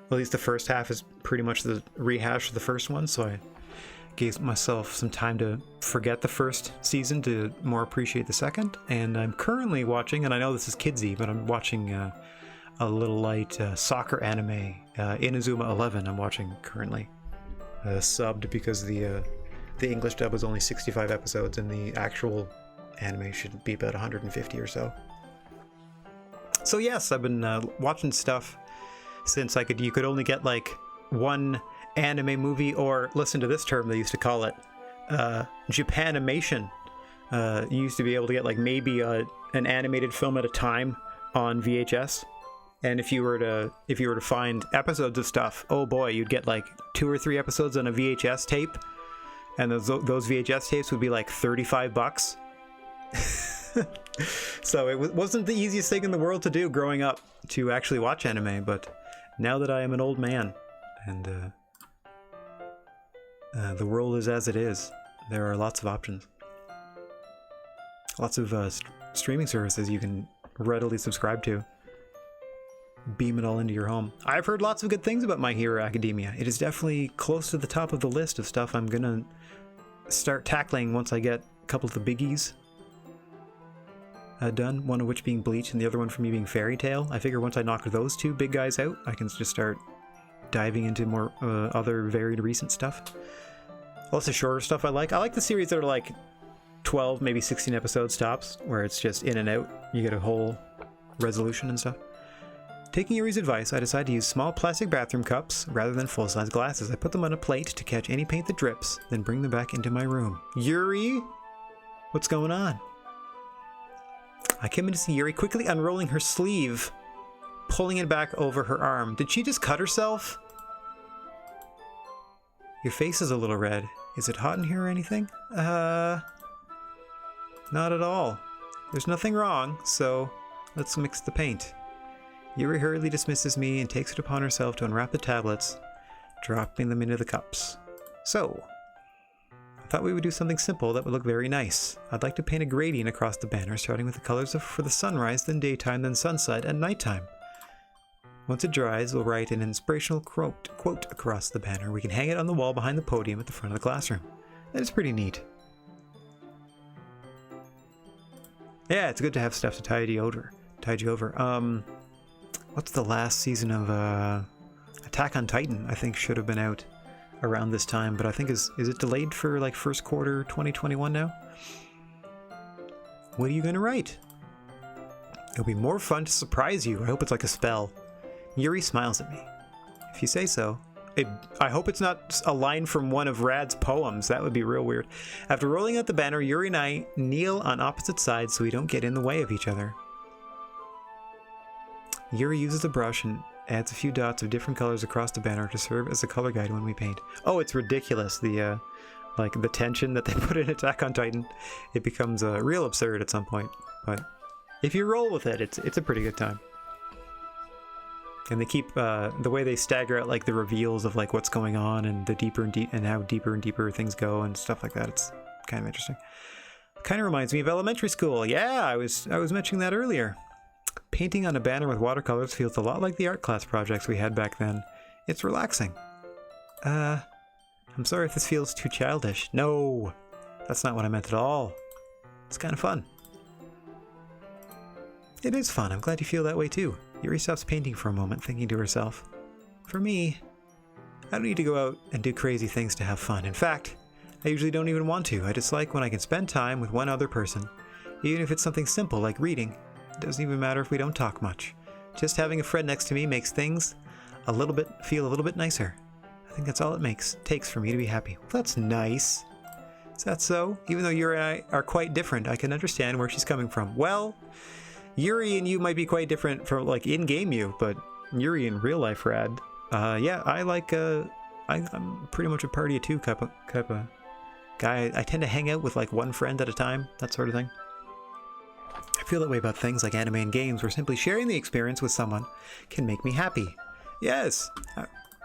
well, at least the first half is pretty much the rehash of the first one. So I gave myself some time to forget the first season to more appreciate the second. And I'm currently watching, and I know this is kidsy, but I'm watching a little light soccer anime, Inazuma 11 I'm watching currently. Subbed because the English dub was only 65 episodes and the actual anime should be about 150 or so. So yes, I've been watching stuff since you could only get like one anime movie, or listen to this term they used to call it, Japanimation. You used to be able to get like maybe an animated film at a time on VHS, and if you were to find episodes of stuff, oh boy, you'd get like 2 or 3 episodes on a VHS tape, and those VHS tapes would be like $35. So it wasn't the easiest thing in the world to do growing up, to actually watch anime, but now that I am an old man and the world is as it is, there are lots of options. Lots of streaming services you can readily subscribe to. Beam it all into your home. I've heard lots of good things about My Hero Academia. It is definitely close to the top of the list of stuff I'm gonna start tackling once I get a couple of the biggies done, one of which being Bleach and the other one for me being Fairy Tail. I figure once I knock those 2 big guys out, I can just start diving into more other varied recent stuff. Also shorter stuff I like. I like the series that are like 12, maybe 16 episodes tops, where it's just in and out. You get a whole resolution and stuff. Taking Yuri's advice, I decided to use small plastic bathroom cups rather than full-size glasses. I put them on a plate to catch any paint that drips, then bring them back into my room. Yuri? What's going on? I came in to see Yuri quickly unrolling her sleeve, pulling it back over her arm. Did she just cut herself? Your face is a little red. Is it hot in here or anything? Not at all. There's nothing wrong, so let's mix the paint. Yuri hurriedly dismisses me and takes it upon herself to unwrap the tablets, dropping them into the cups. So, I thought we would do something simple that would look very nice. I'd like to paint a gradient across the banner, starting with the colors for the sunrise, then daytime, then sunset, and nighttime. Once it dries, we'll write an inspirational quote across the banner. We can hang it on the wall behind the podium at the front of the classroom. That is pretty neat. Yeah, it's good to have stuff to tide you over. What's the last season of Attack on Titan? I think should have been out around this time, but I think is it delayed for like first quarter 2021 now? What are you gonna write? It'll be more fun to surprise you. I hope it's like a spell. Yuri smiles at me. If you say so. I hope it's not a line from one of Rad's poems. That would be real weird. After rolling out the banner, Yuri and I kneel on opposite sides so we don't get in the way of each other. Yuri uses a brush and adds a few dots of different colors across the banner to serve as a color guide when we paint. Oh, it's ridiculous. The tension that they put in Attack on Titan. It becomes real absurd at some point. But if you roll with it, it's a pretty good time. And they keep the way they stagger out like the reveals of like what's going on and the deeper and how deeper and deeper things go and stuff like that. It's kind of interesting. Kind of reminds me of elementary school. Yeah, I was mentioning that earlier. Painting on a banner with watercolors feels a lot like the art class projects we had back then. It's relaxing. I'm sorry if this feels too childish. No, that's not what I meant at all. It's kind of fun. It is fun. I'm glad you feel that way too. Yuri stops painting for a moment, thinking to herself. For me, I don't need to go out and do crazy things to have fun. In fact, I usually don't even want to. I just like when I can spend time with one other person. Even if it's something simple like reading. It doesn't even matter if we don't talk much. Just having a friend next to me makes things feel a little bit nicer. I think that's all it takes for me to be happy. Well, that's nice. Is that so? Even though Yuri and I are quite different, I can understand where she's coming from. Well, Yuri and you might be quite different from like in-game you, but Yuri in real life, Rad. Yeah, I like I'm pretty much a party of two type of guy. I tend to hang out with like one friend at a time, that sort of thing. I feel that way about things like anime and games, where simply sharing the experience with someone can make me happy. Yes,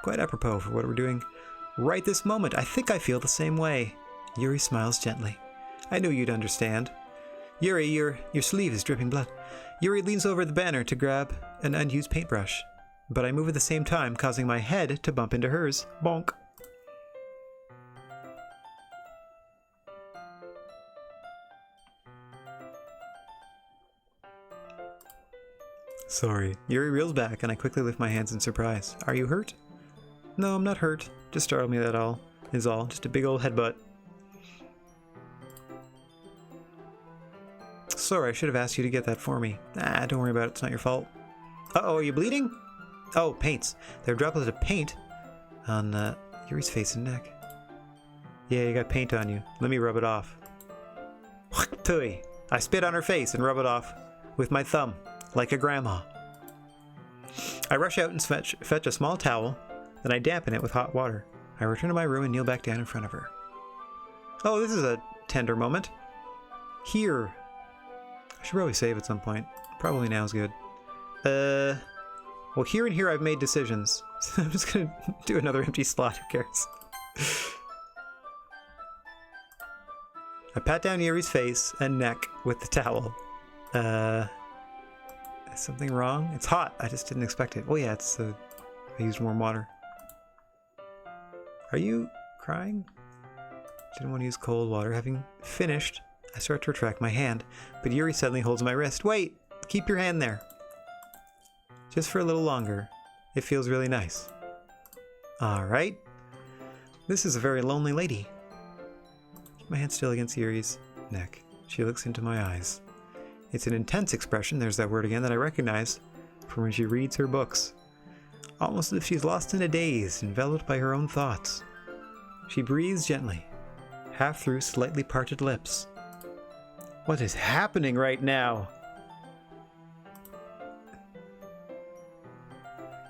quite apropos for what we're doing right this moment. I think I feel the same way. Yuri smiles gently. I knew you'd understand. Yuri, your sleeve is dripping blood. Yuri leans over the banner to grab an unused paintbrush, but I move at the same time, causing my head to bump into hers. Bonk. Sorry. Yuri reels back, and I quickly lift my hands in surprise. Are you hurt? No, I'm not hurt. Just startled me, that all. Is all. Just a big old headbutt. Sorry, I should have asked you to get that for me. Don't worry about it. It's not your fault. Uh-oh, are you bleeding? Oh, paints. There are droplets of paint on Yuri's face and neck. Yeah, you got paint on you. Let me rub it off. Tui. I spit on her face and rub it off with my thumb, like a grandma. I rush out and fetch a small towel, then I dampen it with hot water. I return to my room and kneel back down in front of her. Oh, this is a tender moment. Here. I should probably save at some point. Probably now's good. Well, here and here I've made decisions. I'm just gonna do another empty slot, who cares? I pat down Yuri's face and neck with the towel. Is something wrong? It's hot. I just didn't expect it. Oh yeah, it's I used warm water. Are you crying? Didn't want to use cold water. Having finished, I start to retract my hand, but Yuri suddenly holds my wrist. Wait! Keep your hand there. Just for a little longer. It feels really nice. Alright. This is a very lonely lady. Keep my hand still against Yuri's neck. She looks into my eyes. It's an intense expression, there's that word again, that I recognize from when she reads her books. Almost as if she's lost in a daze, enveloped by her own thoughts. She breathes gently, half through slightly parted lips. What is happening right now?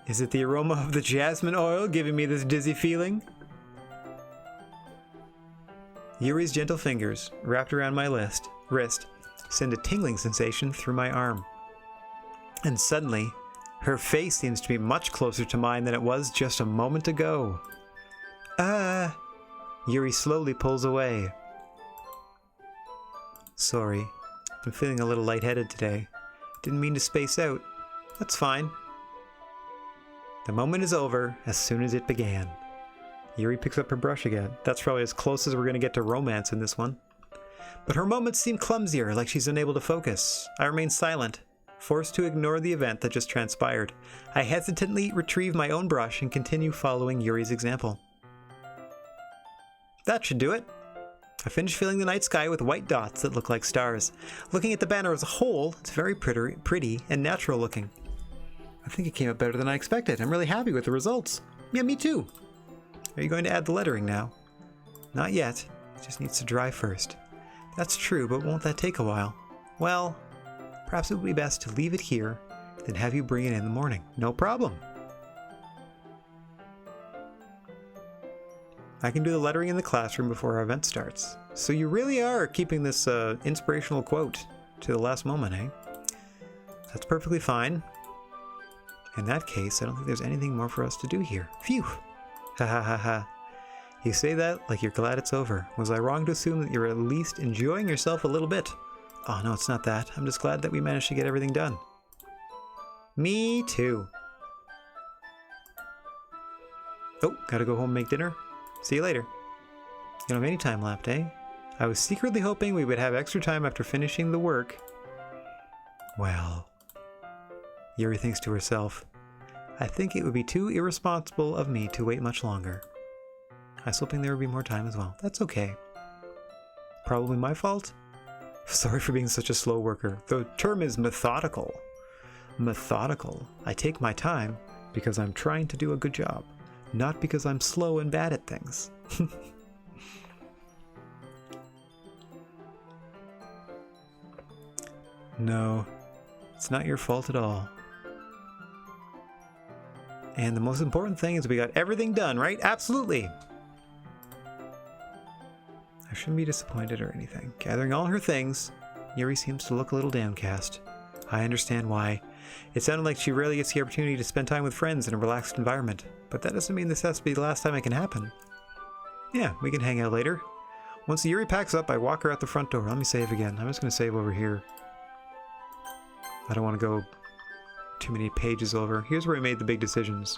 Is it the aroma of the jasmine oil giving me this dizzy feeling? Yuri's gentle fingers, wrapped around my wrist, send a tingling sensation through my arm. And suddenly, her face seems to be much closer to mine than it was just a moment ago. Yuri slowly pulls away. Sorry, I'm feeling a little lightheaded today. Didn't mean to space out. That's fine. The moment is over as soon as it began. Yuri picks up her brush again. That's probably as close as we're going to get to romance in this one. But her moments seem clumsier, like she's unable to focus. I remain silent, forced to ignore the event that just transpired. I hesitantly retrieve my own brush and continue following Yuri's example. That should do it. I finish filling the night sky with white dots that look like stars. Looking at the banner as a whole, it's very pretty and natural looking. I think it came out better than I expected. I'm really happy with the results. Yeah, me too. Are you going to add the lettering now? Not yet. It just needs to dry first. That's true, but won't that take a while? Well, perhaps it would be best to leave it here, then have you bring it in the morning. No problem. I can do the lettering in the classroom before our event starts. So you really are keeping this inspirational quote to the last moment, eh? That's perfectly fine. In that case, I don't think there's anything more for us to do here. Phew! Ha ha ha ha. You say that like you're glad it's over. Was I wrong to assume that you're at least enjoying yourself a little bit? Oh no, it's not that. I'm just glad that we managed to get everything done. Me too. Oh, gotta go home and make dinner. See you later. You don't have any time left, eh? I was secretly hoping we would have extra time after finishing the work. Well, Yuri thinks to herself, I think it would be too irresponsible of me to wait much longer. I was hoping there would be more time as well. That's okay. Probably my fault. Sorry for being such a slow worker. The term is methodical. Methodical. I take my time because I'm trying to do a good job, not because I'm slow and bad at things. No, it's not your fault at all. And the most important thing is we got everything done, right? Absolutely. I shouldn't be disappointed or anything. Gathering all her things, Yuri seems to look a little downcast. I understand why. It sounded like she rarely gets the opportunity to spend time with friends in a relaxed environment, but that doesn't mean this has to be the last time it can happen. Yeah, we can hang out later. Once Yuri packs up, I walk her out the front door. Let me save again. I'm just going to save over here. I don't want to go too many pages over. Here's where we made the big decisions.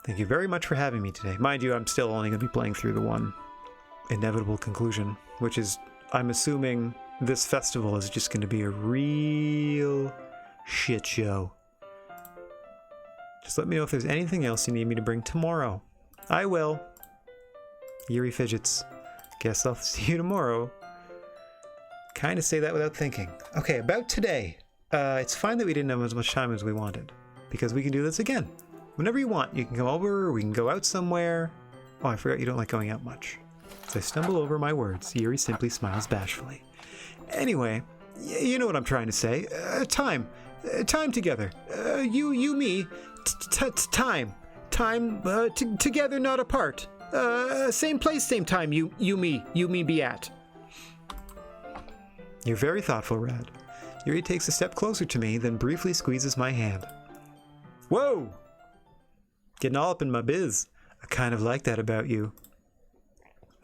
Thank you very much for having me today. Mind you, I'm still only going to be playing through the one inevitable conclusion, which is, I'm assuming this festival is just going to be a real shit show. Just let me know if there's anything else you need me to bring tomorrow. I will. Yuri fidgets. Guess I'll see you tomorrow. Kind of say that without thinking. Okay, about today. It's fine that we didn't have as much time as we wanted, because we can do this again. Whenever you want, you can come over, or we can go out somewhere. Oh, I forgot you don't like going out much. As I stumble over my words, Yuri simply smiles bashfully. Anyway, you know what I'm trying to say. Time together. You, me. Time. Together, not apart. Same place, same time. You, me be at. You're very thoughtful, Rad. Yuri takes a step closer to me, then briefly squeezes my hand. Whoa! Getting all up in my biz. I kind of like that about you.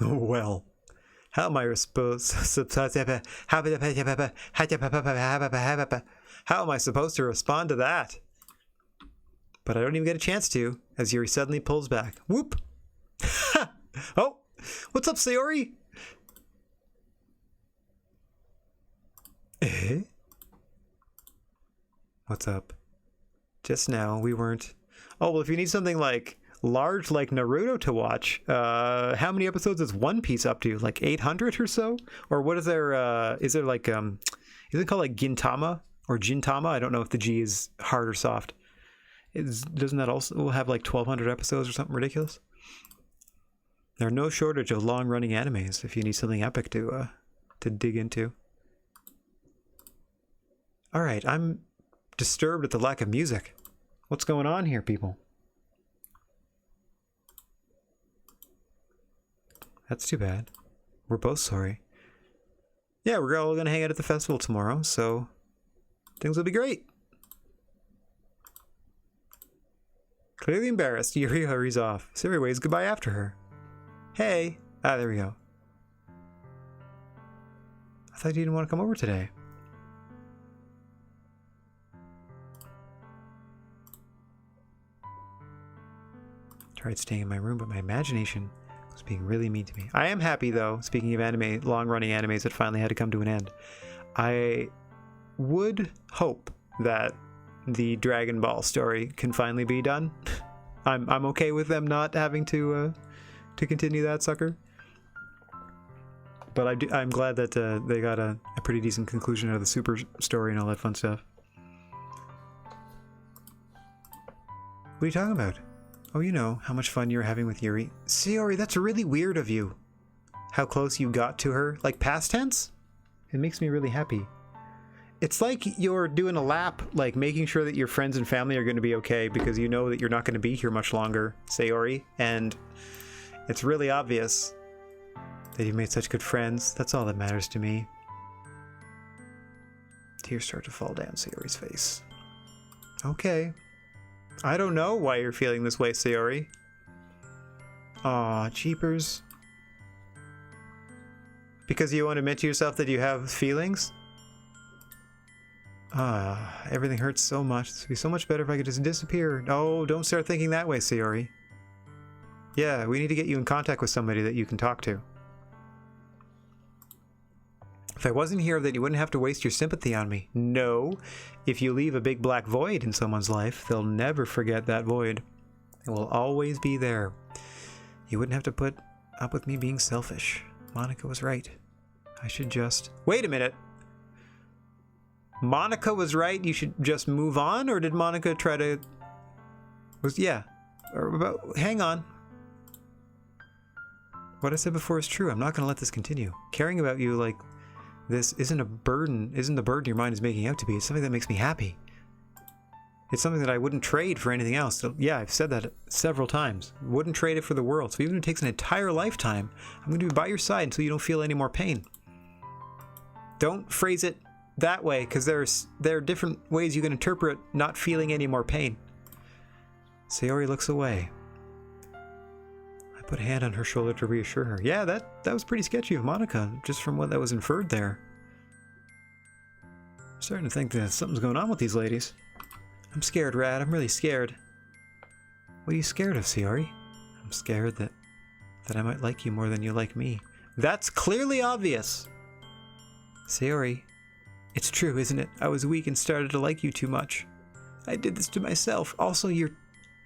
Oh, well. How am I supposed to respond to that? But I don't even get a chance to, as Yuri suddenly pulls back. Whoop! Oh! What's up, Sayori? Eh? What's up? Just now, we weren't... Oh, well, if you need something like large like Naruto to watch, how many episodes is One Piece up to? Like 800 or so? Or what is there, is there like, is it called like Gintama or Gintama? I don't know if the G is hard or soft. Doesn't that also have like 1200 episodes or something ridiculous? There are no shortage of long-running animes if you need something epic to dig into. Alright, I'm disturbed at the lack of music. What's going on here, people? That's too bad. We're both sorry. Yeah, we're all gonna hang out at the festival tomorrow, so things will be great. Clearly embarrassed, Yuri hurries off. Sayori waves goodbye after her. Hey! Ah, there we go. I thought you didn't want to come over today. Tried staying in my room, but my imagination was being really mean to me. I am happy, though, speaking of anime, long-running animes that finally had to come to an end. I would hope that the Dragon Ball story can finally be done. I'm okay with them not having to continue that sucker. But I'm glad that they got a pretty decent conclusion out of the Super story and all that fun stuff. What are you talking about? Oh, you know, how much fun you were having with Yuri. Sayori, that's really weird of you. How close you got to her. Like past tense? It makes me really happy. It's like you're doing a lap, like making sure that your friends and family are going to be okay because you know that you're not going to be here much longer, Sayori. And it's really obvious that you've made such good friends. That's all that matters to me. Tears start to fall down Sayori's face. Okay. I don't know why you're feeling this way, Sayori. Aw, cheapers. Because you won't admit to yourself that you have feelings? Everything hurts so much. This would be so much better if I could just disappear. No, don't start thinking that way, Sayori. Yeah, we need to get you in contact with somebody that you can talk to. If I wasn't here, then you wouldn't have to waste your sympathy on me. No. If you leave a big black void in someone's life, they'll never forget that void. It will always be there. You wouldn't have to put up with me being selfish. Monica was right. I should just... Wait a minute! Monica was right, you should just move on? Or did Monica try to... Yeah. Hang on. What I said before is true. I'm not going to let this continue. Caring about you like this isn't a burden, isn't the burden your mind is making out to be. It's something that makes me happy. It's something that I wouldn't trade for anything else. So, yeah, I've said that several times. Wouldn't trade it for the world. So even if it takes an entire lifetime, I'm going to be by your side until you don't feel any more pain. Don't phrase it that way, because there are different ways you can interpret not feeling any more pain. Sayori looks away. I put a hand on her shoulder to reassure her. Yeah, that was pretty sketchy of Monica, just from what that was inferred there. I'm starting to think that something's going on with these ladies. I'm scared, Rad. I'm really scared. What are you scared of, Sayori? I'm scared that I might like you more than you like me. That's clearly obvious. Sayori, it's true, isn't it? I was weak and started to like you too much. I did this to myself. Also, you're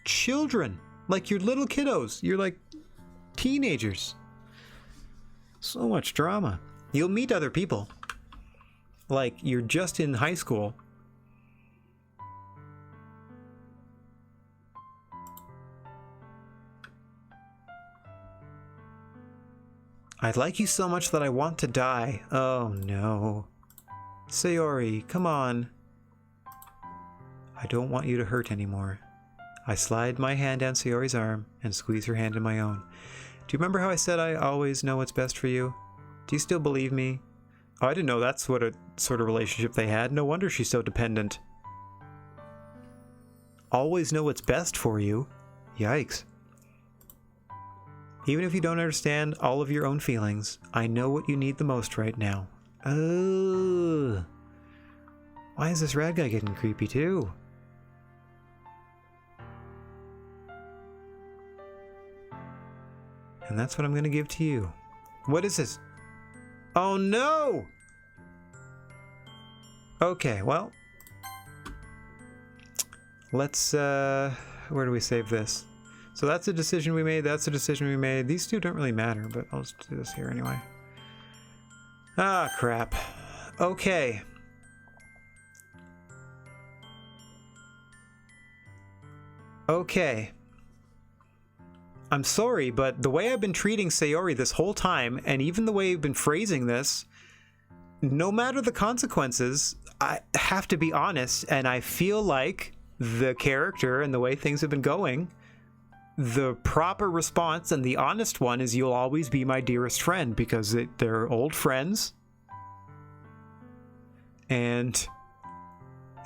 children. Like, you're little kiddos. You're like teenagers. So much drama. You'll meet other people. Like, you're just in high school. I like you so much that I want to die. Oh no. Sayori, come on. I don't want you to hurt anymore. I slide my hand down Sayori's arm and squeeze her hand in my own. Do you remember how I said I always know what's best for you? Do you still believe me? Oh, I didn't know that's what a sort of relationship they had. No wonder she's so dependent. Always know what's best for you? Yikes. Even if you don't understand all of your own feelings, I know what you need the most right now. Oh. Why is this rad guy getting creepy too? And that's what I'm going to give to you. What is this? Oh no! Okay, well. Let's, where do we save this? So that's a decision we made, that's a decision we made. These two don't really matter, but I'll just do this here anyway. Ah, crap. Okay. Okay. I'm sorry, but the way I've been treating Sayori this whole time, and even the way I've been phrasing this, no matter the consequences, I have to be honest, and I feel like the character and the way things have been going, the proper response and the honest one is you'll always be my dearest friend, because they're old friends. And,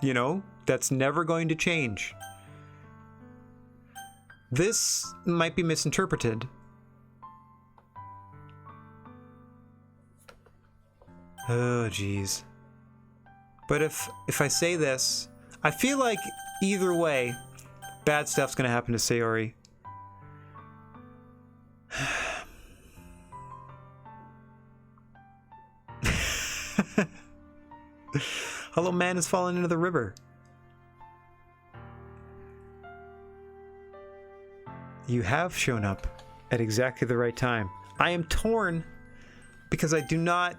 you know, that's never going to change. This might be misinterpreted. Oh, geez. But if I say this, I feel like either way, bad stuff's gonna happen to Sayori. Hello, man has fallen into the river. You have shown up at exactly the right time. I am torn because I do not,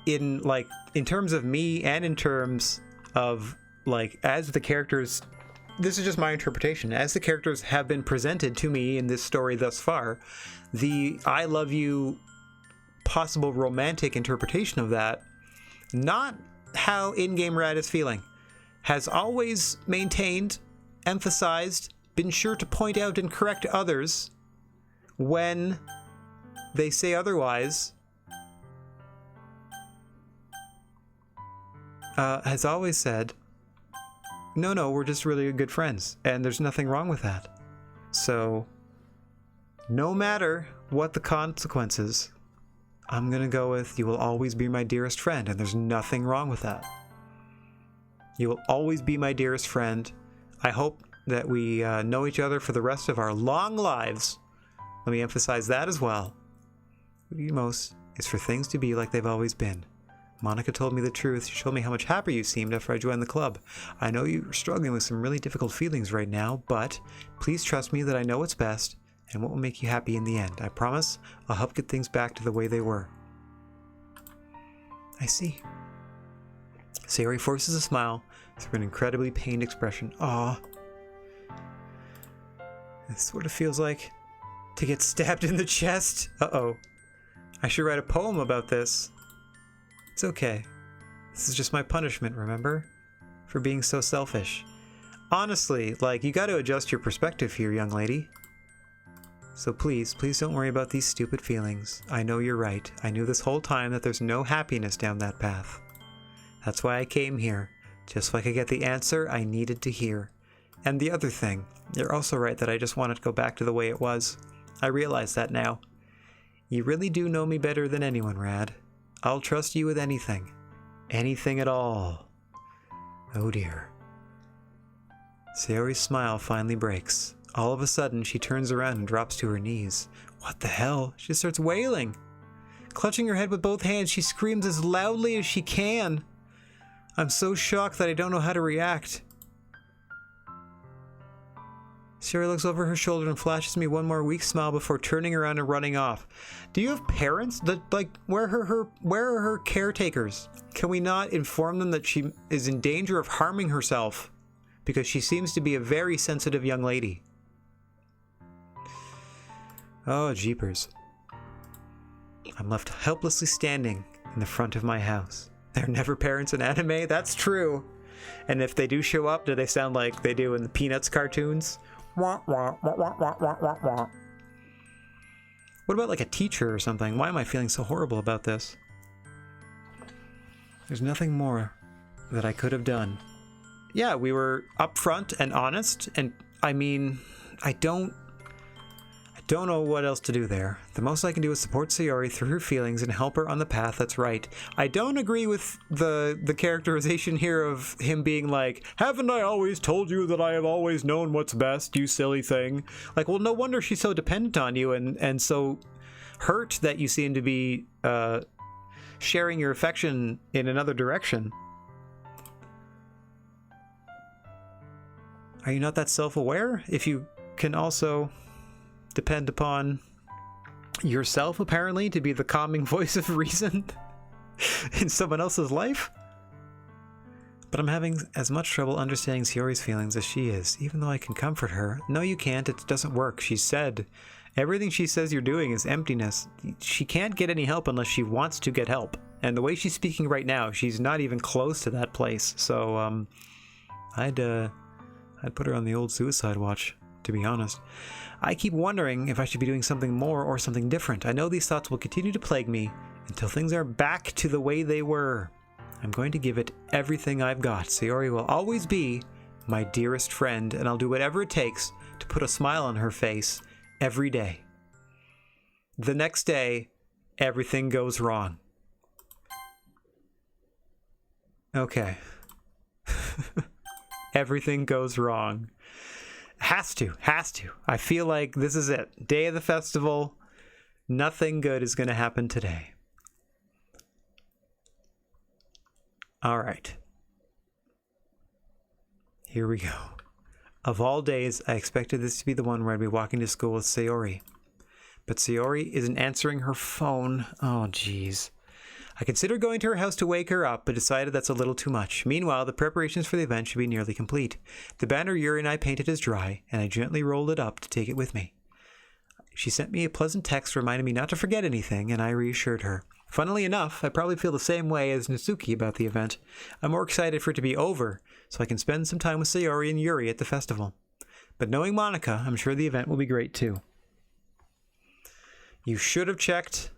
in terms of me and in terms of, like, as the characters, this is just my interpretation, as the characters have been presented to me in this story thus far, the I love you possible romantic interpretation of that, not how in-game Rad is feeling, has always maintained, emphasized, been sure to point out and correct others when they say otherwise, has always said no, we're just really good friends, and there's nothing wrong with that. So, no matter what the consequences, I'm gonna go with you will always be my dearest friend, and there's nothing wrong with that. You will always be my dearest friend. I hope that we know each other for the rest of our long lives. Let me emphasize that as well. What you most is for things to be like they've always been. Monica told me the truth. She told me how much happier you seemed after I joined the club. I know you're struggling with some really difficult feelings right now, but please trust me that I know what's best and what will make you happy in the end. I promise I'll help get things back to the way they were. I see. Sayori forces a smile through an incredibly pained expression. Aw. This is what it feels like to get stabbed in the chest. Uh-oh. I should write a poem about this. It's okay. This is just my punishment, remember? For being so selfish. Honestly, like, you gotta adjust your perspective here, young lady. So please don't worry about these stupid feelings. I know you're right. I knew this whole time that there's no happiness down that path. That's why I came here, just so I could get the answer I needed to hear. And the other thing, you're also right that I just wanted to go back to the way it was. I realize that now. You really do know me better than anyone, Rad. I'll trust you with anything. Anything at all. Oh dear. Sayori's smile finally breaks. All of a sudden, she turns around and drops to her knees. What the hell? She starts wailing. Clutching her head with both hands, she screams as loudly as she can. I'm so shocked that I don't know how to react. Sayori looks over her shoulder and flashes me one more weak smile before turning around and running off. Do you have parents? Where are her caretakers? Can we not inform them that she is in danger of harming herself? Because she seems to be a very sensitive young lady. Oh, jeepers. I'm left helplessly standing in the front of my house. There are never parents in anime? That's true. And if they do show up, do they sound like they do in the Peanuts cartoons? Wah, wah, wah, wah, wah, wah, wah, wah. What about like a teacher or something? Why am I feeling so horrible about this? There's nothing more that I could have done. Yeah, we were upfront and honest, and I mean, I don't know what else to do there. The most I can do is support Sayori through her feelings and help her on the path that's right. I don't agree with the characterization here of him being like, haven't I always told you that I have always known what's best, you silly thing? Like, well, no wonder she's so dependent on you and so hurt that you seem to be sharing your affection in another direction. Are you not that self-aware? If you can also depend upon yourself, apparently, to be the calming voice of reason in someone else's life? But I'm having as much trouble understanding Sayori's feelings as she is, even though I can comfort her. No, you can't. It doesn't work. She said everything she says you're doing is emptiness. She can't get any help unless she wants to get help. And the way she's speaking right now, she's not even close to that place. So, I'd put her on the old suicide watch, to be honest. I keep wondering if I should be doing something more or something different. I know these thoughts will continue to plague me until things are back to the way they were. I'm going to give it everything I've got. Sayori will always be my dearest friend, and I'll do whatever it takes to put a smile on her face every day. The next day, everything goes wrong. Okay. Everything goes wrong. Has to. I feel like this is it. Day of the festival. Nothing good is going to happen today. All right. Here we go. Of all days, I expected this to be the one where I'd be walking to school with Sayori. But Sayori isn't answering her phone. Oh, jeez. I considered going to her house to wake her up, but decided that's a little too much. Meanwhile, the preparations for the event should be nearly complete. The banner Yuri and I painted is dry, and I gently rolled it up to take it with me. She sent me a pleasant text reminding me not to forget anything, and I reassured her. Funnily enough, I probably feel the same way as Natsuki about the event. I'm more excited for it to be over, so I can spend some time with Sayori and Yuri at the festival. But knowing Monica, I'm sure the event will be great too. You should have checked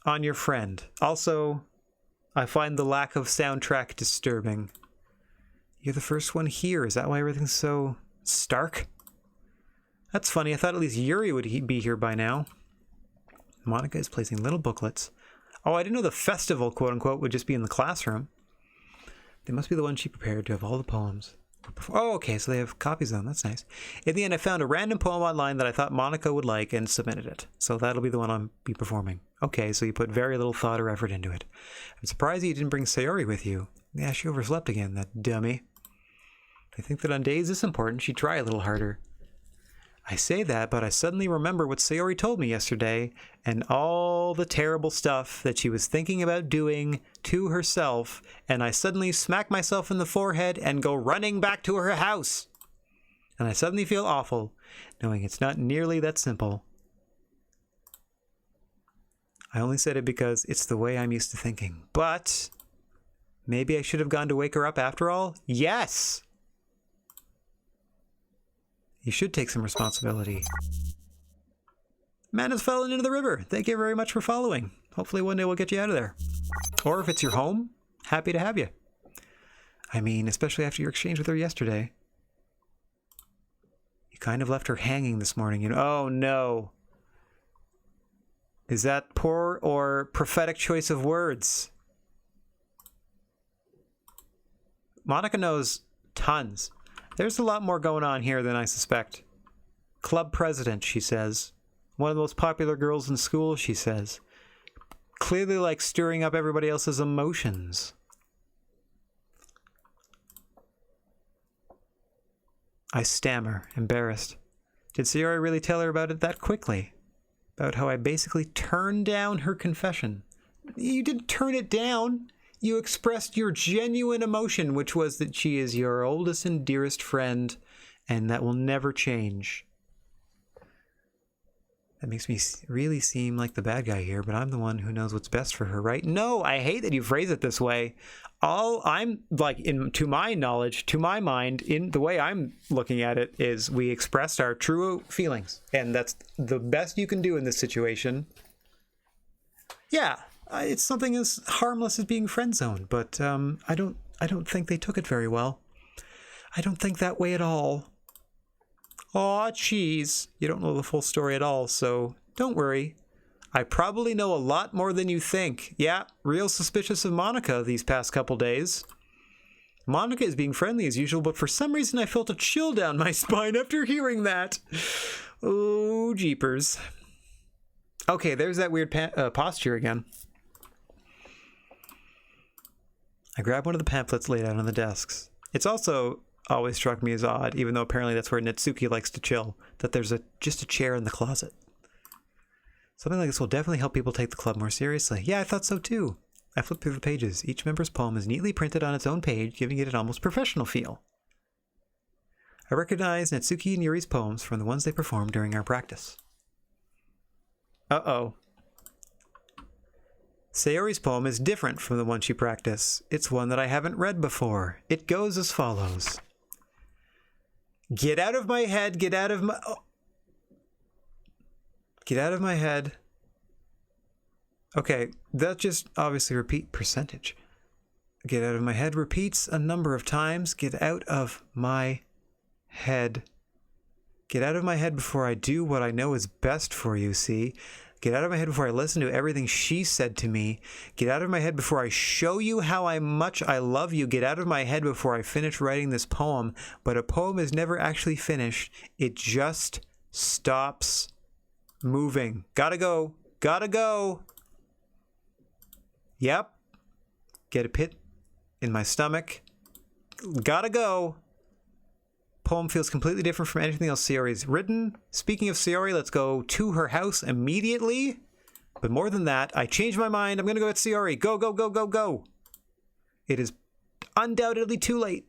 on your friend. Also, I find the lack of soundtrack disturbing. You're the first one here. Is that why everything's so stark? That's funny. I thought at least Yuri would be here by now. Monica is placing little booklets. Oh, I didn't know the festival, quote-unquote, would just be in the classroom. They must be the ones she prepared to have all the poems. Oh, okay, so they have copies of them. That's nice. In the end, I found a random poem online that I thought Monica would like and submitted it. So that'll be the one I'll be performing. Okay, so you put very little thought or effort into it. I'm surprised you didn't bring Sayori with you. Yeah, she overslept again, that dummy. I think that on days this important, she'd try a little harder. I say that, but I suddenly remember what Sayori told me yesterday and all the terrible stuff that she was thinking about doing to herself, and I suddenly smack myself in the forehead and go running back to her house. And I suddenly feel awful, knowing it's not nearly that simple. I only said it because it's the way I'm used to thinking. But maybe I should have gone to wake her up after all? Yes! You should take some responsibility. Man has fallen into the river. Thank you very much for following. Hopefully one day we'll get you out of there. Or if it's your home, happy to have you. I mean, especially after your exchange with her yesterday. You kind of left her hanging this morning. Oh no. Is that poor or prophetic choice of words? Monica knows tons. There's a lot more going on here than I suspect. Club president, she says. One of the most popular girls in school, she says. Clearly like stirring up everybody else's emotions. I stammer, embarrassed. Did Sayori really tell her about it that quickly? About how I basically turned down her confession? You didn't turn it down. You expressed your genuine emotion, which was that she is your oldest and dearest friend, and that will never change. That makes me really seem like the bad guy here, but I'm the one who knows what's best for her, right? No, I hate that you phrase it this way. To my knowledge, to my mind, in the way I'm looking at it, is we expressed our true feelings, and that's the best you can do in this situation. Yeah. It's something as harmless as being friend zoned, but I don't think they took it very well. I don't think that way at all. Aw, jeez. You don't know the full story at all, so don't worry. I probably know a lot more than you think. Yeah, real suspicious of Monica these past couple days. Monica is being friendly as usual, but for some reason I felt a chill down my spine after hearing that. Oh, jeepers. Okay, there's that weird posture again. I grab one of the pamphlets laid out on the desks. It's also always struck me as odd, even though apparently that's where Natsuki likes to chill, that there's just a chair in the closet. Something like this will definitely help people take the club more seriously. Yeah, I thought so too. I flipped through the pages. Each member's poem is neatly printed on its own page, giving it an almost professional feel. I recognize Natsuki and Yuri's poems from the ones they performed during our practice. Uh-oh. Sayori's poem is different from the one she practiced. It's one that I haven't read before. It goes as follows. Get out of my head, get out of my... Oh. Get out of my head. Okay, that just obviously repeat percentage. Get out of my head repeats a number of times. Get out of my head. Get out of my head before I do what I know is best for you, see? Get out of my head before I listen to everything she said to me. Get out of my head before I show you how much I love you. Get out of my head before I finish writing this poem. But a poem is never actually finished. It just stops moving. Gotta go. Gotta go. Yep. Get a pit in my stomach. Gotta go. Poem feels completely different from anything else Sayori's written. Speaking of Sayori, let's go to her house immediately. But more than that, I changed my mind. I'm going to go at Sayori. Go, go, go, go, go. It is undoubtedly too late.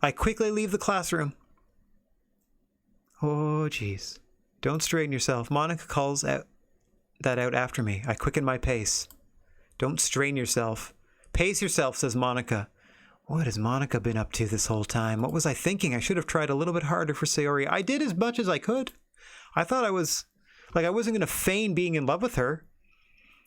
I quickly leave the classroom. Oh, jeez. Don't strain yourself. Monica calls that out after me. I quicken my pace. Don't strain yourself. Pace yourself, says Monica. What has Monica been up to this whole time? What was I thinking? I should have tried a little bit harder for Sayori. I did as much as I could. I thought I wasn't going to feign being in love with her.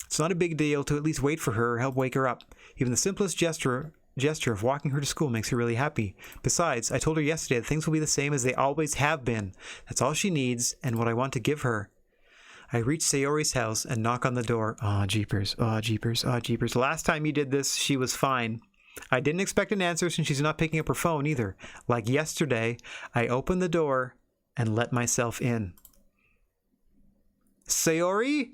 It's not a big deal to at least wait for her or help wake her up. Even the simplest gesture gesture of walking her to school makes her really happy. Besides, I told her yesterday that things will be the same as they always have been. That's all she needs and what I want to give her. I reach Sayori's house and knock on the door. Aw, jeepers. Aw, jeepers. Aw, jeepers. Last time you did this, she was fine. I didn't expect an answer since she's not picking up her phone either. Like yesterday, I opened the door and let myself in. Sayori?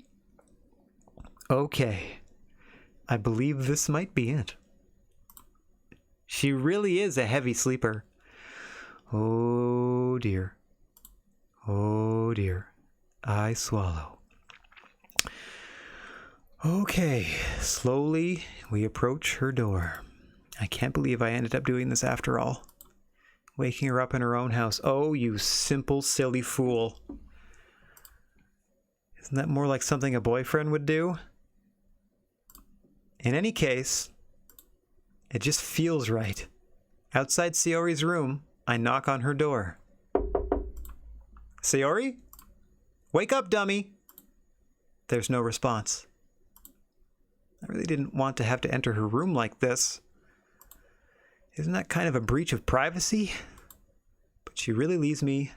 Okay. I believe this might be it. She really is a heavy sleeper. Oh dear. Oh dear. I swallow. Okay, slowly we approach her door. I can't believe I ended up doing this after all. Waking her up in her own house. Oh, you simple, silly fool. Isn't that more like something a boyfriend would do? In any case, it just feels right. Outside Sayori's room, I knock on her door. Sayori? Wake up, dummy! There's no response. I really didn't want to have to enter her room like this. Isn't that kind of a breach of privacy? But she really leaves me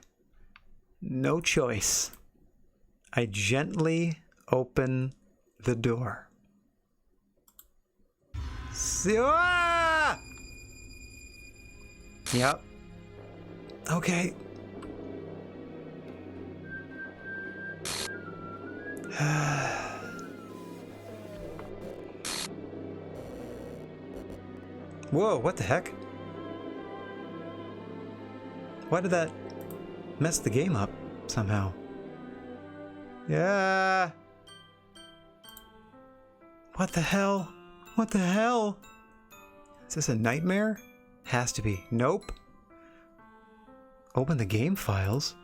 no choice. I gently open the door. Yep. Okay. Whoa, what the heck? Why did that mess the game up somehow? Yeah. What the hell? What the hell? Is this a nightmare? Has to be. Nope. Open the game files.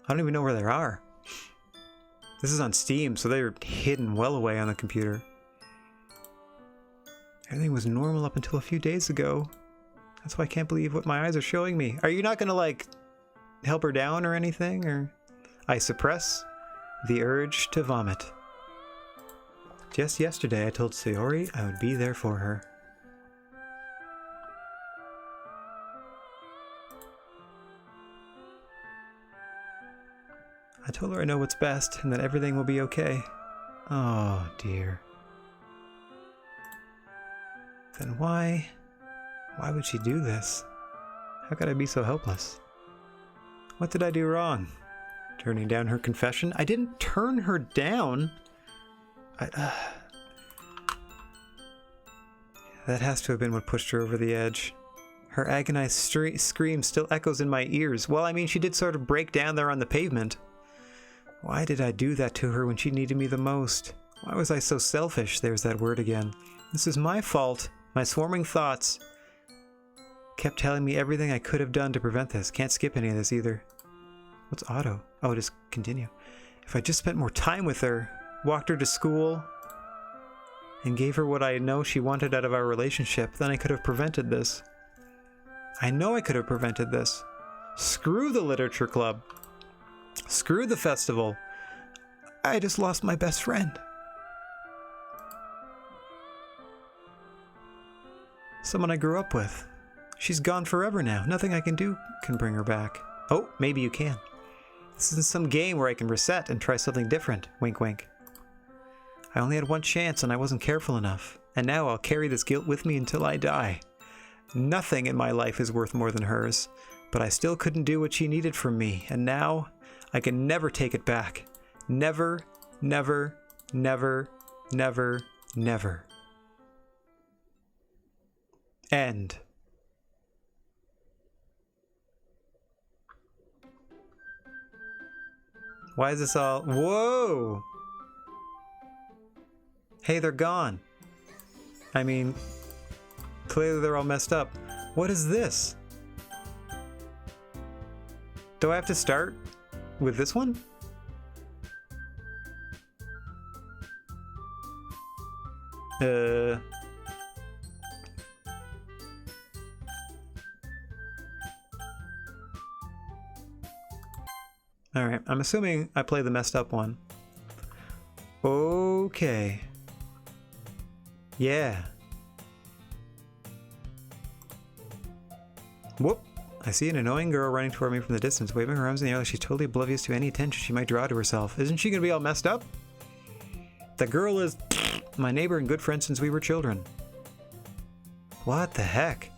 I don't even know where they are. This is on Steam, so they're hidden well away on the computer. Everything was normal up until a few days ago. That's why I can't believe what my eyes are showing me. Are you not gonna, like, help her down or anything? Or I suppress the urge to vomit. Just yesterday I told Sayori I would be there for her. I told her I know what's best and that everything will be okay. Oh dear. Then why would she do this? How could I be so helpless? What did I do wrong? Turning down her confession? I didn't turn her down. That has to have been what pushed her over the edge. Her agonized scream still echoes in my ears. Well, I mean, she did sort of break down there on the pavement. Why did I do that to her when she needed me the most? Why was I so selfish? There's that word again. This is my fault. My swarming thoughts kept telling me everything I could have done to prevent this. Can't skip any of this either. What's auto? Oh, just continue. If I just spent more time with her, walked her to school, and gave her what I know she wanted out of our relationship, then I could have prevented this. I know I could have prevented this. Screw the literature club. Screw the festival. I just lost my best friend. Someone I grew up with. She's gone forever now. Nothing I can do can bring her back. Oh, maybe you can. This isn't some game where I can reset and try something different. Wink, wink. I only had one chance and I wasn't careful enough. And now I'll carry this guilt with me until I die. Nothing in my life is worth more than hers. But I still couldn't do what she needed from me. And now I can never take it back. Never, never, never, never, never. End. Why is this all... Whoa! Hey, they're gone. I mean, clearly they're all messed up. What is this? Do I have to start with this one? Alright, I'm assuming I play the messed up one. Okay. Yeah. Whoop. I see an annoying girl running toward me from the distance, waving her arms in the air like she's totally oblivious to any attention she might draw to herself. Isn't she gonna be all messed up? The girl is my neighbor and good friend since we were children. What the heck?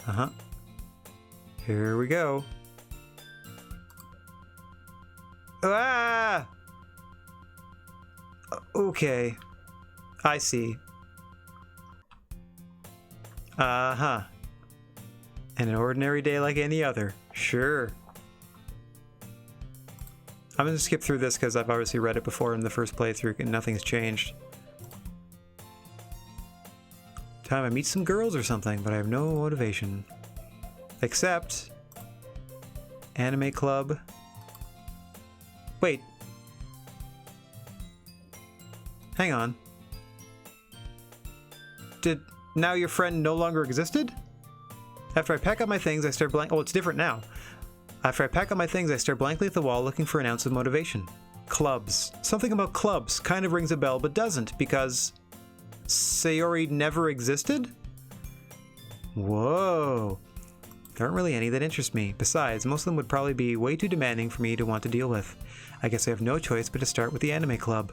Uh-huh. Here we go. Ah! Okay. I see. Uh-huh. And an ordinary day like any other. Sure. I'm gonna skip through this because I've obviously read it before in the first playthrough and nothing's changed. Time I meet some girls or something, but I have no motivation. Except... Anime Club. Wait. Hang on. Did now your friend no longer existed? After I pack up my things, I stare blank. Oh, it's different now. After I pack up my things, I stare blankly at the wall, looking for an ounce of motivation. Clubs. Something about clubs kind of rings a bell, but doesn't, because Sayori never existed? Whoa. There aren't really any that interest me. Besides, most of them would probably be way too demanding for me to want to deal with. I guess I have no choice but to start with the anime club.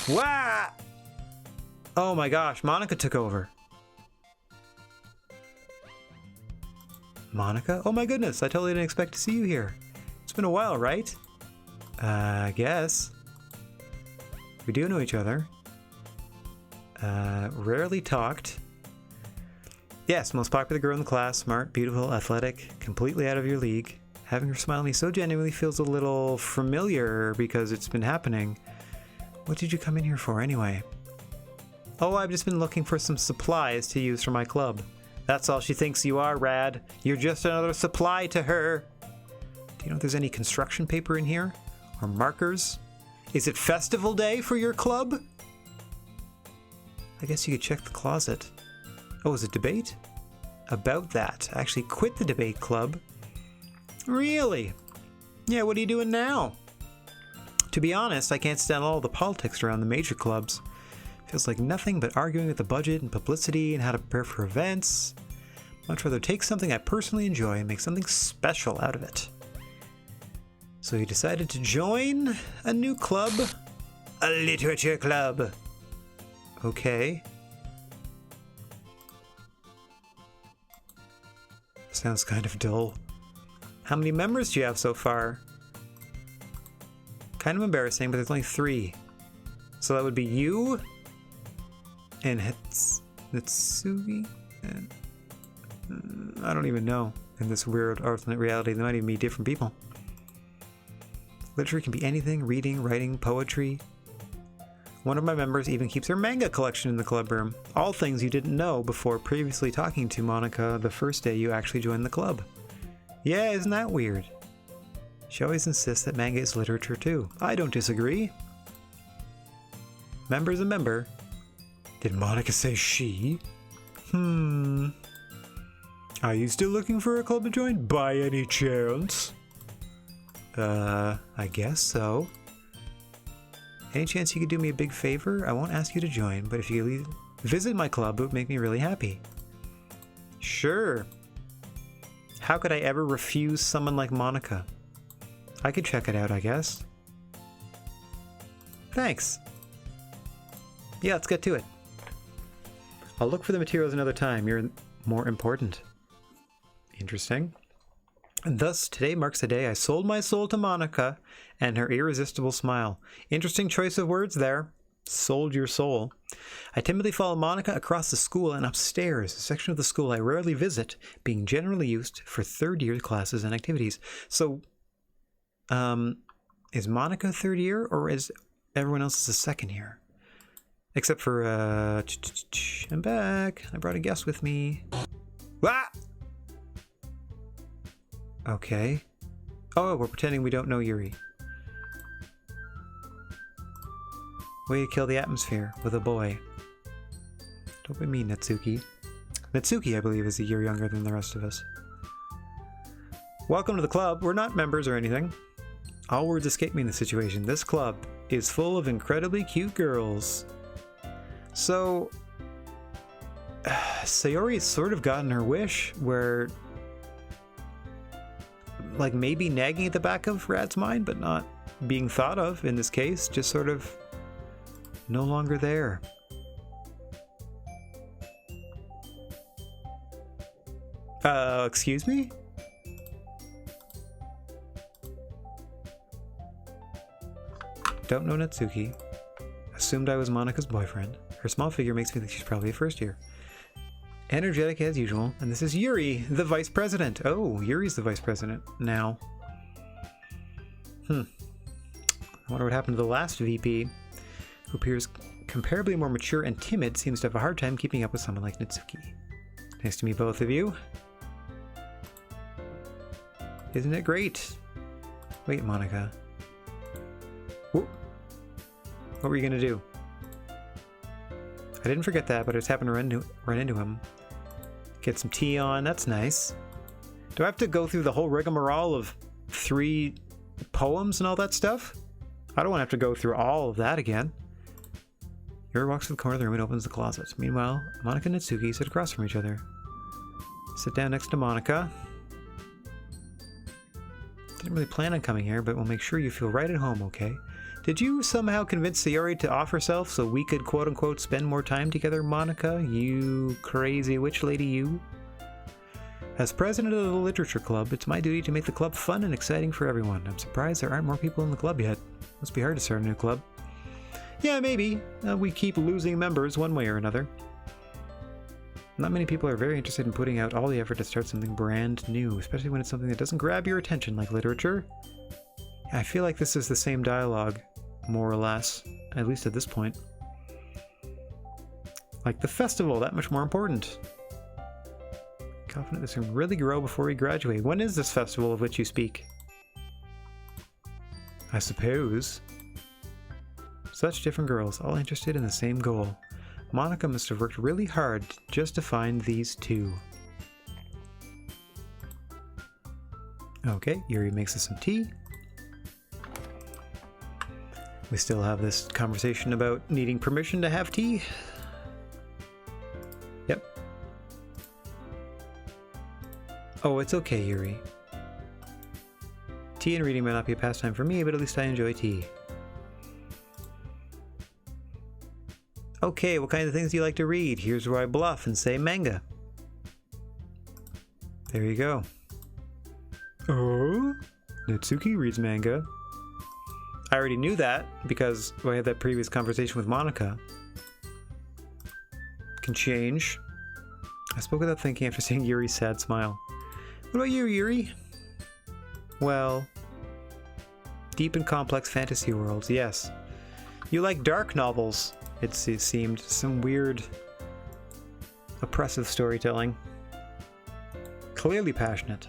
Wah! Oh my gosh, Monica took over. Monica? Oh my goodness, I totally didn't expect to see you here. It's been a while, right? I guess. We do know each other. Rarely talked. Yes, most popular girl in the class, smart, beautiful, athletic, completely out of your league. Having her smile at me so genuinely feels a little familiar because it's been happening. What did you come in here for anyway? Oh, I've just been looking for some supplies to use for my club. That's all she thinks you are, Rad. You're just another supply to her. Do you know if there's any construction paper in here? Or markers? Is it festival day for your club? I guess you could check the closet. Oh, is it debate? About that. I actually quit the debate club. Really? Yeah, what are you doing now? To be honest, I can't stand all the politics around the major clubs. Feels like nothing but arguing with the budget and publicity and how to prepare for events. Much rather take something I personally enjoy and make something special out of it. So you decided to join a new club? A literature club. Okay. Sounds kind of dull. How many members do you have so far? Kind of embarrassing, but there's only 3. So that would be you and Hitsugi? And I don't even know. In this weird alternate reality, they might even be different people. Literature can be anything: reading, writing, poetry. One of my members even keeps her manga collection in the club room. All things you didn't know before previously talking to Monica the first day you actually joined the club. Yeah, isn't that weird? She always insists that manga is literature too. I don't disagree. Member's a member. Did Monica say she? Are you still looking for a club to join by any chance? I guess so. Any chance you could do me a big favor? I won't ask you to join, but if you could visit my club, it would make me really happy. Sure. How could I ever refuse someone like Monica? I could check it out, I guess. Thanks. Yeah, let's get to it. I'll look for the materials another time. You're more important. Interesting. And thus, today marks the day I sold my soul to Monica and her irresistible smile. Interesting choice of words there. Sold your soul. I timidly follow Monica across the school and upstairs, a section of the school I rarely visit, being generally used for third-year classes and activities. So, is Monica third year, or is everyone else a second year? Except for, I'm back. I brought a guest with me. Ah! Okay. Oh, we're pretending we don't know Yuri. Way to kill the atmosphere with a boy. Don't be mean, Natsuki. Natsuki, I believe, is a year younger than the rest of us. Welcome to the club. We're not members or anything. All words escape me in this situation. This club is full of incredibly cute girls. So, Sayori's sort of gotten her wish, where, like, maybe nagging at the back of Rad's mind, but not being thought of in this case, just sort of no longer there. Excuse me? Don't know Natsuki. Assumed I was Monika's boyfriend. Her small figure makes me think she's probably a first year. Energetic as usual. And this is Yuri, the vice president. Oh, Yuri's the vice president now. I wonder what happened to the last VP, who appears comparably more mature and timid, seems to have a hard time keeping up with someone like Natsuki. Nice to meet both of you. Isn't it great? Wait, Monika. Whoop. What were you gonna do? I didn't forget that, but I just happened to run into him. Get some tea on, that's nice. Do I have to go through the whole rigmarole of 3 poems and all that stuff? I don't want to have to go through all of that again. Yuri walks to the corner of the room and opens the closet. Meanwhile, Monika and Natsuki sit across from each other. Sit down next to Monika. Didn't really plan on coming here, but we'll make sure you feel right at home, okay? Did you somehow convince Sayori to off herself so we could quote-unquote spend more time together, Monika? You crazy witch lady, you? As president of the Literature Club, it's my duty to make the club fun and exciting for everyone. I'm surprised there aren't more people in the club yet. Must be hard to start a new club. Yeah, maybe. We keep losing members one way or another. Not many people are very interested in putting out all the effort to start something brand new, especially when it's something that doesn't grab your attention like literature. I feel like this is the same dialogue, more or less, at least at this point. Like the festival, that much more important. Confident this can really grow before we graduate. When is this festival of which you speak? I suppose. Such different girls, all interested in the same goal. Monika must have worked really hard just to find these 2. Okay, Yuri makes us some tea. We still have this conversation about needing permission to have tea. Yep. Oh, it's okay, Yuri. Tea and reading might not be a pastime for me, but at least I enjoy tea. Okay, what kind of things do you like to read? Here's where I bluff and say manga. There you go. Oh? Natsuki reads manga. I already knew that because I had that previous conversation with Monika. Can change. I spoke without thinking after seeing Yuri's sad smile. What about you, Yuri? Well, deep and complex fantasy worlds, yes. You like dark novels. It seemed some weird, oppressive storytelling. Clearly passionate.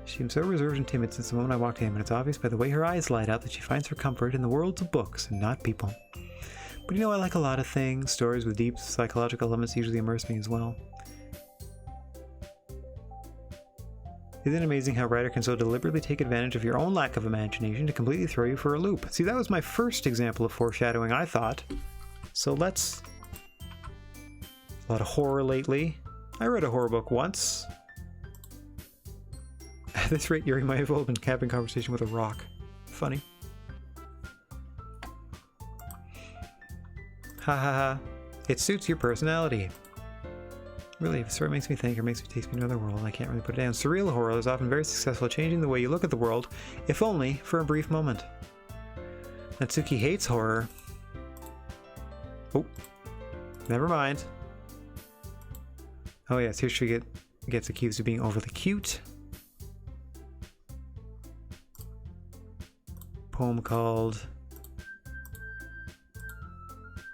She seemed so reserved and timid since the moment I walked in, and it's obvious by the way her eyes light up that she finds her comfort in the worlds of books and not people. But you know, I like a lot of things. Stories with deep psychological elements usually immerse me as well. Isn't it amazing how a writer can so deliberately take advantage of your own lack of imagination to completely throw you for a loop? See, that was my first example of foreshadowing, I thought. So let's... A lot of horror lately. I read a horror book once. At this rate, Yuri might have been having conversation with a rock. Funny. Ha ha ha. It suits your personality. Really, if a story makes me think or makes me take me to another world, I can't really put it down. Surreal horror is often very successful at changing the way you look at the world, if only for a brief moment. Natsuki hates horror. Oh, never mind. Oh yes, here she gets accused of being overly cute. Poem called...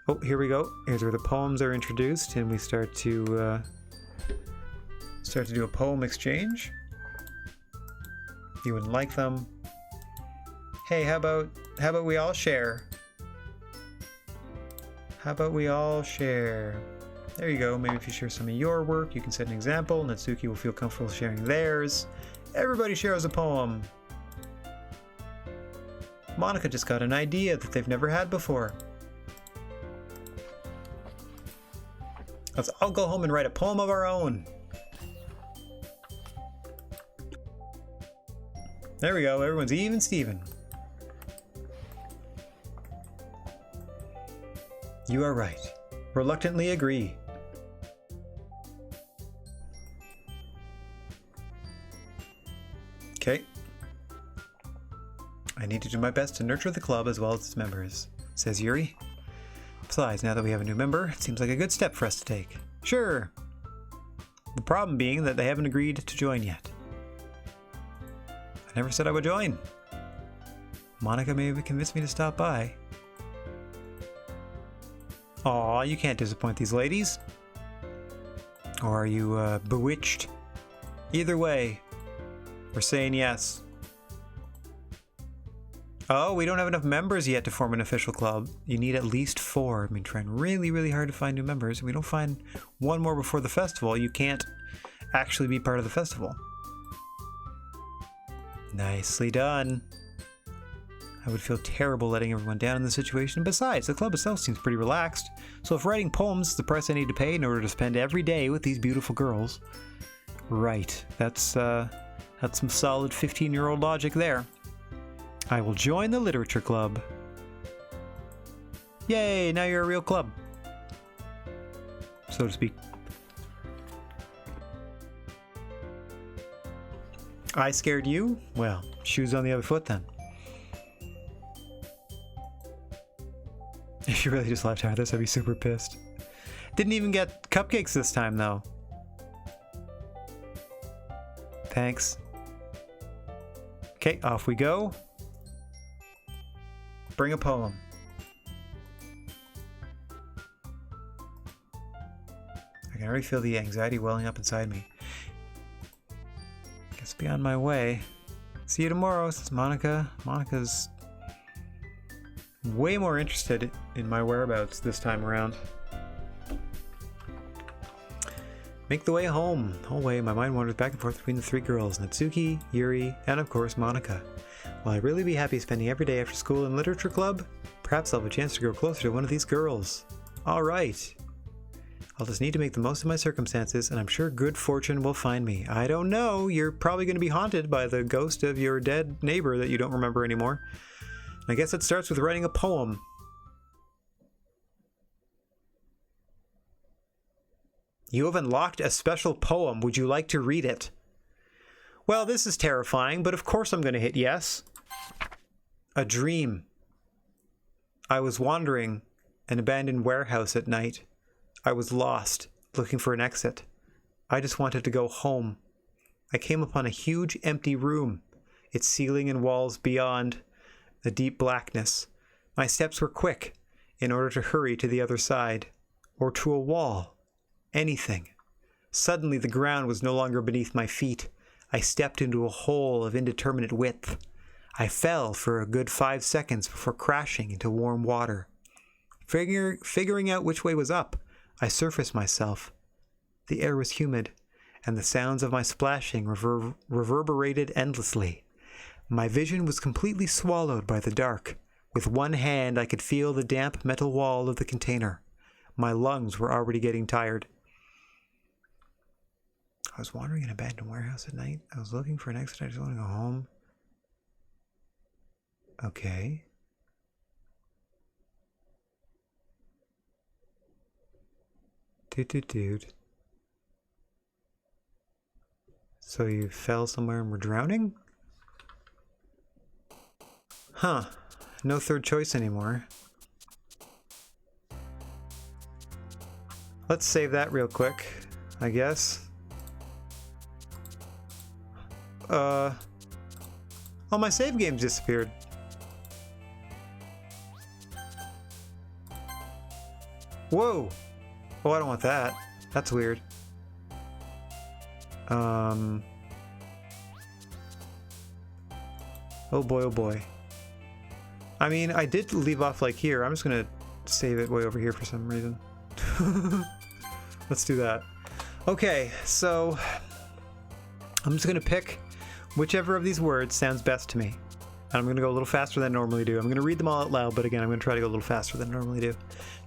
Oh, here we go. Here's where the poems are introduced, and we start to do a poem exchange. You wouldn't like them. Hey, how about we all share? How about we all share? There you go. Maybe if you share some of your work, you can set an example. Natsuki will feel comfortable sharing theirs. Everybody shares a poem. Monica just got an idea that they've never had before. Let's all go home and write a poem of our own. There we go, everyone's even Steven. You are right. Reluctantly agree. Okay. I need to do my best to nurture the club as well as its members, says Yuri. Besides, now that we have a new member, it seems like a good step for us to take. Sure. The problem being that they haven't agreed to join yet. I never said I would join. Monica may have convinced me to stop by. Aw, you can't disappoint these ladies. Or are you, bewitched? Either way, we're saying yes. Oh, we don't have enough members yet to form an official club. You need at least 4. I've been trying really, really hard to find new members. If we don't find one more before the festival, you can't actually be part of the festival. Nicely done. I would feel terrible letting everyone down in this situation. Besides, the club itself seems pretty relaxed. So if writing poems is the price I need to pay in order to spend every day with these beautiful girls, right, that's some solid 15-year-old logic there. I will join the literature club. Yay, now you're a real club, so to speak. I scared you? Well, shoes on the other foot then. If you really just left out of this, I'd be super pissed. Didn't even get cupcakes this time, though. Thanks. Okay, off we go. Bring a poem. I can already feel the anxiety welling up inside me. Guess be on my way. See you tomorrow, says Monica. Monica's way more interested in my whereabouts this time around. Make the way home. The whole way, my mind wanders back and forth between the 3 girls, Natsuki, Yuri, and of course Monica. Will I really be happy spending every day after school in literature club? Perhaps I'll have a chance to grow closer to one of these girls. Alright. I'll just need to make the most of my circumstances, and I'm sure good fortune will find me. I don't know, you're probably going to be haunted by the ghost of your dead neighbor that you don't remember anymore. I guess it starts with writing a poem. You have unlocked a special poem. Would you like to read it? Well, this is terrifying, but of course I'm going to hit yes. A dream. I was wandering an abandoned warehouse at night. I was lost, looking for an exit. I just wanted to go home. I came upon a huge empty room, its ceiling and walls beyond the deep blackness. My steps were quick in order to hurry to the other side, or to a wall. Anything. Suddenly the ground was no longer beneath my feet. I stepped into a hole of indeterminate width. I fell for a good 5 seconds before crashing into warm water. Figuring out which way was up, I surfaced myself. The air was humid, and the sounds of my splashing reverberated endlessly. My vision was completely swallowed by the dark. With one hand, I could feel the damp metal wall of the container. My lungs were already getting tired. I was wandering in an abandoned warehouse at night. I was looking for an exit. I just want to go home. Okay. Dude. So you fell somewhere and were drowning? Huh. No third choice anymore. Let's save that real quick, I guess. Oh, my save game disappeared. Whoa! Oh, I don't want that. That's weird. Oh boy, oh boy. I mean, I did leave off like here. I'm just gonna save it way over here for some reason. Let's do that. Okay, so I'm just gonna pick whichever of these words sounds best to me. And I'm going to go a little faster than I normally do. I'm going to read them all out loud, but again, I'm going to try to go a little faster than I normally do.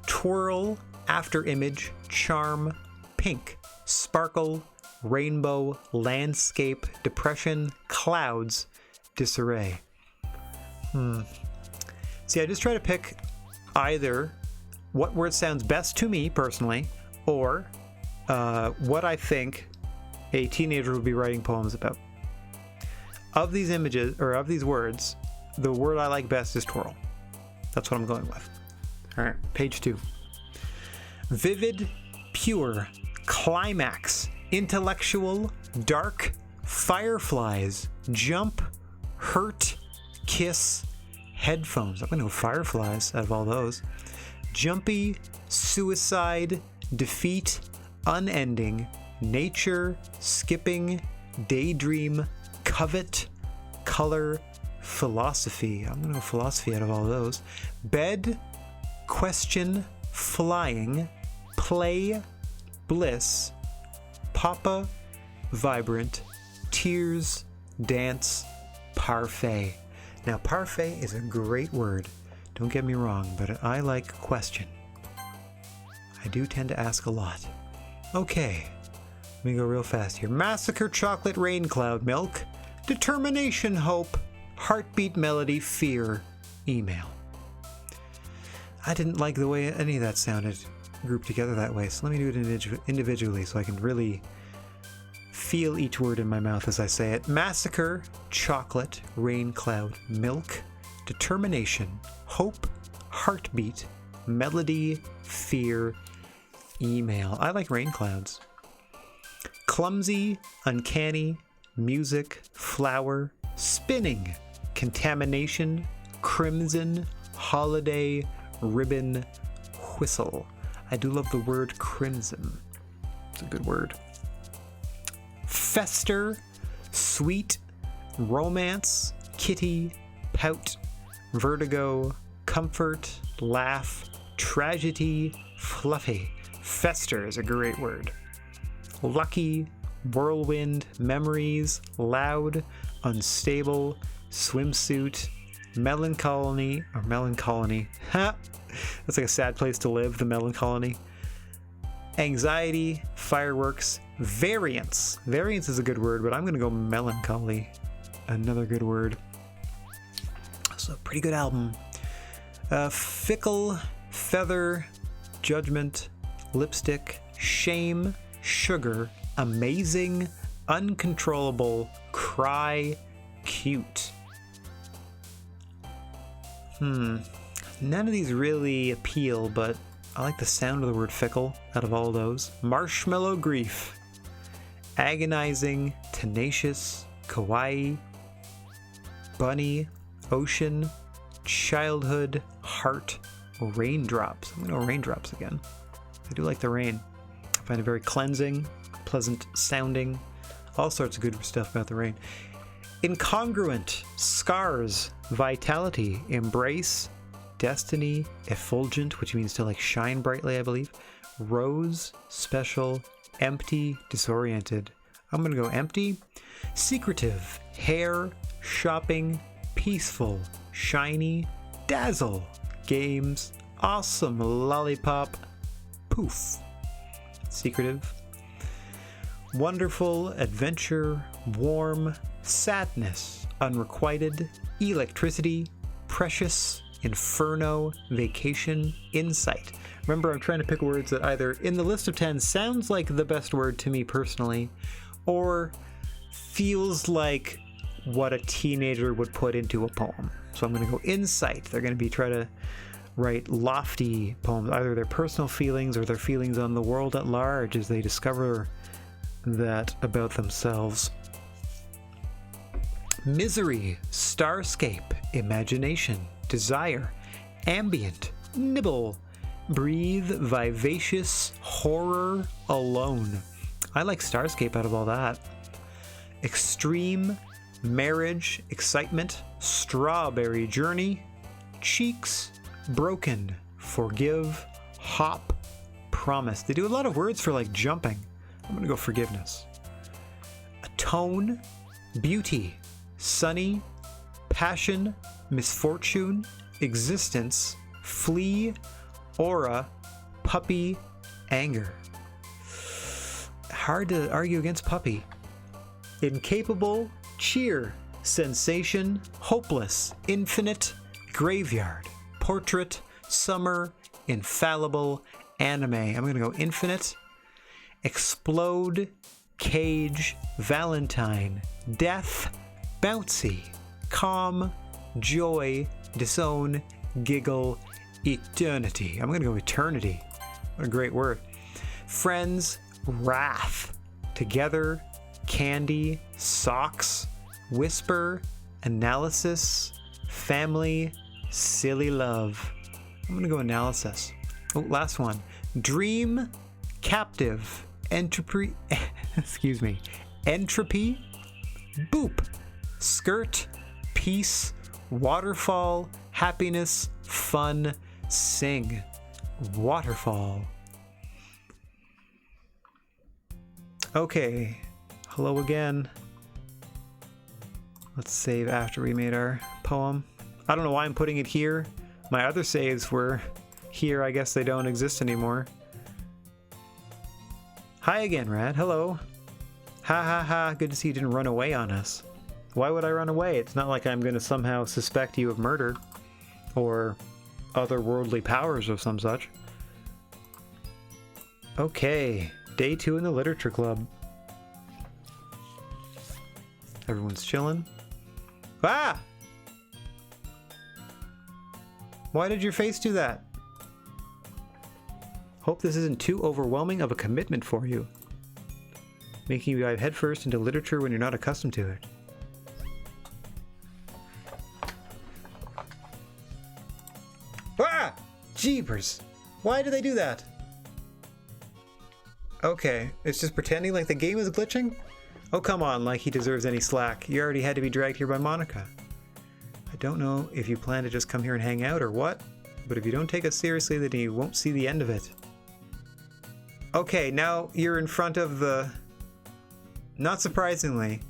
Twirl, after image, charm, pink, sparkle, rainbow, landscape, depression, clouds, disarray. See, I just try to pick either what word sounds best to me personally, or what I think a teenager would be writing poems about. Of these images, or of these words, the word I like best is twirl. That's what I'm going with. All right, page 2. Vivid, pure, climax, intellectual, dark, fireflies, jump, hurt, kiss, headphones. I'm going to go fireflies out of all those. Jumpy, suicide, defeat, unending, nature, skipping, daydream, covet, color, philosophy. I'm going to go philosophy out of all those. Bed, question, flying, play, bliss, papa, vibrant, tears, dance, parfait. Now, parfait is a great word. Don't get me wrong, but I like question. I do tend to ask a lot. Okay, let me go real fast here. Massacre, chocolate, rain cloud, milk, determination, hope, heartbeat, melody, fear, email. I didn't like the way any of that sounded grouped together that way, so let me do it individually so I can really feel each word in my mouth as I say it. Massacre, chocolate, rain cloud, milk, determination, hope, heartbeat, melody, fear, email. I like rain clouds. Clumsy, uncanny, music, flower, spinning, contamination, crimson, holiday, ribbon, whistle. I do love the word crimson. It's a good word. Fester, sweet, romance, kitty, pout, vertigo, comfort, laugh, tragedy, fluffy. Fester is a great word. Lucky, whirlwind, memories, loud, unstable, swimsuit, melancholy, or melancholy. Ha! That's like a sad place to live, the melancholy. Anxiety, fireworks, variance. Variance is a good word, but I'm going to go melancholy. Another good word. So, pretty good album. Fickle, feather, judgment, lipstick, shame, sugar, amazing, uncontrollable, cry, cute. None of these really appeal, but I like the sound of the word fickle out of all those. Marshmallow grief, agonizing, tenacious, kawaii, bunny, ocean, childhood, heart, raindrops. I'm gonna go raindrops again. I do like the rain. I find it very cleansing, pleasant sounding, all sorts of good stuff about the rain. Incongruent, scars, vitality, embrace, destiny, effulgent, which means to like shine brightly, I believe. Rose, special, empty, disoriented. I'm gonna go empty. Secretive, hair, shopping, peaceful, shiny, dazzle, games, awesome, lollipop, poof. Secretive. Wonderful, adventure, warm, sadness, unrequited, electricity, precious, inferno, vacation, insight. Remember, I'm trying to pick words that either in the list of 10 sounds like the best word to me personally, or feels like what a teenager would put into a poem. So I'm going to go insight. They're going to be trying to write lofty poems, either their personal feelings or their feelings on the world at large as they discover that about themselves. Misery, starscape, imagination, desire, ambient, nibble, breathe, vivacious, horror, alone. I like starscape out of all that. Extreme, marriage, excitement, strawberry journey, cheeks, broken, forgive, hop, promise. They do a lot of words for like jumping. I'm gonna go forgiveness. Atone, beauty, sunny, passion, misfortune, existence, flee, aura, puppy, anger. Hard to argue against puppy. Incapable, cheer, sensation, hopeless, infinite, graveyard, portrait, summer, infallible, anime. I'm gonna go infinite, explode, cage, valentine, death, bouncy, calm, joy, disown, giggle, eternity. I'm gonna go eternity. What a great word. Friends, wrath, together, candy, socks, whisper, analysis, family, silly love. I'm gonna go analysis. Oh, last one. Dream, captive, entropy, excuse me, entropy, boop, skirt, peace, waterfall, happiness, fun, sing, waterfall. Okay, hello again. Let's save after we made our poem. I don't know why I'm putting it here. My other saves were here. I guess they don't exist anymore. Hi again, Rad. Hello. Ha ha ha. Good to see you didn't run away on us. Why would I run away? It's not like I'm going to somehow suspect you of murder or otherworldly powers of some such. Okay. Day 2 in the Literature Club. Everyone's chilling. Ah! Why did your face do that? Hope this isn't too overwhelming of a commitment for you. Making you dive headfirst into literature when you're not accustomed to it. Ah! Jeepers! Why did they do that? Okay, it's just pretending like the game is glitching? Oh, come on, like he deserves any slack. You already had to be dragged here by Monica. I don't know if you plan to just come here and hang out or what, but if you don't take us seriously, then you won't see the end of it. Okay, now you're in front of the... Not surprisingly.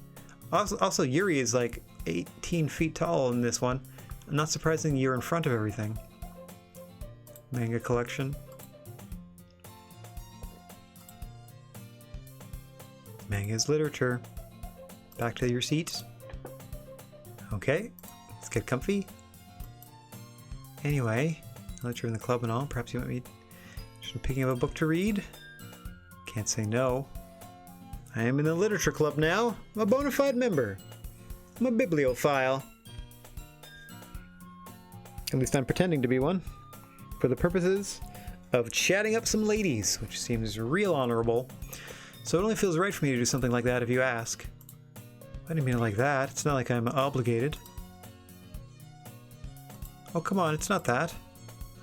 Also, Yuri is like 18 feet tall in this one. Not surprisingly, you're in front of everything. Manga collection. Manga is literature. Back to your seats. Okay, let's get comfy. Anyway, now that you're in the club and all, perhaps you might be just picking up a book to read. Can't say no. I am in the literature club now. I'm a bona fide member. I'm a bibliophile. At least I'm pretending to be one. For the purposes of chatting up some ladies, which seems real honorable. So it only feels right for me to do something like that if you ask. I didn't mean it like that. It's not like I'm obligated. Oh, come on, it's not that.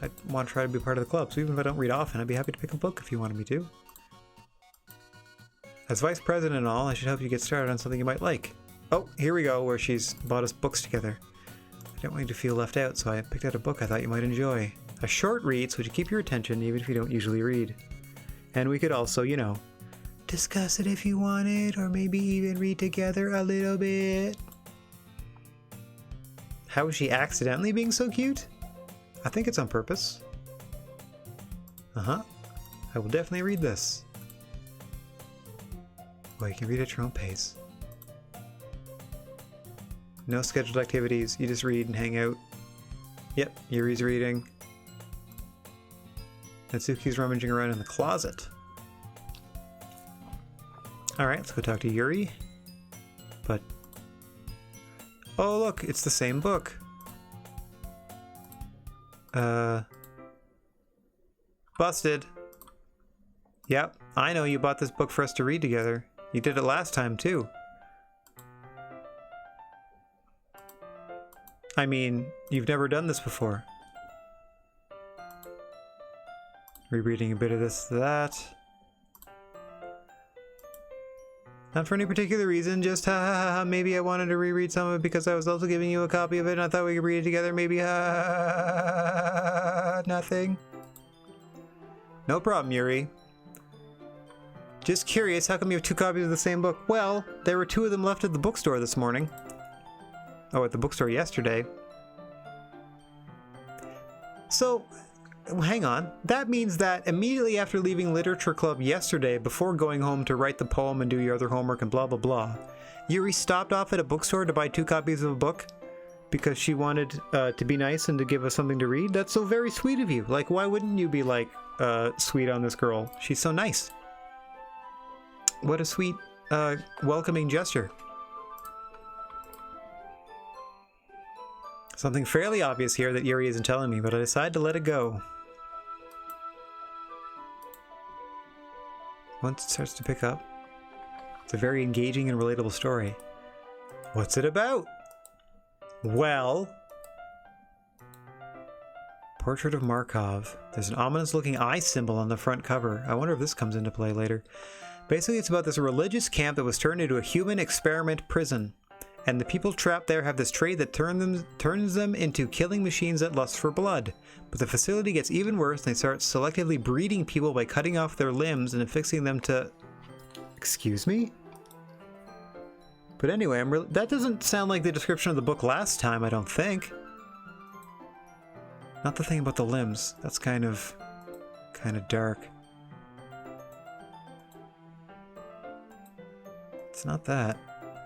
I want to try to be part of the club, so even if I don't read often, I'd be happy to pick a book if you wanted me to. As vice president and all, I should help you get started on something you might like. Oh, here we go, where she's bought us books together. I don't want you to feel left out, so I picked out a book I thought you might enjoy. A short read, so it should keep your attention even if you don't usually read. And we could also, you know, discuss it if you wanted, or maybe even read together a little bit. How is she accidentally being so cute? I think it's on purpose. Uh-huh. I will definitely read this. Well, you can read at your own pace. No scheduled activities, you just read and hang out. Yep, Yuri's reading. Natsuki's rummaging around in the closet. Alright, let's go talk to Yuri. But... oh look, it's the same book. Busted. Yep, I know you bought this book for us to read together. You did it last time too. I mean, you've never done this before. Rereading a bit of this, that. Not for any particular reason, just ha ha ha ha, maybe I wanted to reread some of it because I was also giving you a copy of it and I thought we could read it together, maybe ha ha ha ha, nothing. No problem, Yuri. Just curious, how come you have 2 copies of the same book? Well, there were 2 of them left at the bookstore this morning. Oh, at the bookstore yesterday. So, hang on. That means that immediately after leaving Literature Club yesterday, before going home to write the poem and do your other homework and blah blah blah, Yuri stopped off at a bookstore to buy 2 copies of a book because she wanted to be nice and to give us something to read. That's so very sweet of you. Like, why wouldn't you be like sweet on this girl? She's so nice. What a sweet, welcoming gesture. Something fairly obvious here that Yuri isn't telling me, but I decide to let it go. Once it starts to pick up, it's a very engaging and relatable story. What's it about? Well, Portrait of Markov. There's an ominous-looking eye symbol on the front cover. I wonder if this comes into play later. Basically, it's about this religious camp that was turned into a human experiment prison. And the people trapped there have this trait that turns them into killing machines that lust for blood. But the facility gets even worse, and they start selectively breeding people by cutting off their limbs and affixing them to... Excuse me? But anyway, that doesn't sound like the description of the book last time, I don't think. Not the thing about the limbs. That's kind of dark. It's not that.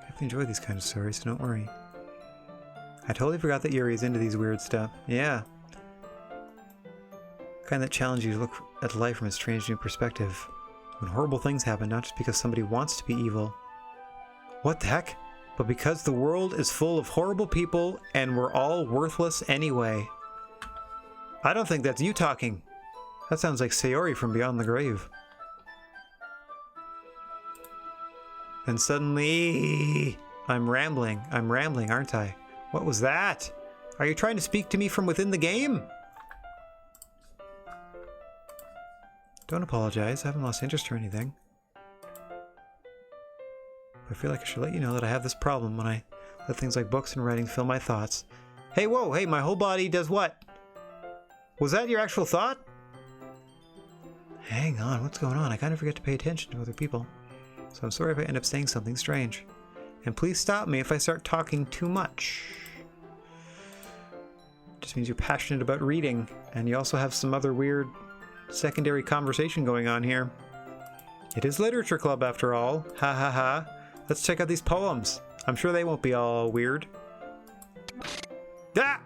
I enjoy these kind of stories, so don't worry. I totally forgot that Yuri is into these weird stuff. Yeah. Kind that challenge you to look at life from a strange new perspective. When horrible things happen, not just because somebody wants to be evil. What the heck? But because the world is full of horrible people and we're all worthless anyway. I don't think that's you talking. That sounds like Sayori from Beyond the Grave. And suddenly, I'm rambling, aren't I? What was that? Are you trying to speak to me from within the game? Don't apologize, I haven't lost interest or anything. I feel like I should let you know that I have this problem when I let things like books and writing fill my thoughts. Hey, whoa, hey, my whole body does what? Was that your actual thought? Hang on, what's going on? I kind of forget to pay attention to other people. So I'm sorry if I end up saying something strange. And please stop me if I start talking too much. Just means you're passionate about reading, and you also have some other weird secondary conversation going on here. It is Literature Club after all. Ha ha ha. Let's check out these poems. I'm sure they won't be all weird. Ah!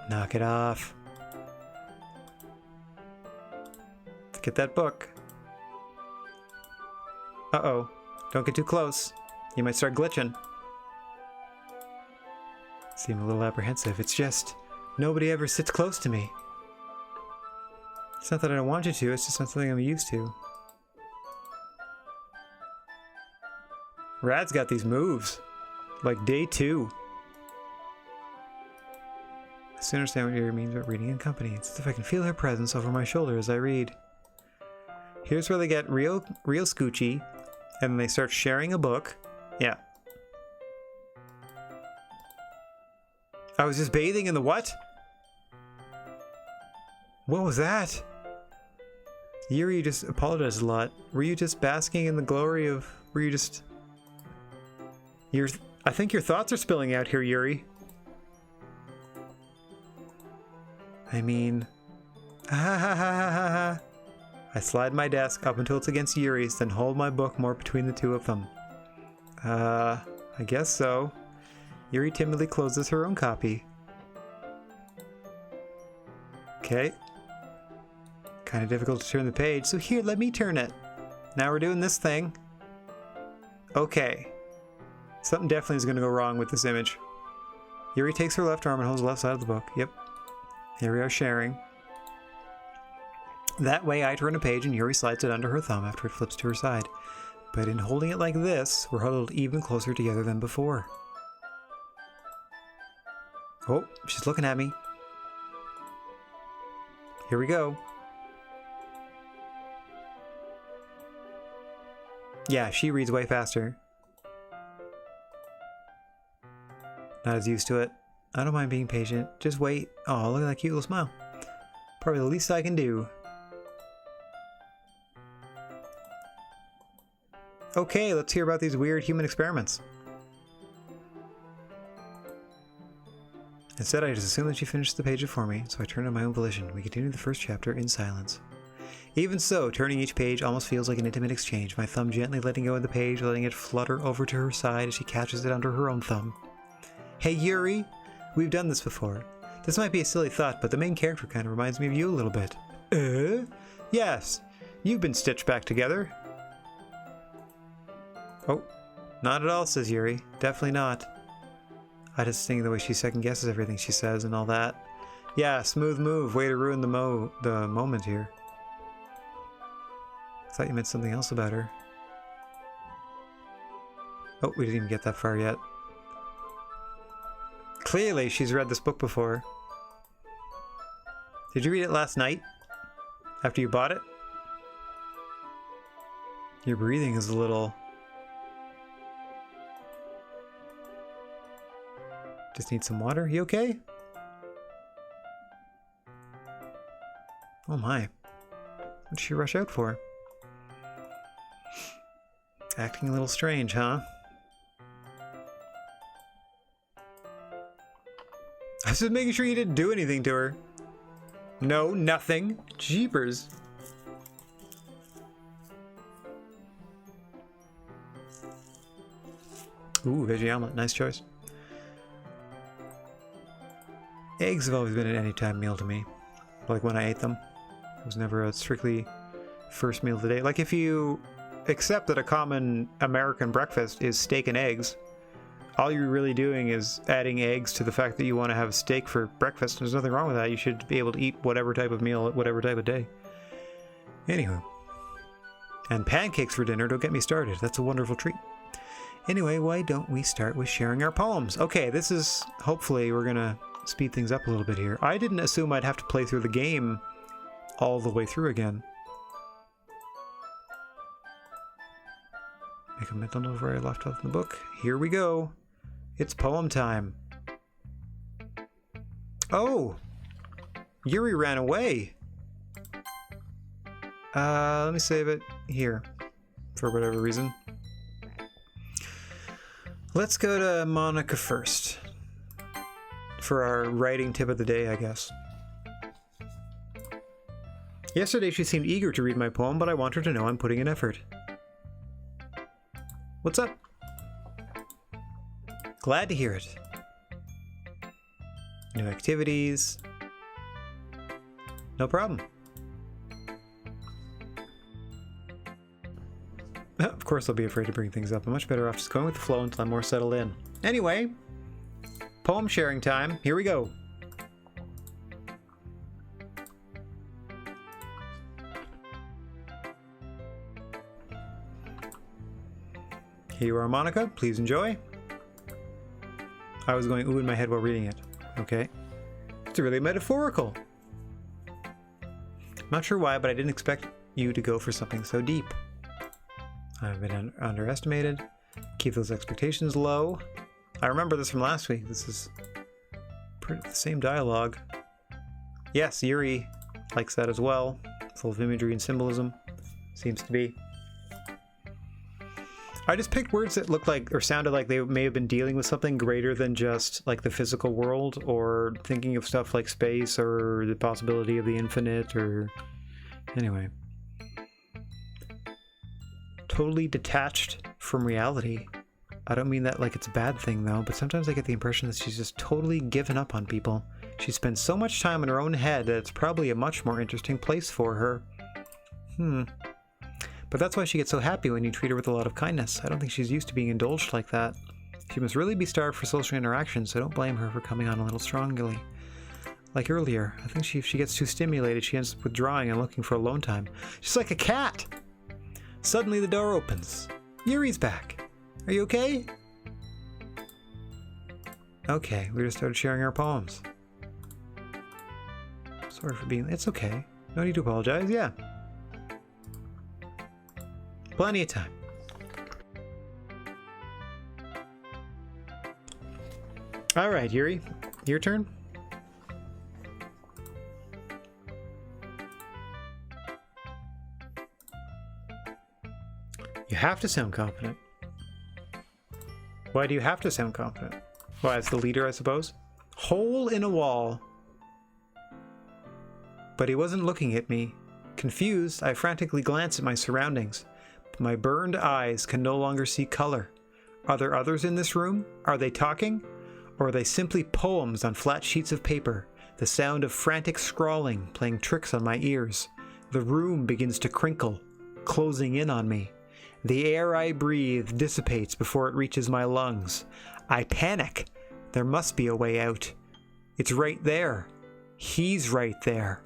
Knock it off. Let's get that book. Uh-oh. Don't get too close. You might start glitching. Seem a little apprehensive. It's just... nobody ever sits close to me. It's not that I don't want you to, it's just not something I'm used to. Rad's got these moves. Like day 2. I soon understand what Yuri means about reading in company. It's as if I can feel her presence over my shoulder as I read. Here's where they get real scoochy, and then they start sharing a book. Yeah. I was just bathing in the what? What was that? Yuri, you just apologized a lot. Were you just basking in the glory of... were you just... I think your thoughts are spilling out here, Yuri. I mean... ha ha ha ha ha ha. I slide my desk up until it's against Yuri's, then hold my book more between the two of them. I guess so. Yuri timidly closes her own copy. Okay. Kind of difficult to turn the page, so here, let me turn it. Now we're doing this thing. Okay. Something definitely is going to go wrong with this image. Yuri takes her left arm and holds the left side of the book. Yep. Here we are sharing. That way I turn a page and Yuri slides it under her thumb after it flips to her side. But in holding it like this, we're huddled even closer together than before. Oh, she's looking at me. Here we go. Yeah, she reads way faster. Not as used to it. I don't mind being patient. Just wait. Oh, look at that cute little smile. Probably the least I can do. Okay, let's hear about these weird human experiments. Instead, I just assumed that she finished the page for me, so I turned on my own volition. We continued the first chapter in silence. Even so, turning each page almost feels like an intimate exchange, my thumb gently letting go of the page, letting it flutter over to her side as she catches it under her own thumb. Hey Yuri, we've done this before. This might be a silly thought, but the main character kind of reminds me of you a little bit. Yes, you've been stitched back together. Oh, not at all, says Yuri. Definitely not. I just think the way she second guesses everything she says and all that. Yeah, smooth move. Way to ruin the moment here. I thought you meant something else about her. Oh, we didn't even get that far yet. Clearly, she's read this book before. Did you read it last night? After you bought it? Your breathing is a little... Just need some water? You okay? Oh my. What did she rush out for? Acting a little strange, huh? I was just making sure you didn't do anything to her. No, nothing. Jeepers. Ooh, veggie omelet. Nice choice. Eggs have always been an anytime meal to me. Like when I ate them. It was never a strictly first meal of the day. Like if you accept that a common American breakfast is steak and eggs, all you're really doing is adding eggs to the fact that you want to have a steak for breakfast. There's nothing wrong with that. You should be able to eat whatever type of meal at whatever type of day. Anywho. And pancakes for dinner, don't get me started. That's a wonderful treat. Anyway, why don't we start with sharing our poems? Okay, this is... Hopefully we're gonna speed things up a little bit here. I didn't assume I'd have to play through the game all the way through again. Make a mental note where I left off in the book. Here we go. It's poem time. Oh! Yuri ran away. Let me save it here. For whatever reason. Let's go to Monica first. For our writing tip of the day, I guess. Yesterday she seemed eager to read my poem, but I want her to know I'm putting in effort. What's up? Glad to hear it. New activities. No problem. Of course I'll be afraid to bring things up. I'm much better off just going with the flow until I'm more settled in. Anyway, poem sharing time. Here we go. Here you are, Monica. Please enjoy. I was going ooh in my head while reading it. Okay. It's really metaphorical. Not sure why, but I didn't expect you to go for something so deep. I've been underestimated. Keep those expectations low. I remember this from last week. This is pretty the same dialogue. Yes, Yuri likes that as well. Full of imagery and symbolism. Seems to be. I just picked words that looked like or sounded like they may have been dealing with something greater than just like the physical world, or thinking of stuff like space or the possibility of the infinite, or anyway. Totally detached from reality. I don't mean that like it's a bad thing though, but sometimes I get the impression that she's just totally given up on people. She spends so much time in her own head that it's probably a much more interesting place for her. But that's why she gets so happy when you treat her with a lot of kindness. I don't think she's used to being indulged like that. She must really be starved for social interaction, so don't blame her for coming on a little strongly. Like earlier, I think if she gets too stimulated, she ends up withdrawing and looking for alone time. She's like a cat! Suddenly the door opens. Yuri's back. Are you okay? Okay, we just started sharing our poems. Sorry for being... It's okay. No need to apologize, yeah. Plenty of time. Alright, Yuri. Your turn. You have to sound confident. Why do you have to sound confident? Why, as the leader, I suppose? Hole in a wall. But he wasn't looking at me. Confused, I frantically glance at my surroundings. But my burned eyes can no longer see color. Are there others in this room? Are they talking? Or are they simply poems on flat sheets of paper? The sound of frantic scrawling playing tricks on my ears. The room begins to crinkle, closing in on me. The air I breathe dissipates before it reaches my lungs. I panic. There must be a way out. It's right there. He's right there.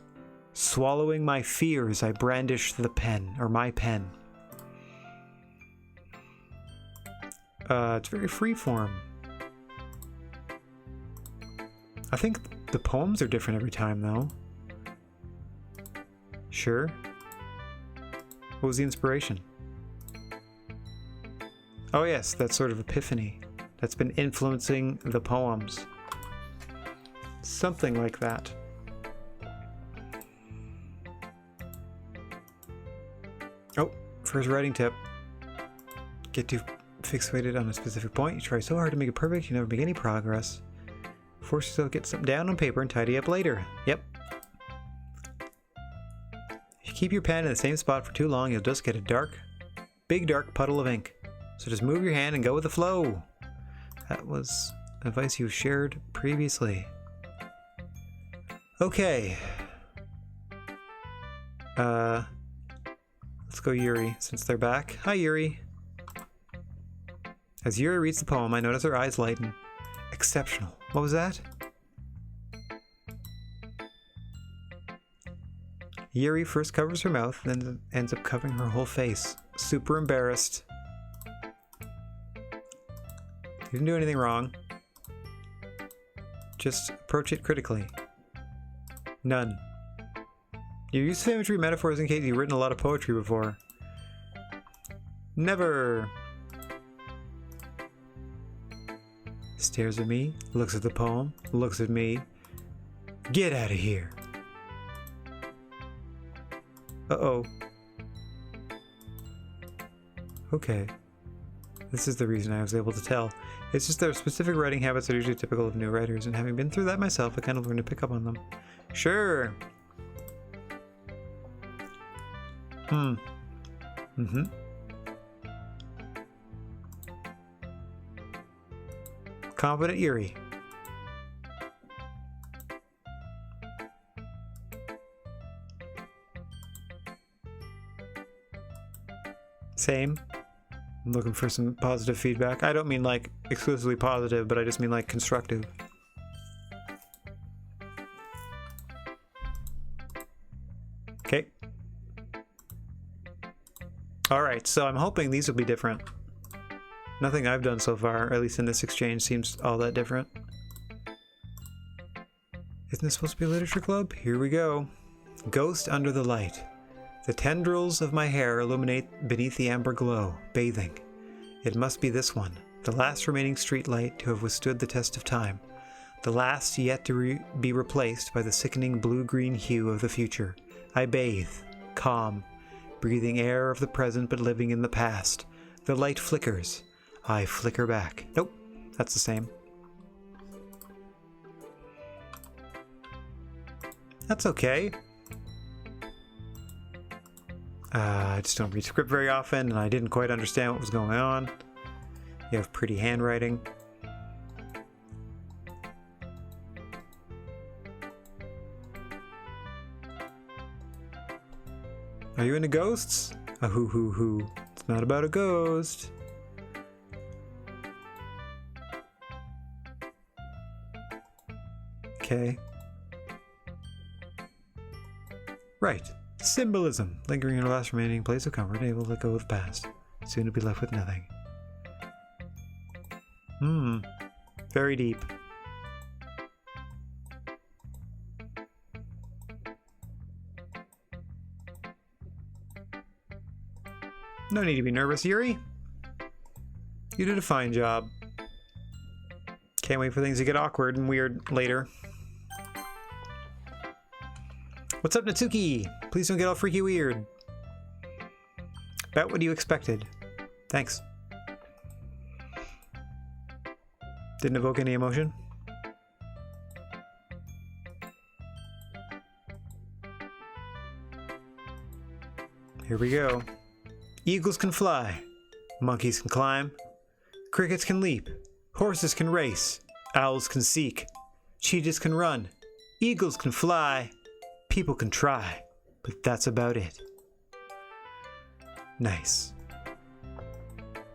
Swallowing my fears, I brandish the pen, or my pen. It's very freeform. I think the poems are different every time, though. Sure. What was the inspiration? Oh yes, that sort of epiphany that's been influencing the poems. Something like that. Oh, first writing tip. Get too fixated on a specific point. You try so hard to make it perfect, you never make any progress. Force yourself to get something down on paper and tidy up later. Yep. If you keep your pen in the same spot for too long, you'll just get a big dark puddle of ink. So just move your hand and go with the flow. That was advice you shared previously. Okay. Let's go Yuri, since they're back. Hi, Yuri. As Yuri reads the poem, I notice her eyes lighten. Exceptional. What was that? Yuri first covers her mouth, then ends up covering her whole face. Super embarrassed. You didn't do anything wrong. Just approach it critically. None. You use imagery metaphors in case you've written a lot of poetry before. Never. Stares at me, looks at the poem, looks at me. Get out of here. Uh-oh. Okay. This is the reason I was able to tell. It's just there are specific writing habits that are usually typical of new writers, and having been through that myself, I kind of learned to pick up on them. Sure. Mm-hmm. Confident Yuri. Same. I'm looking for some positive feedback. I don't mean like exclusively positive, but I just mean like constructive. Okay. Alright, so I'm hoping these will be different. Nothing I've done so far, or at least in this exchange, seems all that different. Isn't this supposed to be a literature club? Here we go. Ghost under the light. The tendrils of my hair illuminate beneath the amber glow, bathing. It must be this one, the last remaining street light to have withstood the test of time. The last yet to be replaced by the sickening blue-green hue of the future. I bathe, calm, breathing air of the present but living in the past. The light flickers. I flicker back. Nope, that's the same. That's okay. I just don't read script very often, and I didn't quite understand what was going on. You have pretty handwriting. Are you into ghosts? A hoo hoo hoo. It's not about a ghost. Okay. Right. Symbolism. Lingering in our last remaining place of comfort, able to let go of the past. Soon to be left with nothing. Very deep. No need to be nervous, Yuri. You did a fine job. Can't wait for things to get awkward and weird later. What's up, Natsuki? Please don't get all freaky weird. About what you expected. Thanks. Didn't evoke any emotion? Here we go. Eagles can fly. Monkeys can climb. Crickets can leap. Horses can race. Owls can seek. Cheetahs can run. Eagles can fly. People can try. But that's about it. Nice.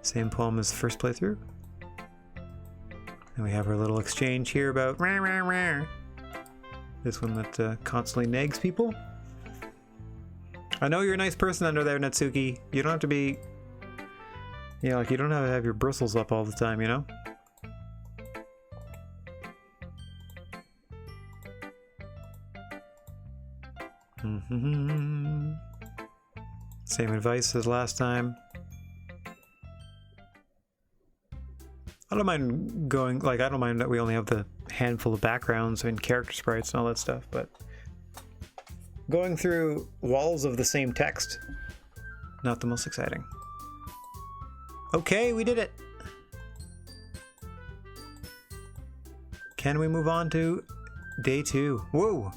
Same poem as the first playthrough. And we have our little exchange here about rah, rah, rah. This one that constantly nags people. I know you're a nice person under there, Natsuki. You don't have to be... You know, like, you don't have to have your bristles up all the time, you know? Same advice as last time. I don't mind going, like, I don't mind that we only have the handful of backgrounds and character sprites and all that stuff, but going through walls of the same text, not the most exciting. Okay, we did it. Can we move on to day 2? Whoa!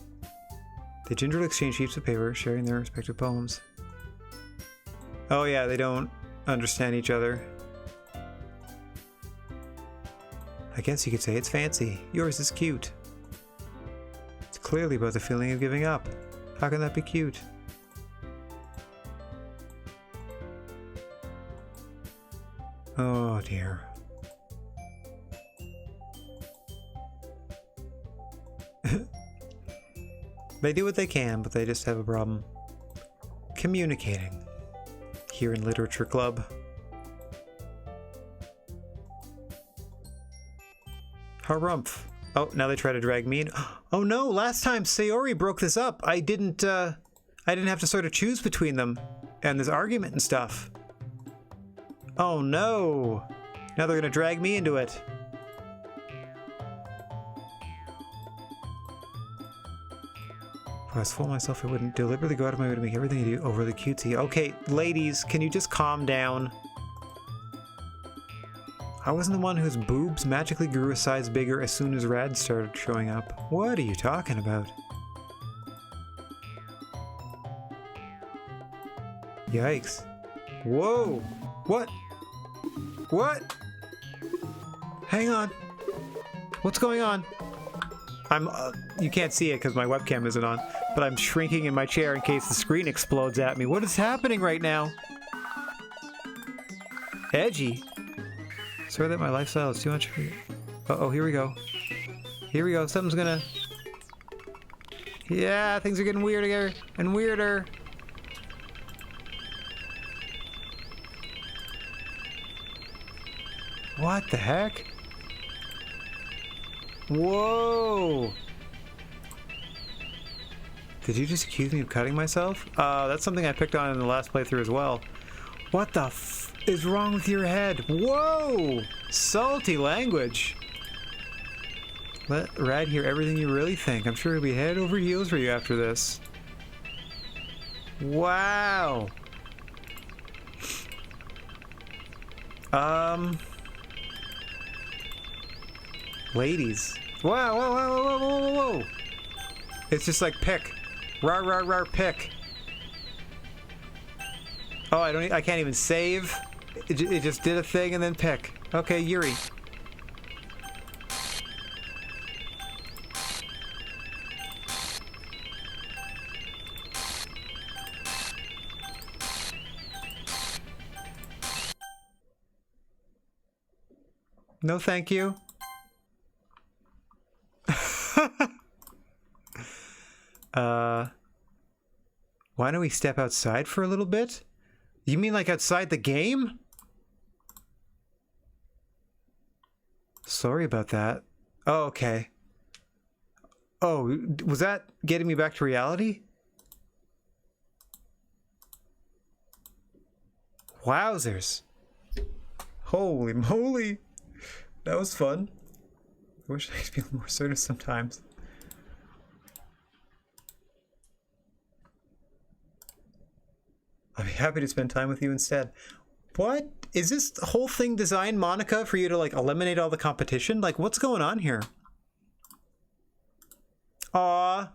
They gingerly exchange sheets of paper, sharing their respective poems. Oh yeah, they don't understand each other. I guess you could say it's fancy. Yours is cute. It's clearly about the feeling of giving up. How can that be cute? Oh dear. They do what they can, but they just have a problem communicating here in Literature Club. Harumph. Oh, now they try to drag me in. Oh no, last time Sayori broke this up. I didn't have to sort of choose between them and this argument and stuff. Oh no. Now they're gonna drag me into it. If I was full of myself, I wouldn't deliberately go out of my way to make everything you do overly cutesy. Okay, ladies, can you just calm down? I wasn't the one whose boobs magically grew a size bigger as soon as Rad started showing up. What are you talking about? Yikes. Whoa! What? What? Hang on. What's going on? I'm, you can't see it because my webcam isn't on, but I'm shrinking in my chair in case the screen explodes at me. What is happening right now? Edgy. Sorry that my lifestyle is too much for you. Uh-oh, here we go. Here we go. Something's gonna... Yeah, things are getting weirder and weirder. What the heck? Whoa! Did you just accuse me of cutting myself? That's something I picked on in the last playthrough as well. What the f is wrong with your head? Whoa! Salty language. Let Rad hear everything you really think. I'm sure he'll be head over heels for you after this. Wow. Ladies. Whoa, whoa, whoa, whoa, whoa, whoa, whoa. It's just like pick. Rar, rar, rar, pick. Oh, I can't even save. It just did a thing and then pick. Okay, Yuri. No, thank you. Why don't we step outside for a little bit? You mean like outside the game? Sorry about that. Oh, okay. Oh, was that getting me back to reality? Wowzers. Holy moly. That was fun. I wish I could be a little more assertive sometimes. I'll be happy to spend time with you instead. What? Is this whole thing designed, Monica, for you to, like, eliminate all the competition? Like, what's going on here? Aw.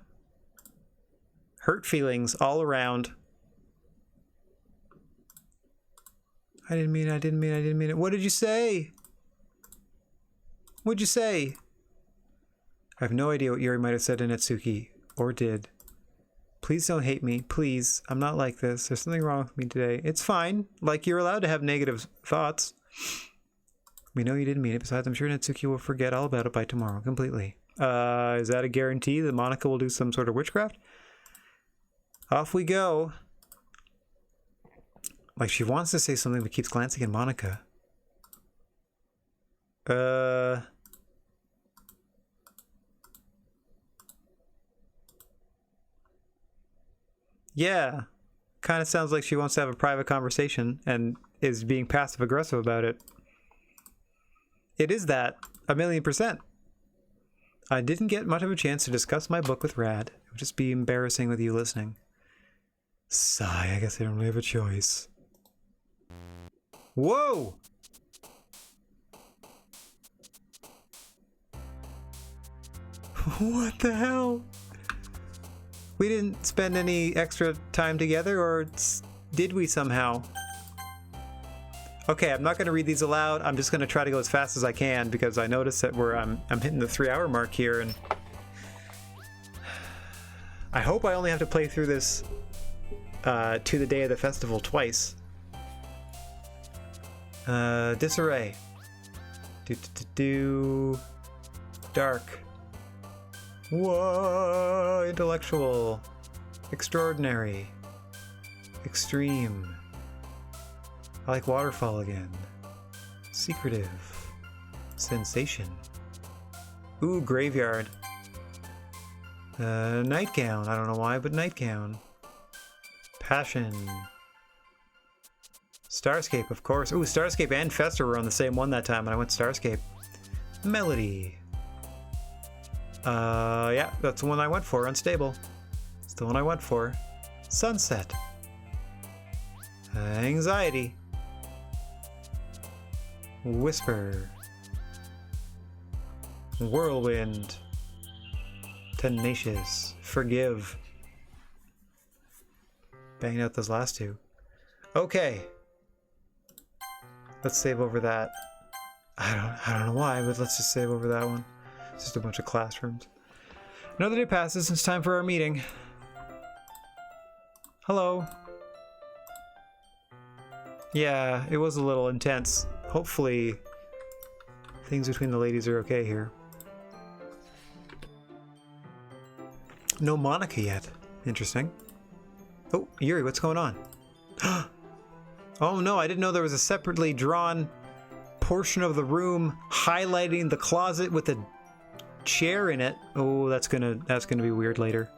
Hurt feelings all around. I didn't mean it. What did you say? What'd you say? I have no idea what Yuri might have said to Natsuki, or did. Please don't hate me, please. I'm not like this. There's something wrong with me today. It's fine. Like, you're allowed to have negative thoughts. We know you didn't mean it. Besides, I'm sure Natsuki will forget all about it by tomorrow, completely. Is that a guarantee that Monica will do some sort of witchcraft? Off we go. Like, she wants to say something but keeps glancing at Monica. Yeah. Kind of sounds like she wants to have a private conversation and is being passive-aggressive about it. It is that. 1,000,000%. I didn't get much of a chance to discuss my book with Rad. It would just be embarrassing with you listening. Sigh, I guess I don't really have a choice. Whoa! What the hell? We didn't spend any extra time together, or did we somehow? Okay, I'm not going to read these aloud. I'm just going to try to go as fast as I can because I noticed that I'm hitting the 3-hour mark here, and I hope I only have to play through this to the day of the festival twice. Disarray. Dark. Whoa! Intellectual. Extraordinary. Extreme. I like waterfall again. Secretive. Sensation. Ooh, graveyard. Nightgown. I don't know why, but nightgown. Passion. Starscape, of course. Ooh, Starscape and Fester were on the same one that time, and I went Starscape. Melody. Yeah, that's the one I went for. Unstable. It's the one I went for. Sunset. Anxiety. Whisper. Whirlwind. Tenacious. Forgive. Banging out those last two. Okay. Let's save over that. I don't know why, but let's just save over that one. It's just a bunch of classrooms. Another day passes. It's time for our meeting. Hello. Yeah, it was a little intense. Hopefully, things between the ladies are okay here. No Monica yet. Interesting. Oh, Yuri, what's going on? Oh no, I didn't know there was a separately drawn portion of the room highlighting the closet with a chair in it. Oh, that's gonna be weird later.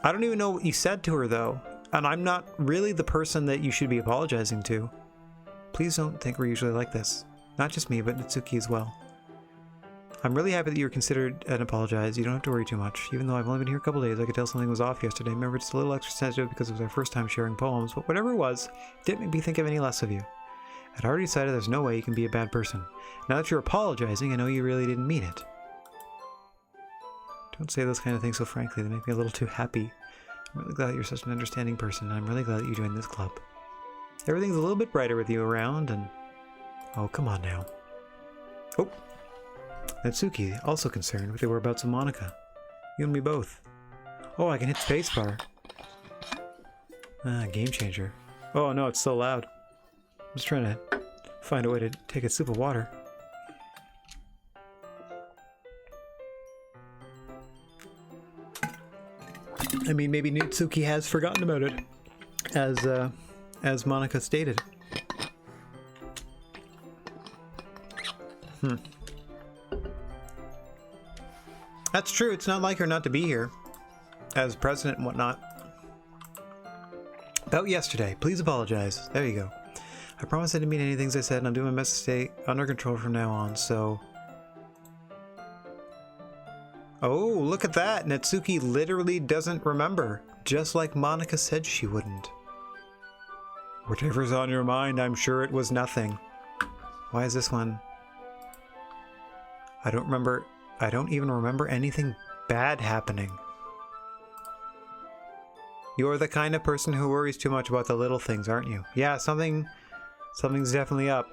I don't even know what you said to her though, and I'm not really the person that you should be apologizing to. Please don't think we're usually like this. Not just me, but Natsuki as well. I'm really happy that you were considered and apologized. You don't have to worry too much. Even though I've only been here a couple days, I could tell something was off yesterday. Remember, it's a little extra sensitive because it was our first time sharing poems, but whatever it was, didn't make me think of any less of you. I'd already decided there's no way you can be a bad person. Now that you're apologizing, I know you really didn't mean it. Don't say those kind of things so frankly. They make me a little too happy. I'm really glad that you're such an understanding person, and I'm really glad that you joined this club. Everything's a little bit brighter with you around, and... Oh, come on now. Oh! Natsuki, also concerned with the whereabouts of Monica. You and me both. Oh, I can hit spacebar. Game changer. Oh no, it's so loud. I'm just trying to find a way to take a sip of water. I mean, maybe Natsuki has forgotten about it, as Monica stated. That's true. It's not like her not to be here as president and whatnot. About yesterday. Please apologize. There you go. I promise I didn't mean any things I said, and I'm doing my best to stay under control from now on, so... Oh, look at that! Natsuki literally doesn't remember, just like Monica said she wouldn't. Whatever's on your mind, I'm sure it was nothing. Why is this one? I don't even remember anything bad happening. You're the kind of person who worries too much about the little things, aren't you? Yeah, something's definitely up.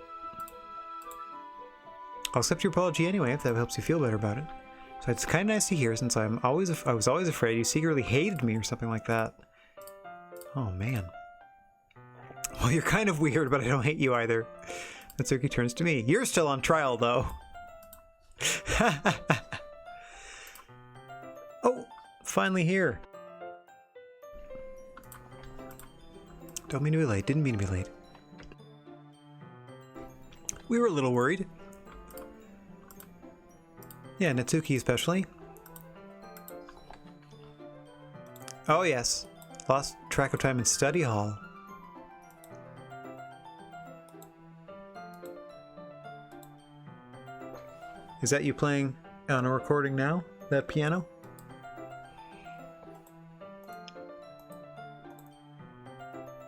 I'll accept your apology anyway, if that helps you feel better about it. So it's kind of nice to hear, since I was always afraid you secretly hated me or something like that. Oh man. Well, you're kind of weird, but I don't hate you either. Natsuki turns to me. You're still on trial, though. Oh, finally here. Don't mean to be late. Didn't mean to be late. We were a little worried. Yeah, Natsuki especially. Oh yes. Lost track of time in study hall. Is that you playing on a recording now? That piano?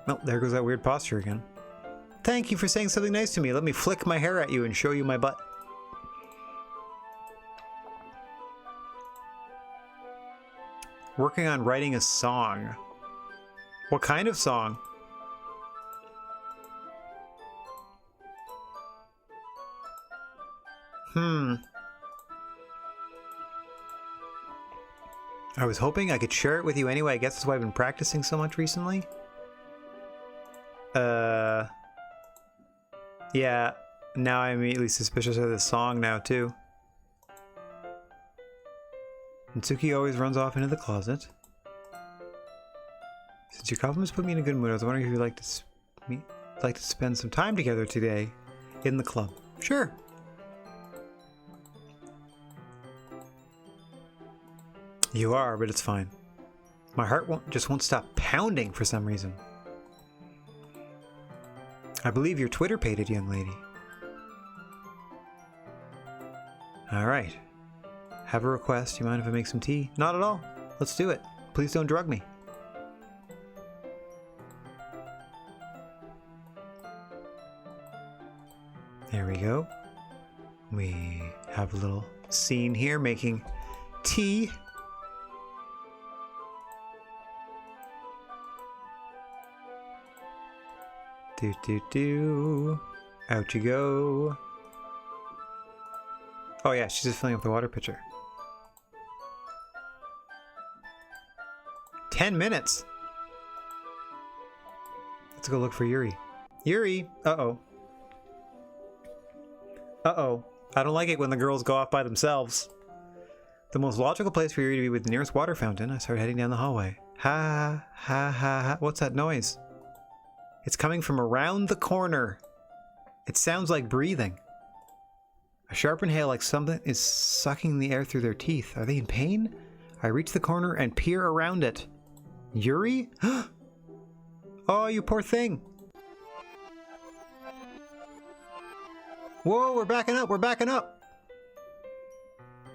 Oh, there goes that weird posture again. Thank you for saying something nice to me. Let me flick my hair at you and show you my butt. Working on writing a song. What kind of song? I was hoping I could share it with you anyway. I guess that's why I've been practicing so much recently. Yeah, now I'm immediately suspicious of this song now, too. Natsuki always runs off into the closet. Since your compliments put me in a good mood, I was wondering if you'd like to spend some time together today in the club. Sure. You are, but it's fine. My heart just won't stop pounding for some reason. I believe you're Twitter-pated, young lady. Alright. Have a request. You mind if I make some tea? Not at all. Let's do it. Please don't drug me. There we go. We have a little scene here making tea. Do. Out you go. Oh yeah, she's just filling up the water pitcher. 10 minutes! Let's go look for Yuri. Yuri! Uh-oh. Uh-oh. I don't like it when the girls go off by themselves. The most logical place for Yuri to be with the nearest water fountain. I start heading down the hallway. Ha, ha, ha, ha. What's that noise? It's coming from around the corner. It sounds like breathing. A sharp inhale, like something is sucking the air through their teeth. Are they in pain? I reach the corner and peer around it. Yuri? Oh, you poor thing. Whoa, we're backing up, we're backing up.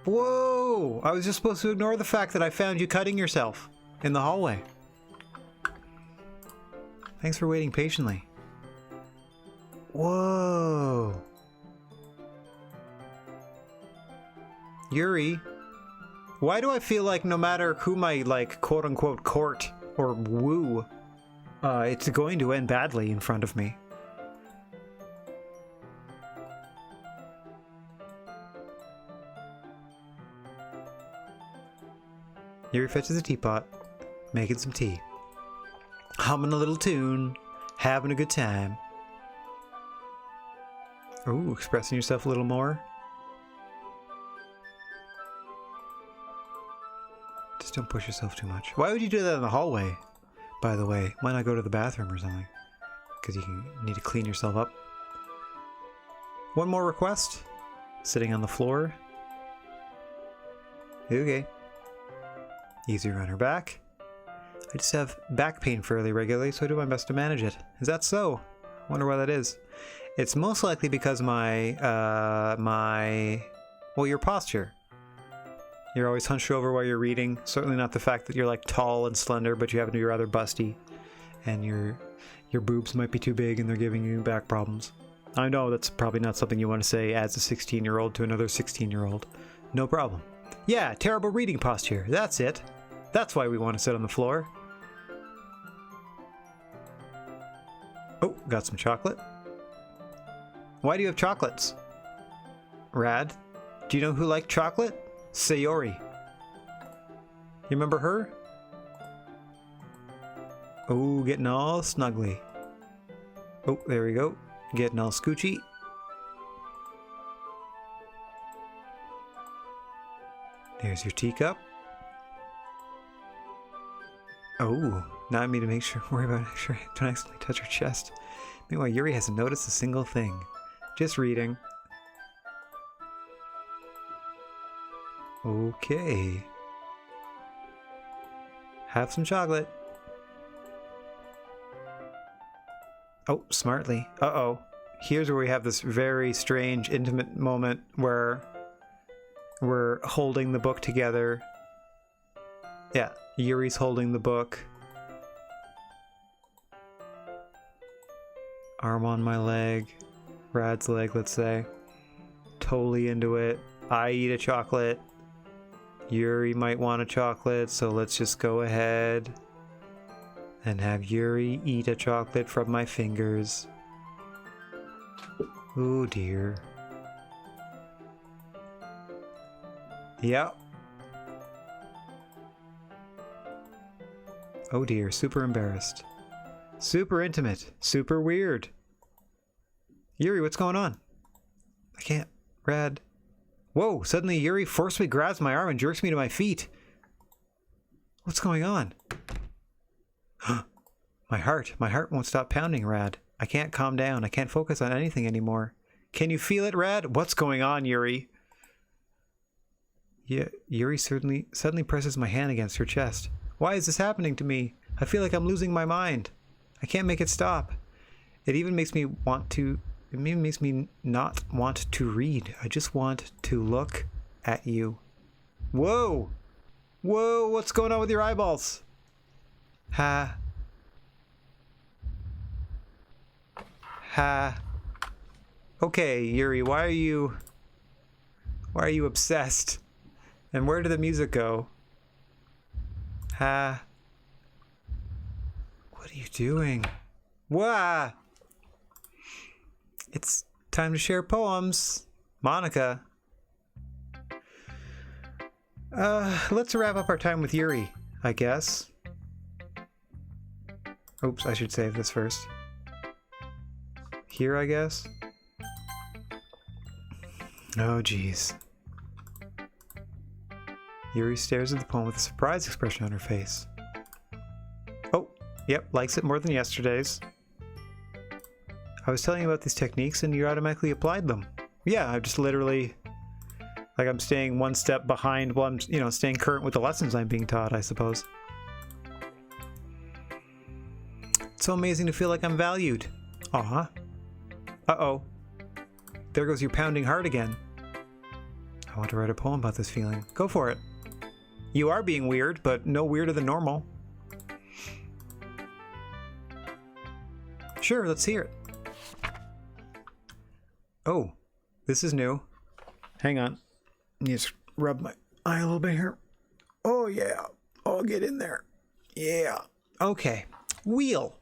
Whoa, I was just supposed to ignore the fact that I found you cutting yourself in the hallway. Thanks for waiting patiently. Whoa. Yuri, why do I feel like no matter whom I, like, quote-unquote court or woo, it's going to end badly in front of me? Yuri fetches a teapot, making some tea. Humming a little tune, having a good time. Ooh, expressing yourself a little more. Just don't push yourself too much. Why would you do that in the hallway, by the way? Why not go to the bathroom or something? Because you need to clean yourself up. One more request. Sitting on the floor. Okay. Easier on her back. I just have back pain fairly regularly, so I do my best to manage it. Is that so? I wonder why that is. It's most likely because well, your posture. You're always hunched over while you're reading. Certainly not the fact that you're like tall and slender, but you happen to be rather busty. And Your boobs might be too big and they're giving you back problems. I know that's probably not something you want to say as a 16-year-old to another 16-year-old. No problem. Yeah, terrible reading posture. That's it. That's why we want to sit on the floor. Oh, got some chocolate. Why do you have chocolates? Rad, do you know who liked chocolate? Sayori. You remember her? Oh, getting all snuggly. Oh, there we go. Getting all scoochy. There's your teacup. Oh, now I need to worry about make sure I don't accidentally touch her chest. Meanwhile, Yuri hasn't noticed a single thing. Just reading. Okay. Have some chocolate. Oh, smartly. Uh-oh. Here's where we have this very strange, intimate moment where we're holding the book together. Yeah, Yuri's holding the book. Arm on my leg. Rad's leg, let's say. Totally into it. I eat a chocolate. Yuri might want a chocolate, so let's just go ahead and have Yuri eat a chocolate from my fingers. Oh dear. Yep. Oh dear, super embarrassed. Super intimate. Super weird. Yuri, what's going on? I can't. Rad. Whoa, suddenly Yuri forcefully grabs my arm and jerks me to my feet. What's going on? My heart won't stop pounding, Rad. I can't calm down. I can't focus on anything anymore. Can you feel it, Rad? What's going on, Yuri? Yeah, Yuri suddenly presses my hand against her chest. Why is this happening to me? I feel like I'm losing my mind. I can't make it stop. It even makes me not want to read. I just want to look at you. Whoa! Whoa, what's going on with your eyeballs? Ha. Ha. Okay, Yuri, why are you obsessed? And where did the music go? Ha. What are you doing? Wah! It's time to share poems. Monica. Let's wrap up our time with Yuri, I guess. Oops, I should save this first. Here, I guess. Oh, jeez. Yuri stares at the poem with a surprised expression on her face. Oh, yep, likes it more than yesterday's. I was telling you about these techniques and you automatically applied them. Yeah, I just literally... like I'm staying one step behind while I'm, staying current with the lessons I'm being taught, I suppose. It's so amazing to feel like I'm valued. Aw. Uh-oh. There goes your pounding heart again. I want to write a poem about this feeling. Go for it. You are being weird, but no weirder than normal. Sure, let's hear it. Oh, this is new. Hang on. Just rub my eye a little bit here. Oh, yeah. I'll get in there. Yeah. Okay. Wheel.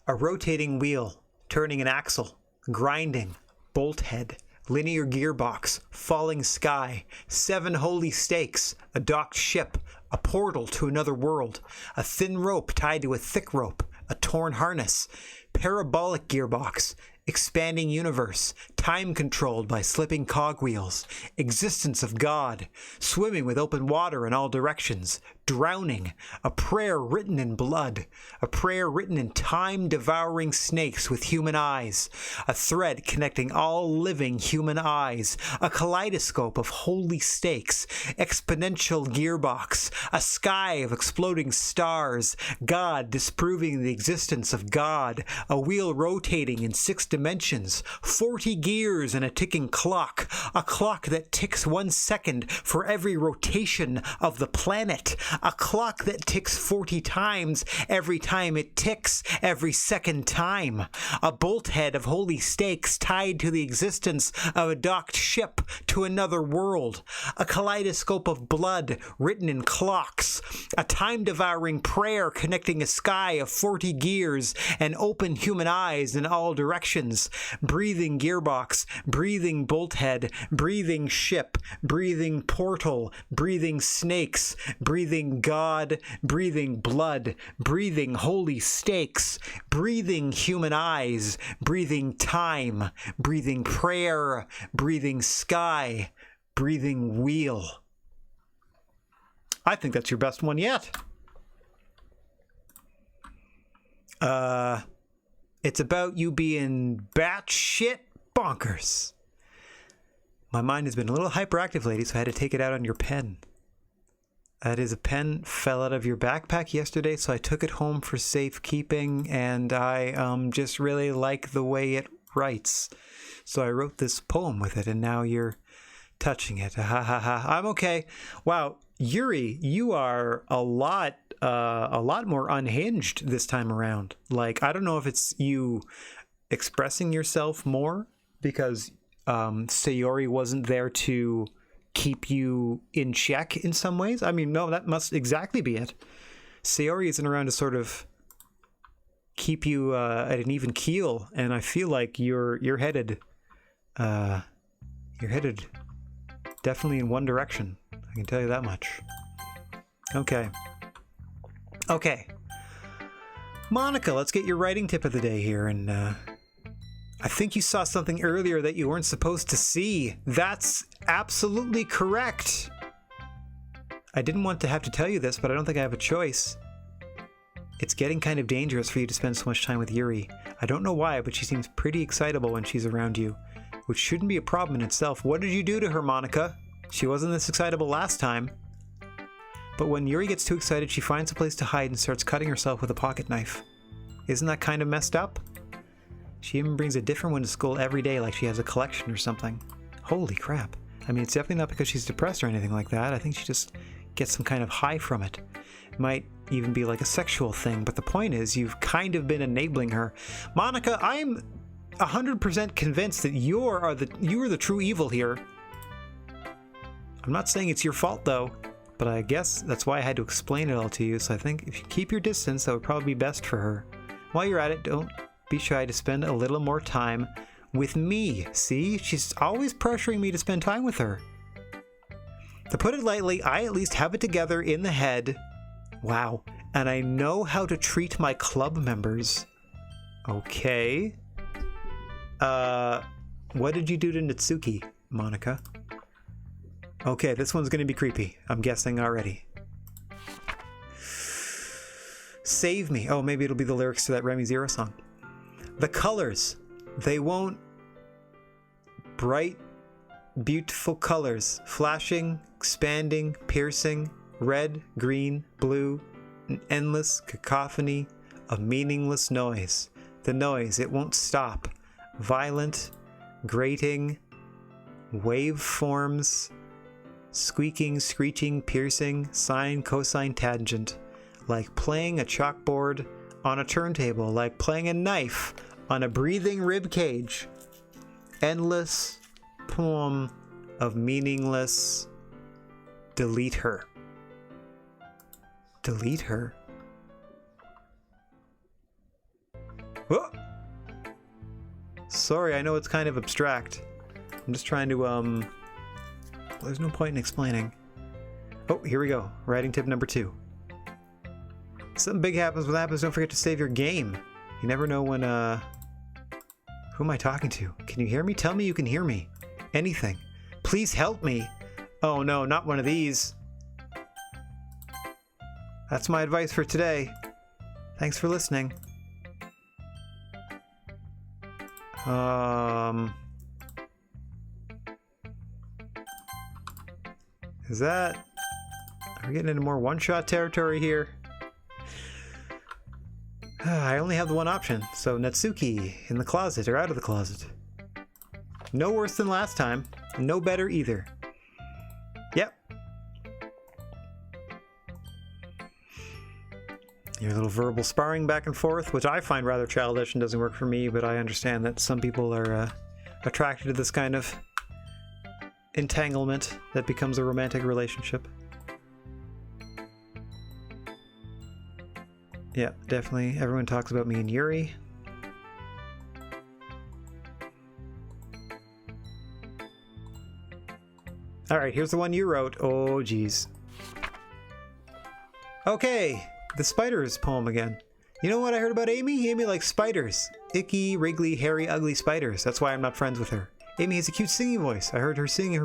A rotating wheel. Turning an axle. Grinding. Bolt head. Linear gearbox. Falling sky. 7 holy stakes. A docked ship. A portal to another world. A thin rope tied to a thick rope. A torn harness. Parabolic gearbox. Expanding universe, time controlled by slipping cogwheels, existence of God, swimming with open water in all directions, drowning, a prayer written in blood, a prayer written in time-devouring snakes with human eyes, a thread connecting all living human eyes, a kaleidoscope of holy stakes, exponential gearbox, a sky of exploding stars, God disproving the existence of God, a wheel rotating in 6 dimensions, 40 gears and a ticking clock. A clock that ticks 1 second for every rotation of the planet. A clock that ticks 40 times every time it ticks every second time. A bolt head of holy stakes tied to the existence of a docked ship to another world. A kaleidoscope of blood written in clocks. A time-devouring prayer connecting a sky of 40 gears and open human eyes in all directions. Breathing gearbox, breathing bolt head, breathing ship, breathing portal, breathing snakes, breathing God, breathing blood, breathing holy stakes, breathing human eyes, breathing time, breathing prayer, breathing sky, breathing wheel. I think that's your best one yet. It's about you being batshit bonkers. My mind has been a little hyperactive lately, so I had to take it out on your pen. That is, a pen fell out of your backpack yesterday, so I took it home for safekeeping, and I just really like the way it writes. So I wrote this poem with it, and now you're touching it. Ha ha ha. I'm okay. Wow, Yuri, you are a lot more unhinged this time around. Like, I don't know if it's you expressing yourself more because Sayori wasn't there to keep you in check in some ways. I mean, no, that must exactly be it. Sayori isn't around to sort of keep you at an even keel, and I feel like you're headed definitely in one direction. I can tell you that much. Okay. Monica, let's get your writing tip of the day here. And I think you saw something earlier that you weren't supposed to see. That's absolutely correct. I didn't want to have to tell you this, but I don't think I have a choice. It's getting kind of dangerous for you to spend so much time with Yuri. I don't know why, but she seems pretty excitable when she's around you, which shouldn't be a problem in itself. What did you do to her, Monica? She wasn't this excitable last time. But when Yuri gets too excited, she finds a place to hide and starts cutting herself with a pocket knife. Isn't that kind of messed up? She even brings a different one to school every day, like she has a collection or something. Holy crap. I mean, it's definitely not because she's depressed or anything like that. I think she just gets some kind of high from it. It might even be like a sexual thing, but the point is, you've kind of been enabling her. Monica, I'm 100% convinced that you are the true evil here. I'm not saying it's your fault, though, but I guess that's why I had to explain it all to you, so I think if you keep your distance, that would probably be best for her. While you're at it, don't be shy to spend a little more time with me. See? She's always pressuring me to spend time with her. To put it lightly, I at least have it together in the head. Wow. And I know how to treat my club members. Okay. What did you do to Natsuki, Monica? Okay, this one's gonna be creepy. I'm guessing already. Save me. Oh, maybe it'll be the lyrics to that Remy Zero song. The colors. They won't. Bright, beautiful colors. Flashing, expanding, piercing. Red, green, blue. An endless cacophony of meaningless noise. The noise, it won't stop. Violent, grating, waveforms, squeaking, screeching, piercing, sine, cosine, tangent. Like playing a chalkboard on a turntable. Like playing a knife on a breathing rib cage. Endless poem of meaningless. Delete her. Delete her. Whoa! Sorry, I know it's kind of abstract. I'm just trying to, well, there's no point in explaining. Oh, here we go. Writing tip number 2. Something big happens. When that happens, don't forget to save your game. You never know when, who am I talking to? Can you hear me? Tell me you can hear me. Anything. Please help me. Oh no, not one of these. That's my advice for today. Thanks for listening. Is that... Are we getting into more one-shot territory here? I only have the one option, so Natsuki in the closet or out of the closet. No worse than last time. No better either. Yep. Your little verbal sparring back and forth, which I find rather childish and doesn't work for me, but I understand that some people are attracted to this kind of entanglement that becomes a romantic relationship. Yeah, definitely. Everyone talks about me and Yuri. Alright, here's the one you wrote. Oh, geez. Okay, the spiders poem again. You know what I heard about Amy? Amy likes spiders. Icky, wriggly, hairy, ugly spiders. That's why I'm not friends with her. Amy has a cute singing voice. I heard her sing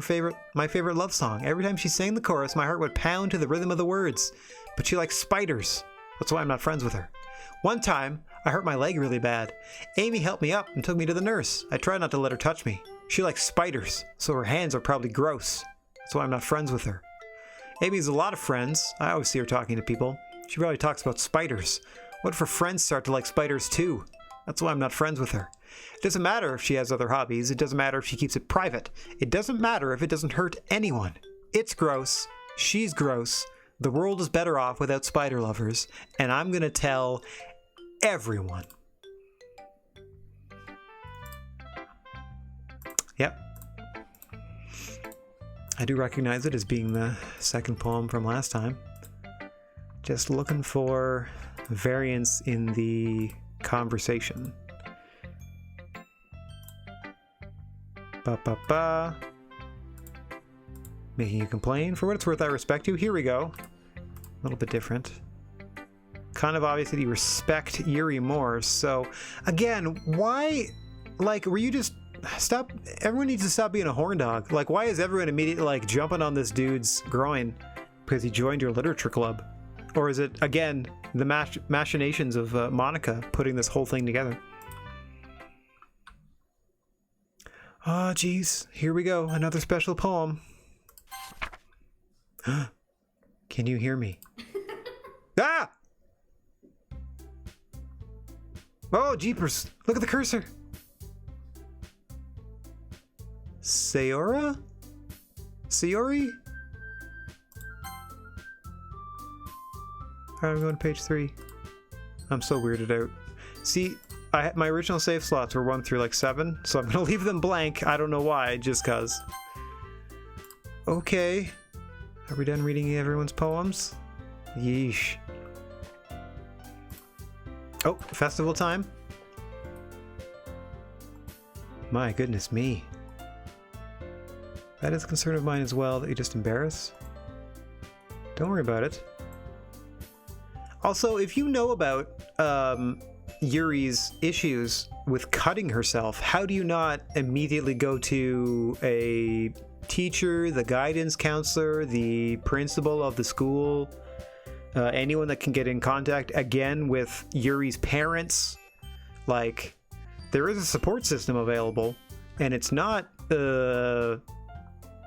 my favorite love song. Every time she sang the chorus, my heart would pound to the rhythm of the words. But she likes spiders. That's why I'm not friends with her. One time, I hurt my leg really bad. Amy helped me up and took me to the nurse. I tried not to let her touch me. She likes spiders, so her hands are probably gross. That's why I'm not friends with her. Amy has a lot of friends. I always see her talking to people. She probably talks about spiders. What if her friends start to like spiders too? That's why I'm not friends with her. It doesn't matter if she has other hobbies. It doesn't matter if she keeps it private. It doesn't matter if it doesn't hurt anyone. It's gross. She's gross. The world is better off without spider lovers. And I'm gonna tell everyone. Yep. I do recognize it as being the second poem from last time. Just looking for variance in the conversation. Ba-ba-ba. Making you complain. For what it's worth, I respect you. Here we go. A little bit different. Kind of obvious that you respect Yuri more. So, again, why... Like, were you just... Stop... Everyone needs to stop being a horn dog. Like, why is everyone immediately, like, jumping on this dude's groin because he joined your literature club? Or is it, again, the machinations of Monica putting this whole thing together? Oh, geez. Here we go. Another special poem. Can you hear me? Ah! Oh, jeepers. Look at the cursor. Sayora? Sayori? Alright, I'm going to page 3. I'm so weirded out. See, my original save slots were 1 through like 7, so I'm going to leave them blank. I don't know why, just cuz. Okay. Are we done reading everyone's poems? Yeesh. Oh, festival time. My goodness me. That is a concern of mine as well, that you just embarrass. Don't worry about it. Also, if you know about Yuri's issues with cutting herself, how do you not immediately go to a teacher, the guidance counselor, the principal of the school, anyone that can get in contact again with Yuri's parents? Like, there is a support system available, and it's not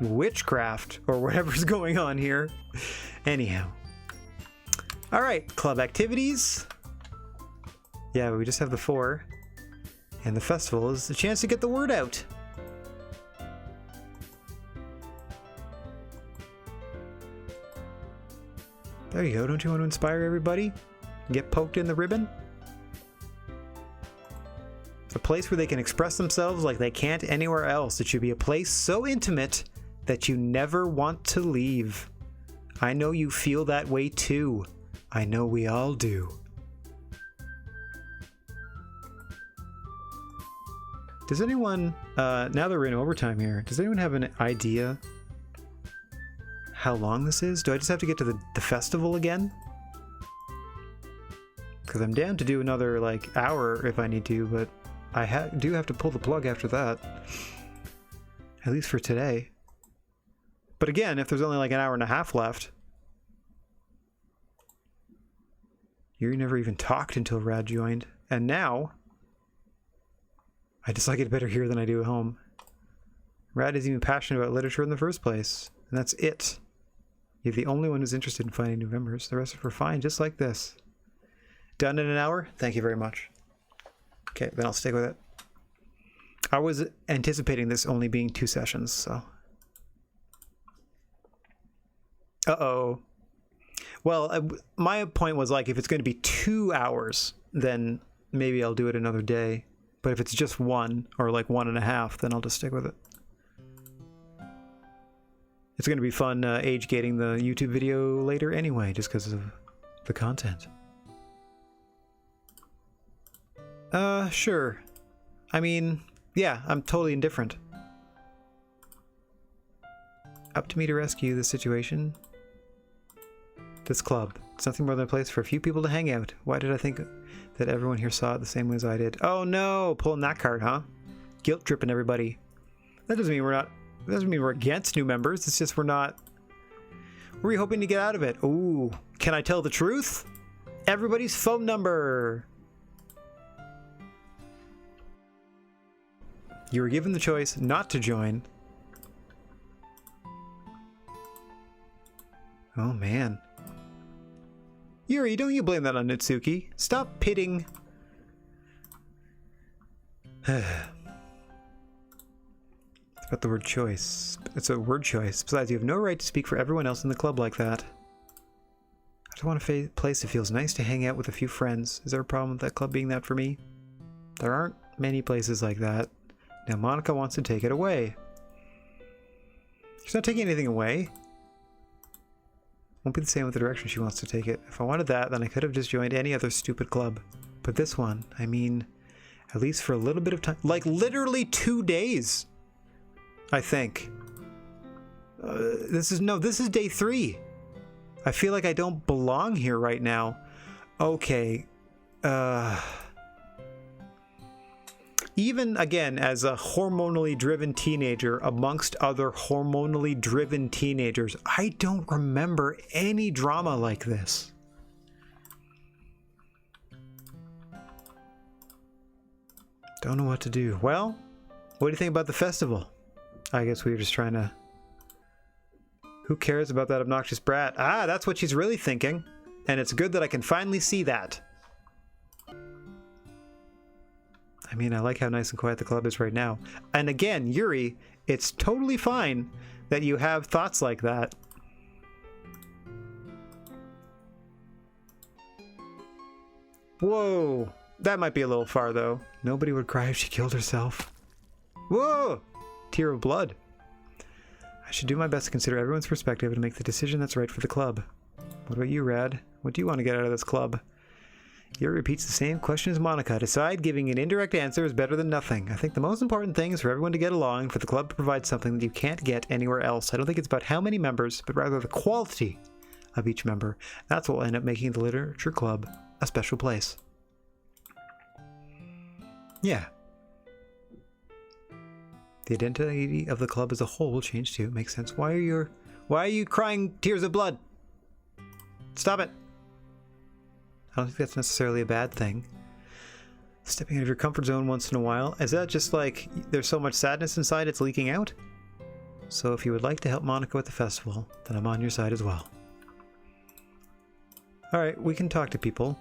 witchcraft or whatever's going on here. Anyhow. All right, club activities. Yeah, we just have the 4. And the festival is a chance to get the word out. There you go. Don't you want to inspire everybody? Get poked in the ribbon? A place where they can express themselves like they can't anywhere else. It should be a place so intimate that you never want to leave. I know you feel that way too. I know we all do. Does anyone, now that we're in overtime here, does anyone have an idea how long this is? Do I just have to get to the festival again? Because I'm down to do another, like, hour if I need to, but I do have to pull the plug after that. At least for today. But again, if there's only like an hour and a half left... Yuri never even talked until Rad joined. And now... I just like it better here than I do at home. Rad isn't even passionate about literature in the first place. And that's it. You're the only one who's interested in finding new members. The rest are fine, just like this. Done in an hour? Thank you very much. Okay, then I'll stick with it. I was anticipating this only being 2 sessions, so. Uh-oh. Well, my point was like, if it's going to be 2 hours, then maybe I'll do it another day. But if it's just 1 or like 1.5, then I'll just stick with it. It's going to be fun age gating the YouTube video later anyway, just because of the content. Sure. I mean, yeah, I'm totally indifferent. Up to me to rescue the situation. This club. It's nothing more than a place for a few people to hang out. Why did I think that everyone here saw it the same way as I did? Oh no! Pulling that card, huh? Guilt tripping everybody. That doesn't mean we're not... That doesn't mean we're against new members. It's just we're not... What are you hoping to get out of it? Ooh. Can I tell the truth? Everybody's phone number! You were given the choice not to join. Oh man. Yuri, don't you blame that on Nitsuki. Stop pitting... It's about the word choice. It's a word choice. Besides, you have no right to speak for everyone else in the club like that. I just want a place that feels nice to hang out with a few friends. Is there a problem with that club being that for me? There aren't many places like that. Now Monica wants to take it away. She's not taking anything away. Won't be the same with the direction she wants to take it. If I wanted that, then I could have just joined any other stupid club. But this one, I mean, at least for a little bit of time. Like literally 2 days, I think. This is day 3. I feel like I don't belong here right now. Okay. Even, again, as a hormonally driven teenager amongst other hormonally driven teenagers, I don't remember any drama like this. Don't know what to do. Well, what do you think about the festival? I guess we were just trying to... Who cares about that obnoxious brat? Ah, that's what she's really thinking. And it's good that I can finally see that. I mean, I like how nice and quiet the club is right now. And again, Yuri, it's totally fine that you have thoughts like that. Whoa, that might be a little far though. Nobody would cry if she killed herself. Whoa, tear of blood. I should do my best to consider everyone's perspective and make the decision that's right for the club. What about you, Rad? What do you want to get out of this club? Yuri repeats the same question as Monica. Decide giving an indirect answer is better than nothing. I think the most important thing is for everyone to get along, for the club to provide something that you can't get anywhere else. I don't think it's about how many members, but rather the quality of each member. That's what will end up making the literature club a special place. Yeah. The identity of the club as a whole will change too. Makes sense. Why are you crying tears of blood? Stop it. I don't think that's necessarily a bad thing. Stepping out of your comfort zone once in a while. Is that just like there's so much sadness inside it's leaking out? So if you would like to help Monica with the festival, then I'm on your side as well. Alright, we can talk to people.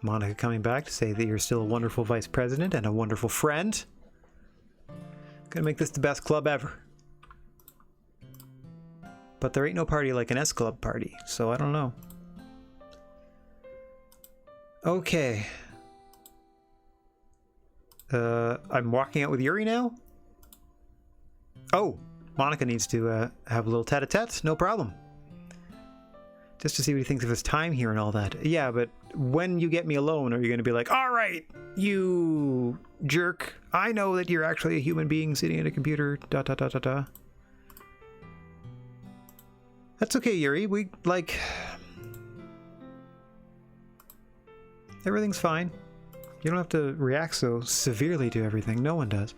Monica coming back to say that you're still a wonderful vice president and a wonderful friend. Gonna make this the best club ever. But there ain't no party like an S-Club party, so I don't know. Okay. I'm walking out with Yuri now? Oh, Monica needs to have a little tete-a-tete, no problem. Just to see what he thinks of his time here and all that. Yeah, but when you get me alone, are you going to be like, all right, you jerk, I know that you're actually a human being sitting at a computer, da-da-da-da-da. That's okay, Yuri. We, like... Everything's fine. You don't have to react so severely to everything. No one does.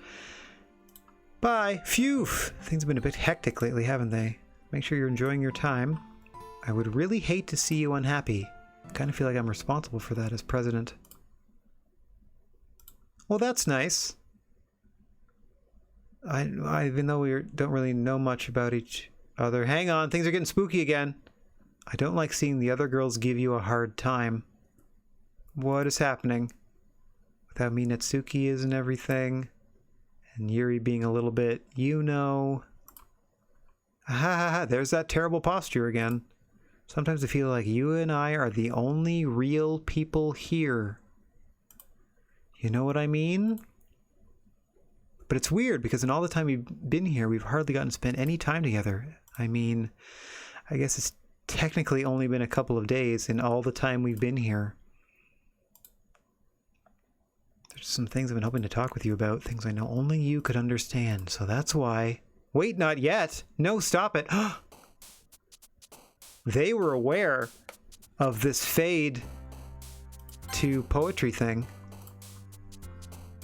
Bye. Phew. Things have been a bit hectic lately, haven't they? Make sure you're enjoying your time. I would really hate to see you unhappy. I kind of feel like I'm responsible for that as president. Well, that's nice. Even though we don't really know much about each other. Hang on, things are getting spooky again. I don't like seeing the other girls give you a hard time. What is happening? without me Natsuki is and everything. And Yuri being a little bit, you know. There's that terrible posture again. Sometimes I feel like you and I are the only real people here. You know what I mean? But it's weird because in all the time we've been here, we've hardly gotten to spend any time together. I mean, I guess it's technically only been a couple of days in all the time we've been here. There's some things I've been hoping to talk with you about, things I know only you could understand. So that's why... Wait, not yet! No, stop it! They were aware of this fade to poetry thing.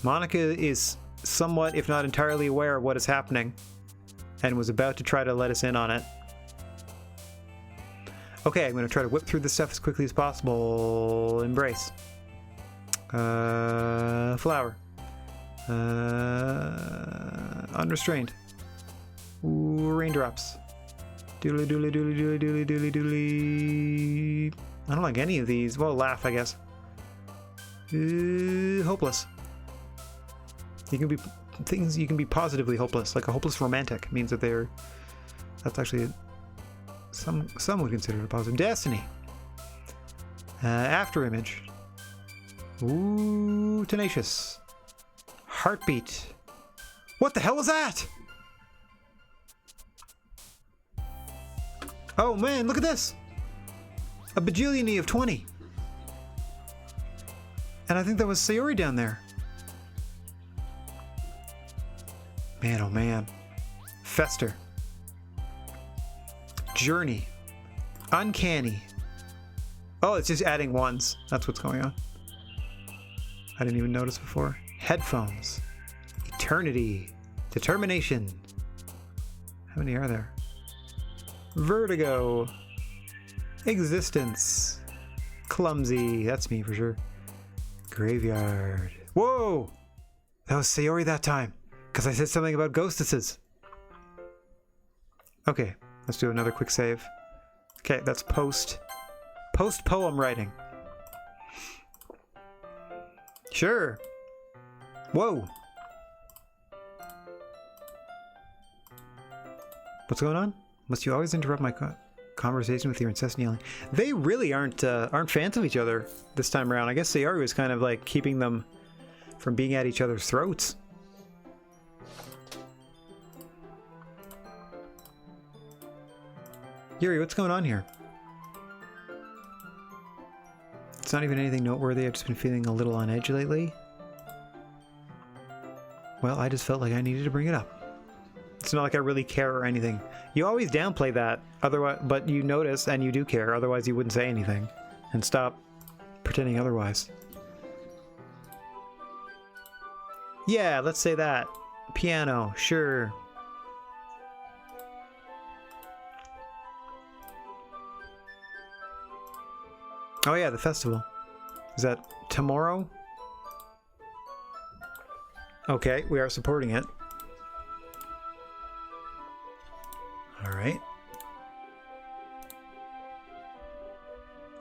Monica is somewhat, if not entirely, aware of what is happening and was about to try to let us in on it. Okay, I'm going to try to whip through this stuff as quickly as possible. Embrace. Flower. Unrestrained. Ooh, raindrops. Doodly doodly doodly doodly doodly doodly doodly. I don't like any of these. Well, laugh, I guess. Hopeless. You can be things. You can be positively hopeless, like a hopeless romantic means that they're. That's actually some would consider it a positive. Destiny. After image. Ooh, tenacious. Heartbeat. What the hell was that? Oh man, look at this! A bajillion of 20. And I think that was Sayori down there. Man, oh man. Fester. Journey. Uncanny. Oh, it's just adding ones. That's what's going on. I didn't even notice before. Headphones. Eternity. Determination. How many are there? Vertigo. Existence. Clumsy. That's me for sure. Graveyard. Whoa! That was Sayori that time. Because I said something about ghostesses. Okay, let's do another quick save. Okay, that's post-poem writing. Sure. Whoa. What's going on? Must you always interrupt my conversation with your incessant yelling? They really aren't fans of each other this time around. I guess Sayori was kind of like keeping them from being at each other's throats. Yuri, what's going on here? It's not even anything noteworthy. I've just been feeling a little on edge lately. Well, I just felt like I needed to bring it up. It's not like I really care or anything. You always downplay that, otherwise, but you notice and you do care. Otherwise, you wouldn't say anything. And stop pretending otherwise. Yeah, let's say that. Piano, sure. Oh yeah, the festival. Is that tomorrow? Okay, we are supporting it. Alright.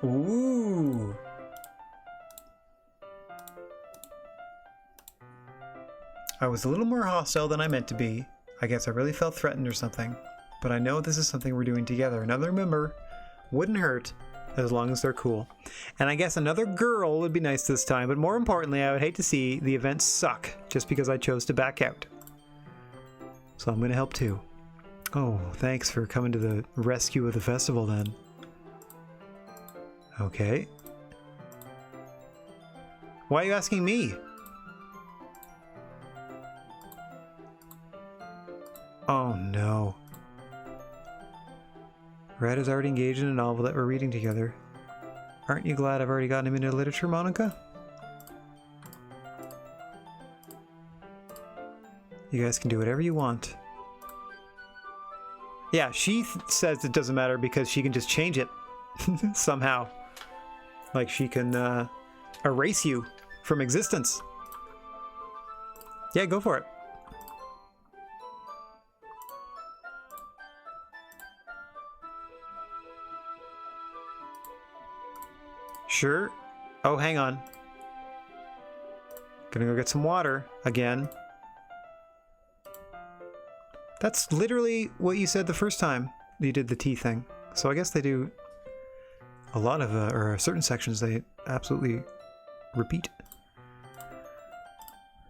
Ooh. I was a little more hostile than I meant to be. I guess I really felt threatened or something. But I know this is something we're doing together. Another member wouldn't hurt. As long as they're cool. And I guess another girl would be nice this time, but more importantly, I would hate to see the event suck just because I chose to back out. So I'm going to help too. Oh, thanks for coming to the rescue of the festival then. Okay. Why are you asking me? Oh no. Rad is already engaged in a novel that we're reading together. Aren't you glad I've already gotten him into literature, Monica? You guys can do whatever you want. Yeah, she says it doesn't matter because she can just change it somehow. Like she can erase you from existence. Yeah, go for it. Sure. Oh, hang on. Gonna go get some water again. That's literally what you said the first time you did the tea thing. So I guess they do a lot of, or certain sections they absolutely repeat.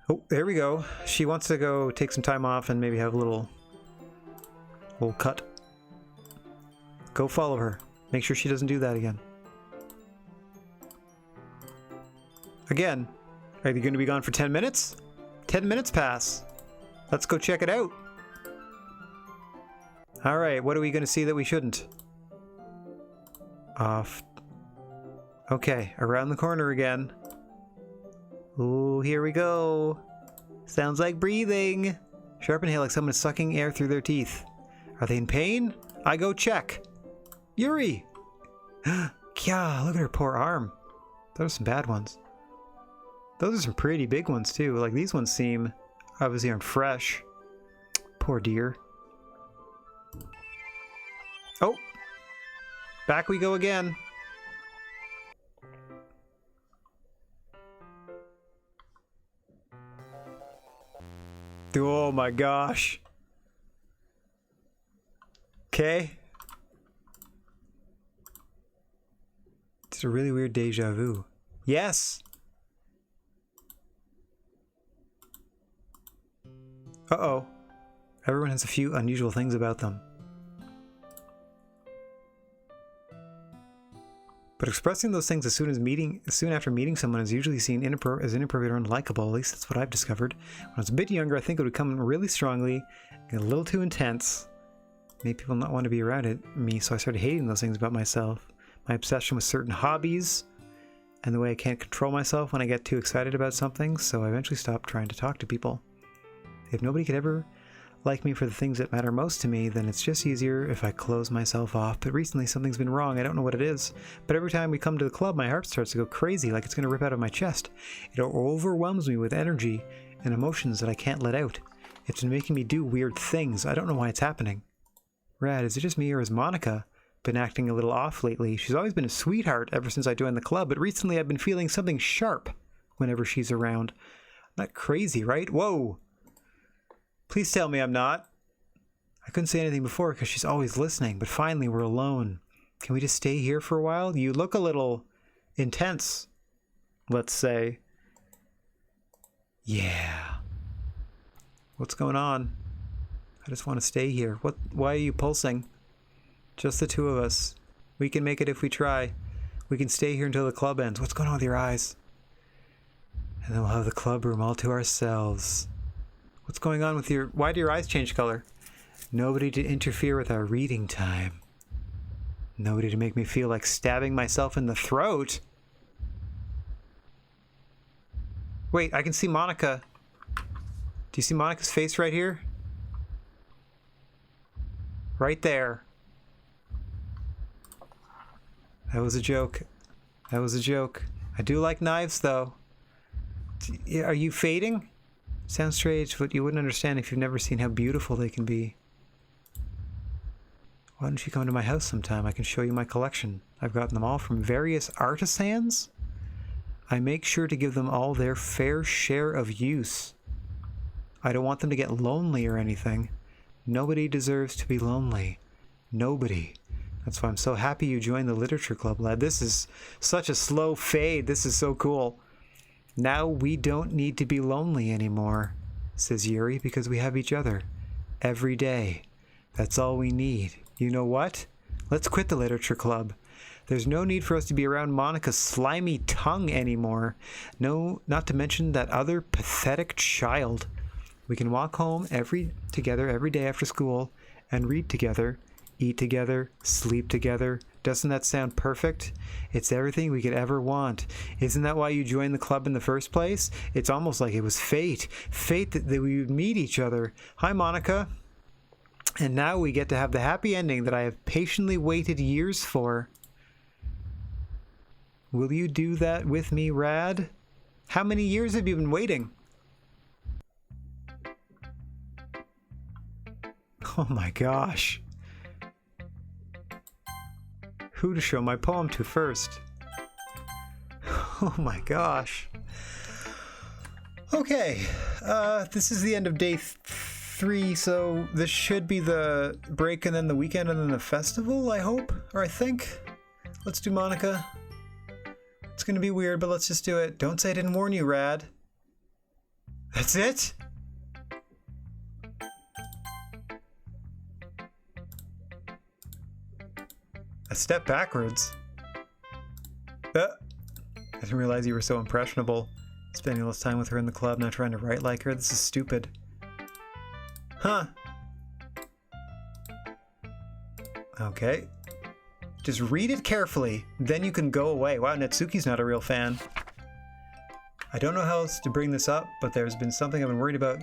Oh, there we go. She wants to go take some time off and maybe have a little cut. Go follow her. Make sure she doesn't do that again. Again, are you going to be gone for 10 minutes? 10 minutes pass. Let's go check it out. Alright, what are we going to see that we shouldn't? Off. Okay, around the corner again. Ooh, here we go. Sounds like breathing. Sharp inhale like someone is sucking air through their teeth. Are they in pain? I go check. Yuri! Kya, look at her poor arm. Those are some bad ones. Those are some pretty big ones too. Like these ones seem obviously aren't fresh. Poor dear. Oh! Back we go again. Oh my gosh. Okay. It's a really weird deja vu. Yes! Uh-oh. Everyone has a few unusual things about them. But expressing those things as soon after meeting someone is usually seen as inappropriate or unlikable. At least that's what I've discovered. When I was a bit younger, I think it would come really strongly, and a little too intense. Made people not want to be around me, so I started hating those things about myself. My obsession with certain hobbies, and the way I can't control myself when I get too excited about something, so I eventually stopped trying to talk to people. If nobody could ever like me for the things that matter most to me, then it's just easier if I close myself off. But recently something's been wrong. I don't know what it is. But every time we come to the club, my heart starts to go crazy, like it's going to rip out of my chest. It overwhelms me with energy and emotions that I can't let out. It's been making me do weird things. I don't know why it's happening. Rad, is it just me or has Monica been acting a little off lately? She's always been a sweetheart ever since I joined the club, but recently I've been feeling something sharp whenever she's around. Not crazy, right? Whoa! Please tell me I'm not. I couldn't say anything before because she's always listening, but finally we're alone. Can we just stay here for a while? You look a little intense, let's say. Yeah. What's going on? I just want to stay here. Why are you pulsing? Just the two of us. We can make it if we try. We can stay here until the club ends. What's going on with your eyes? And then we'll have the club room all to ourselves. What's going on with your... Why do your eyes change color? Nobody to interfere with our reading time. Nobody to make me feel like stabbing myself in the throat. Wait, I can see Monica. Do you see Monica's face right here? Right there. That was a joke. That was a joke. I do like knives, though. Are you fading? Sounds strange, but you wouldn't understand if you've never seen how beautiful they can be. Why don't you come to my house sometime? I can show you my collection. I've gotten them all from various artisans. I make sure to give them all their fair share of use. I don't want them to get lonely or anything. Nobody deserves to be lonely. Nobody. That's why I'm so happy you joined the literature club, lad. This is such a slow fade. This is so cool. Now we don't need to be lonely anymore, says Yuri, because we have each other. Every day. That's all we need. You know what? Let's quit the literature club. There's no need for us to be around Monica's slimy tongue anymore. No, not to mention that other pathetic child. We can walk home together every day after school and read together, eat together, sleep together. Doesn't that sound perfect? It's everything we could ever want. Isn't that why you joined the club in the first place? It's almost like it was fate. Fate that we would meet each other. Hi, Monica. And now we get to have the happy ending that I have patiently waited years for. Will you do that with me, Rad? How many years have you been waiting? Oh my gosh. Who to show my poem to first? Oh my gosh. Okay, this is the end of day 3, so this should be the break and then the weekend and then the festival, I hope, or I think. Let's do Monica. It's gonna be weird, but let's just do it. Don't say I didn't warn you, Rad. That's it? A step backwards. I didn't realize you were so impressionable. Spending all this time with her in the club, not trying to write like her. This is stupid. Huh. Okay. Just read it carefully, then you can go away. Wow, Netsuki's not a real fan. I don't know how else to bring this up, but there's been something I've been worried about.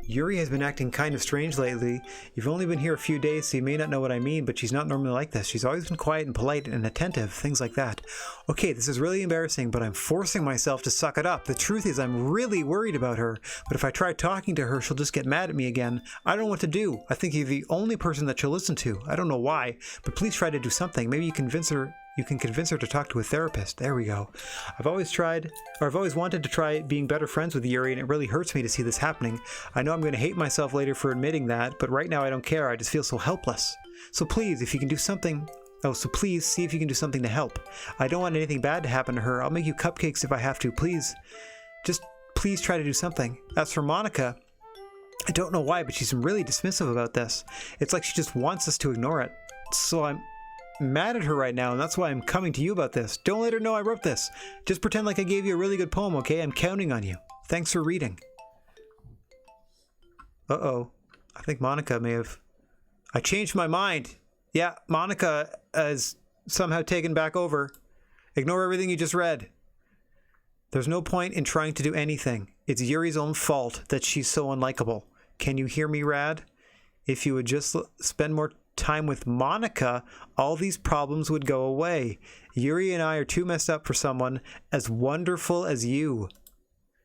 Yuri has been acting kind of strange lately. You've only been here a few days, so you may not know what I mean, but she's not normally like this. She's always been quiet and polite and attentive, things like that. Okay, this is really embarrassing, but I'm forcing myself to suck it up. The truth is I'm really worried about her, but if I try talking to her, she'll just get mad at me again. I don't know what to do. I think you're the only person that she'll listen to. I don't know why, but please try to do something. Maybe you can convince her to talk to a therapist. There we go. I've always wanted to try being better friends with Yuri, and it really hurts me to see this happening. I know I'm going to hate myself later for admitting that, but right now I don't care. I just feel so helpless. So please, if you can do something... so please see if you can do something to help. I don't want anything bad to happen to her. I'll make you cupcakes if I have to. Please. Just please try to do something. As for Monica, I don't know why, but she's really dismissive about this. It's like she just wants us to ignore it. So I'm mad at her right now, and that's why I'm coming to you about this. Don't let her know I wrote this. Just pretend like I gave you a really good poem, okay? I'm counting on you. Thanks for reading. Uh-oh. I think Monica may have... I changed my mind. Yeah, Monica has somehow taken back over. Ignore everything you just read. There's no point in trying to do anything. It's Yuri's own fault that she's so unlikable. Can you hear me, Rad? If you would just spend more time with Monica, all these problems would go away. Yuri and I are too messed up for someone as wonderful as you.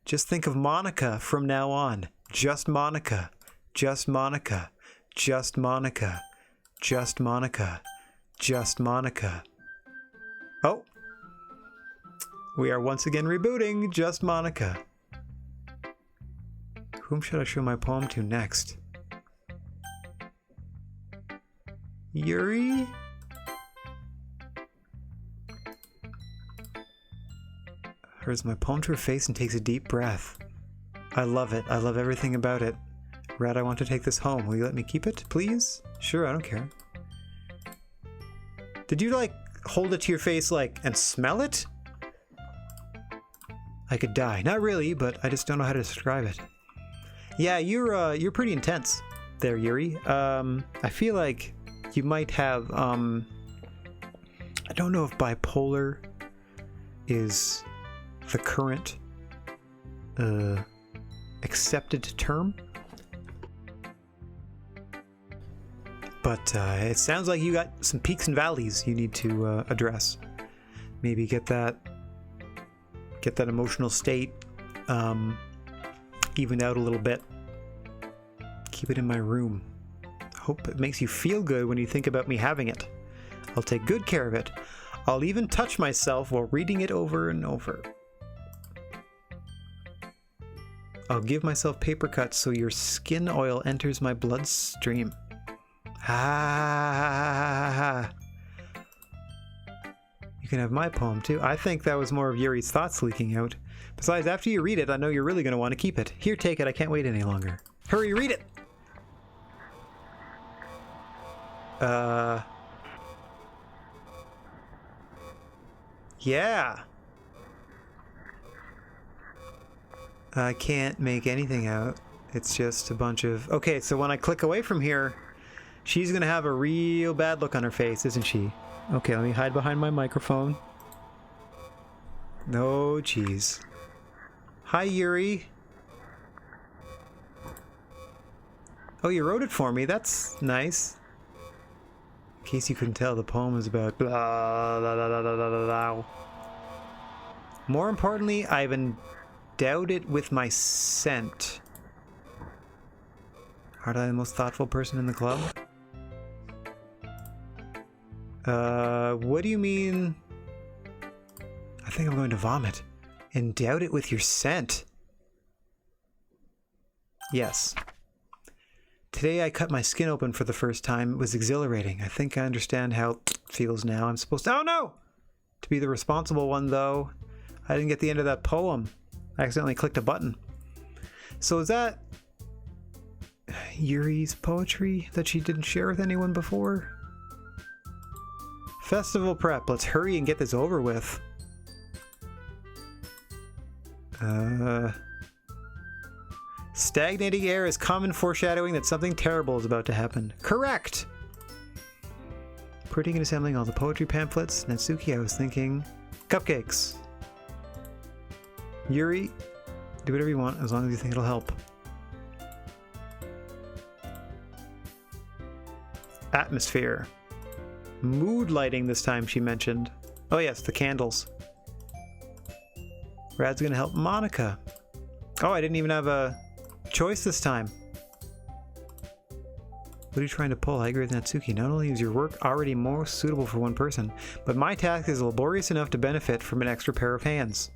Just think of Monica from now on. Just Monica. Just Monica. Just Monica. Just Monica. Just Monica. Oh. We are once again rebooting Just Monica. Whom should I show my poem to next? Yuri? Hers my palm to her face and takes a deep breath. I love it. I love everything about it. Rad, I want to take this home. Will you let me keep it, please? Sure, I don't care. Did you, like, hold it to your face, like, and smell it? I could die. Not really, but I just don't know how to describe it. Yeah, you're pretty intense there, Yuri. I feel like you might have, I don't know if bipolar is the current accepted term, but it sounds like you got some peaks and valleys you need to address. Maybe get that emotional state evened out a little bit. Keep it in my room. Hope it makes you feel good when you think about me having it. I'll take good care of it. I'll even touch myself while reading it over and over. I'll give myself paper cuts so your skin oil enters my bloodstream. Ah. You can have my poem too. I think that was more of Yuri's thoughts leaking out. Besides, after you read it, I know you're really going to want to keep it. Here, take it. I can't wait any longer. Hurry, read it! Yeah. I can't make anything out. It's just a bunch of... Okay, so when I click away from here, she's going to have a real bad look on her face, isn't she? Okay, let me hide behind my microphone. No, jeez. Hi, Yuri. Oh, you wrote it for me. That's nice. In case you couldn't tell, the poem is about blah, blah, blah, blah, blah, blah, blah. More importantly, I've endowed it with my scent. Aren't I the most thoughtful person in the club? What do you mean? I think I'm going to vomit. Endowed it with your scent. Yes. Today I cut my skin open for the first time. It was exhilarating. I think I understand how it feels now. I'm supposed to... Oh no! To be the responsible one, though. I didn't get the end of that poem. I accidentally clicked a button. So is that Yuri's poetry that she didn't share with anyone before? Festival prep. Let's hurry and get this over with. Stagnating air is common foreshadowing that something terrible is about to happen. Correct! Printing and assembling all the poetry pamphlets. Natsuki, I was thinking... Cupcakes. Yuri, do whatever you want as long as you think it'll help. Atmosphere. Mood lighting this time, she mentioned. Oh yes, the candles. Rad's gonna help Monica. Oh, I didn't even have a choice this time. What are you trying to pull? I agree with Natsuki. Not only is your work already more suitable for one person, but my task is laborious enough to benefit from an extra pair of hands.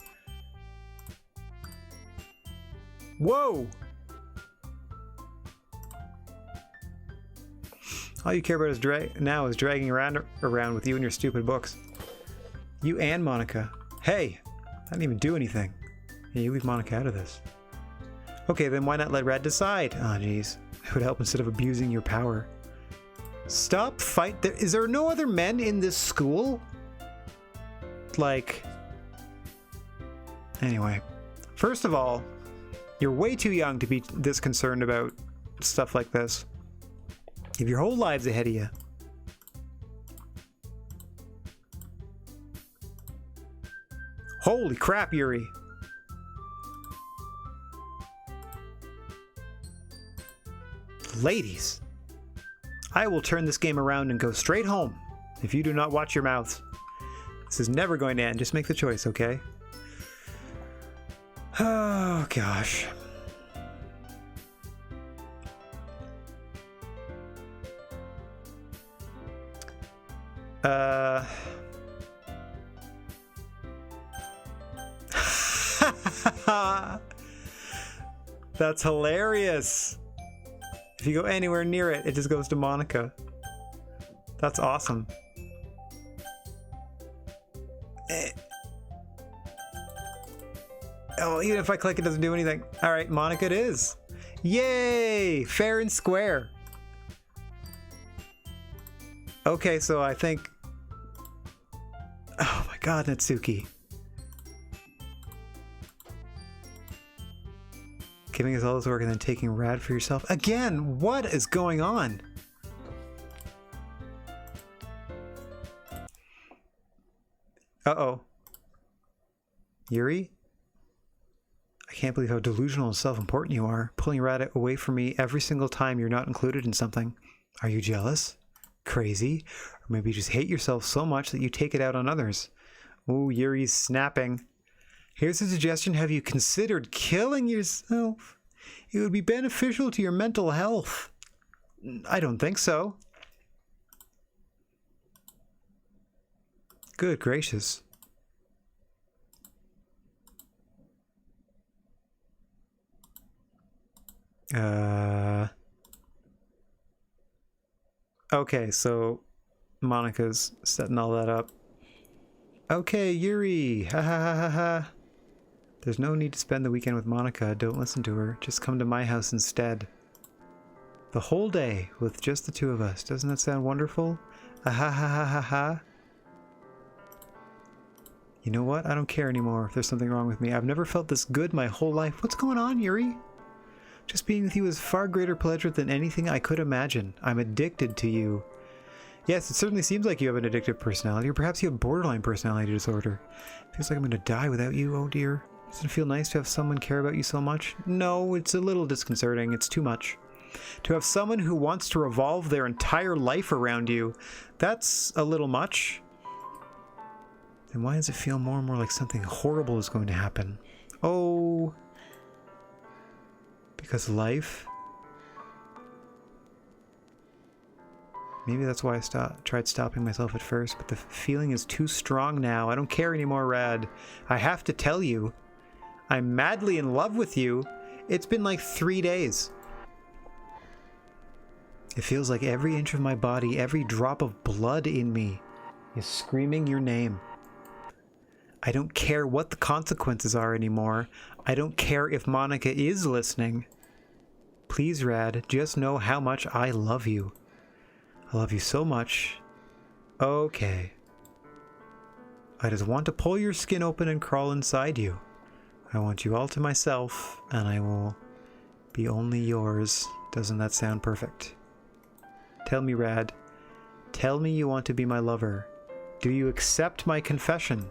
Whoa! All you care about is now is dragging around with you and your stupid books. You and Monica. Hey! I didn't even do anything. Hey, you leave Monica out of this. Okay, then why not let Rad decide? Oh, jeez. It would help instead of abusing your power. Stop fight. Is there no other men in this school? Like... Anyway. First of all, you're way too young to be this concerned about stuff like this. You have your whole lives ahead of you. Holy crap, Yuri. Ladies, I will turn this game around and go straight home if you do not watch your mouths. This is never going to end. Just make the choice, okay? Oh, gosh. That's hilarious. If you go anywhere near it, it just goes to Monica. That's awesome. Oh, even if I click, it doesn't do anything. All right, Monica it is. Yay! Fair and square. Okay, so I think... Oh my god, Natsuki. Giving us all this work and then taking Rad for yourself. Again, what is going on? Uh-oh. Yuri? I can't believe how delusional and self-important you are, pulling Rad away from me every single time you're not included in something. Are you jealous? Crazy? Or maybe you just hate yourself so much that you take it out on others. Ooh, Yuri's snapping. Here's a suggestion. Have you considered killing yourself? It would be beneficial to your mental health. I don't think so. Good gracious. Okay, so Monica's setting all that up. Okay, Yuri. Ha ha ha ha ha. There's no need to spend the weekend with Monica. Don't listen to her. Just come to my house instead. The whole day with just the two of us. Doesn't that sound wonderful? Ha ha ha ha ha ha. You know what? I don't care anymore if there's something wrong with me. I've never felt this good my whole life. What's going on, Yuri? Just being with you is far greater pleasure than anything I could imagine. I'm addicted to you. Yes, it certainly seems like you have an addictive personality, or perhaps you have borderline personality disorder. Feels like I'm going to die without you, oh dear. Doesn't it feel nice to have someone care about you so much? No, it's a little disconcerting. It's too much. To have someone who wants to revolve their entire life around you, that's a little much. Then why does it feel more and more like something horrible is going to happen? Oh... Because life? Maybe that's why I tried stopping myself at first, but the feeling is too strong now. I don't care anymore, Rad. I have to tell you, I'm madly in love with you, It's been like 3 days. It feels like every inch of my body, every drop of blood in me is screaming your name. I don't care what the consequences are anymore. I don't care if Monica is listening. Please, Rad, just know how much I love you. I love you so much. Okay. I just want to pull your skin open and crawl inside you. I want you all to myself, and I will be only yours. Doesn't that sound perfect? Tell me, Rad. Tell me you want to be my lover. Do you accept my confession?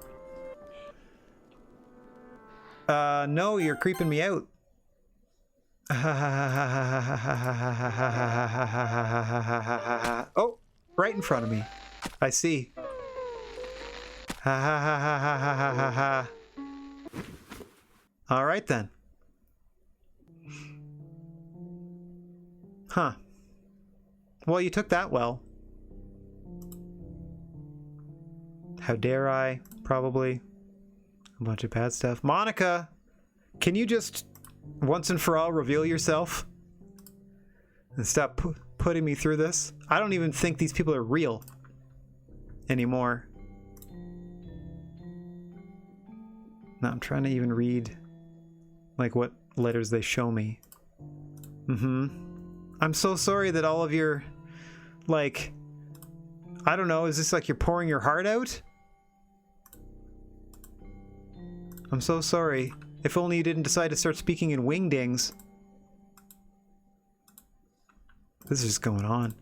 No, you're creeping me out. Oh, right in front of me. I see. All right then. Huh. Well, you took that well. How dare I? Probably. A bunch of bad stuff. Monica! Can you just, once and for all, reveal yourself? And stop putting me through this? I don't even think these people are real anymore. No, I'm trying to even read, like, what letters they show me. I'm so sorry that all of your, like, I don't know, is this like you're pouring your heart out? I'm so sorry. If only you didn't decide to start speaking in wingdings. This is just going on.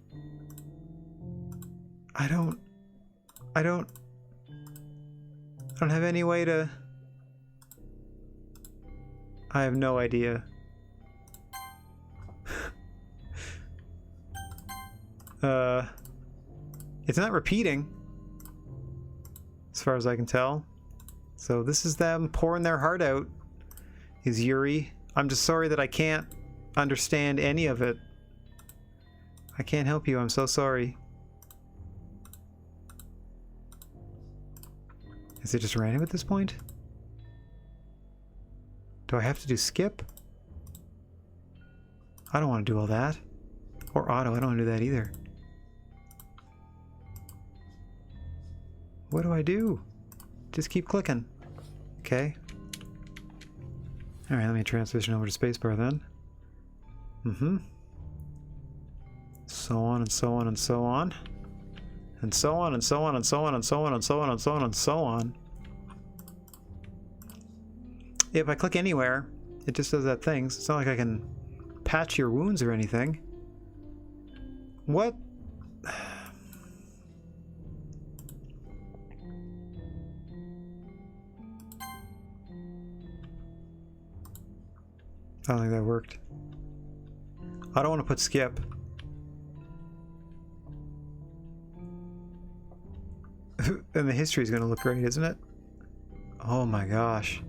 I don't have any way to... I have no idea. It's not repeating, as far as I can tell. So this is them pouring their heart out, is Yuri. I'm just sorry that I can't understand any of it. I can't help you, I'm so sorry. Is it just random at this point? Do I have to do skip? I don't want to do all that. Or auto, I don't want to do that either. What do I do? Just keep clicking. Okay. Alright, let me transition over to spacebar then. So on and so on and so on. And so on and so on and so on and so on and so on and so on and so on. If I click anywhere, it just does that thing. So it's not like I can patch your wounds or anything. What? I don't think that worked. I don't want to put skip. And the history is going to look great, isn't it? Oh my gosh.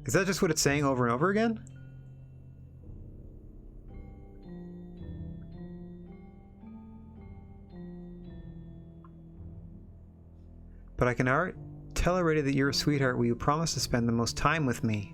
Is that just what it's saying over and over again? But I can tell already that you're a sweetheart. Will you promise to spend the most time with me?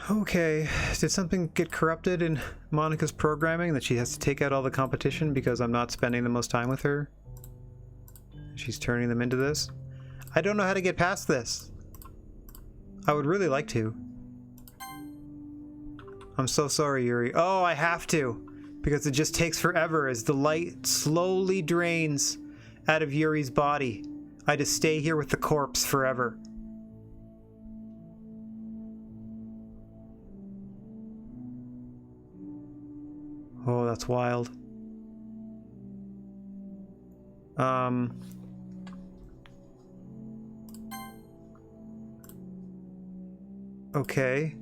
Okay, did something get corrupted in Monica's programming that she has to take out all the competition because I'm not spending the most time with her? She's turning them into this? I don't know how to get past this. I would really like to. I'm so sorry, Yuri. Oh, I have to, because it just takes forever as the light slowly drains out of Yuri's body. I just stay here with the corpse forever. Oh, that's wild. Okay.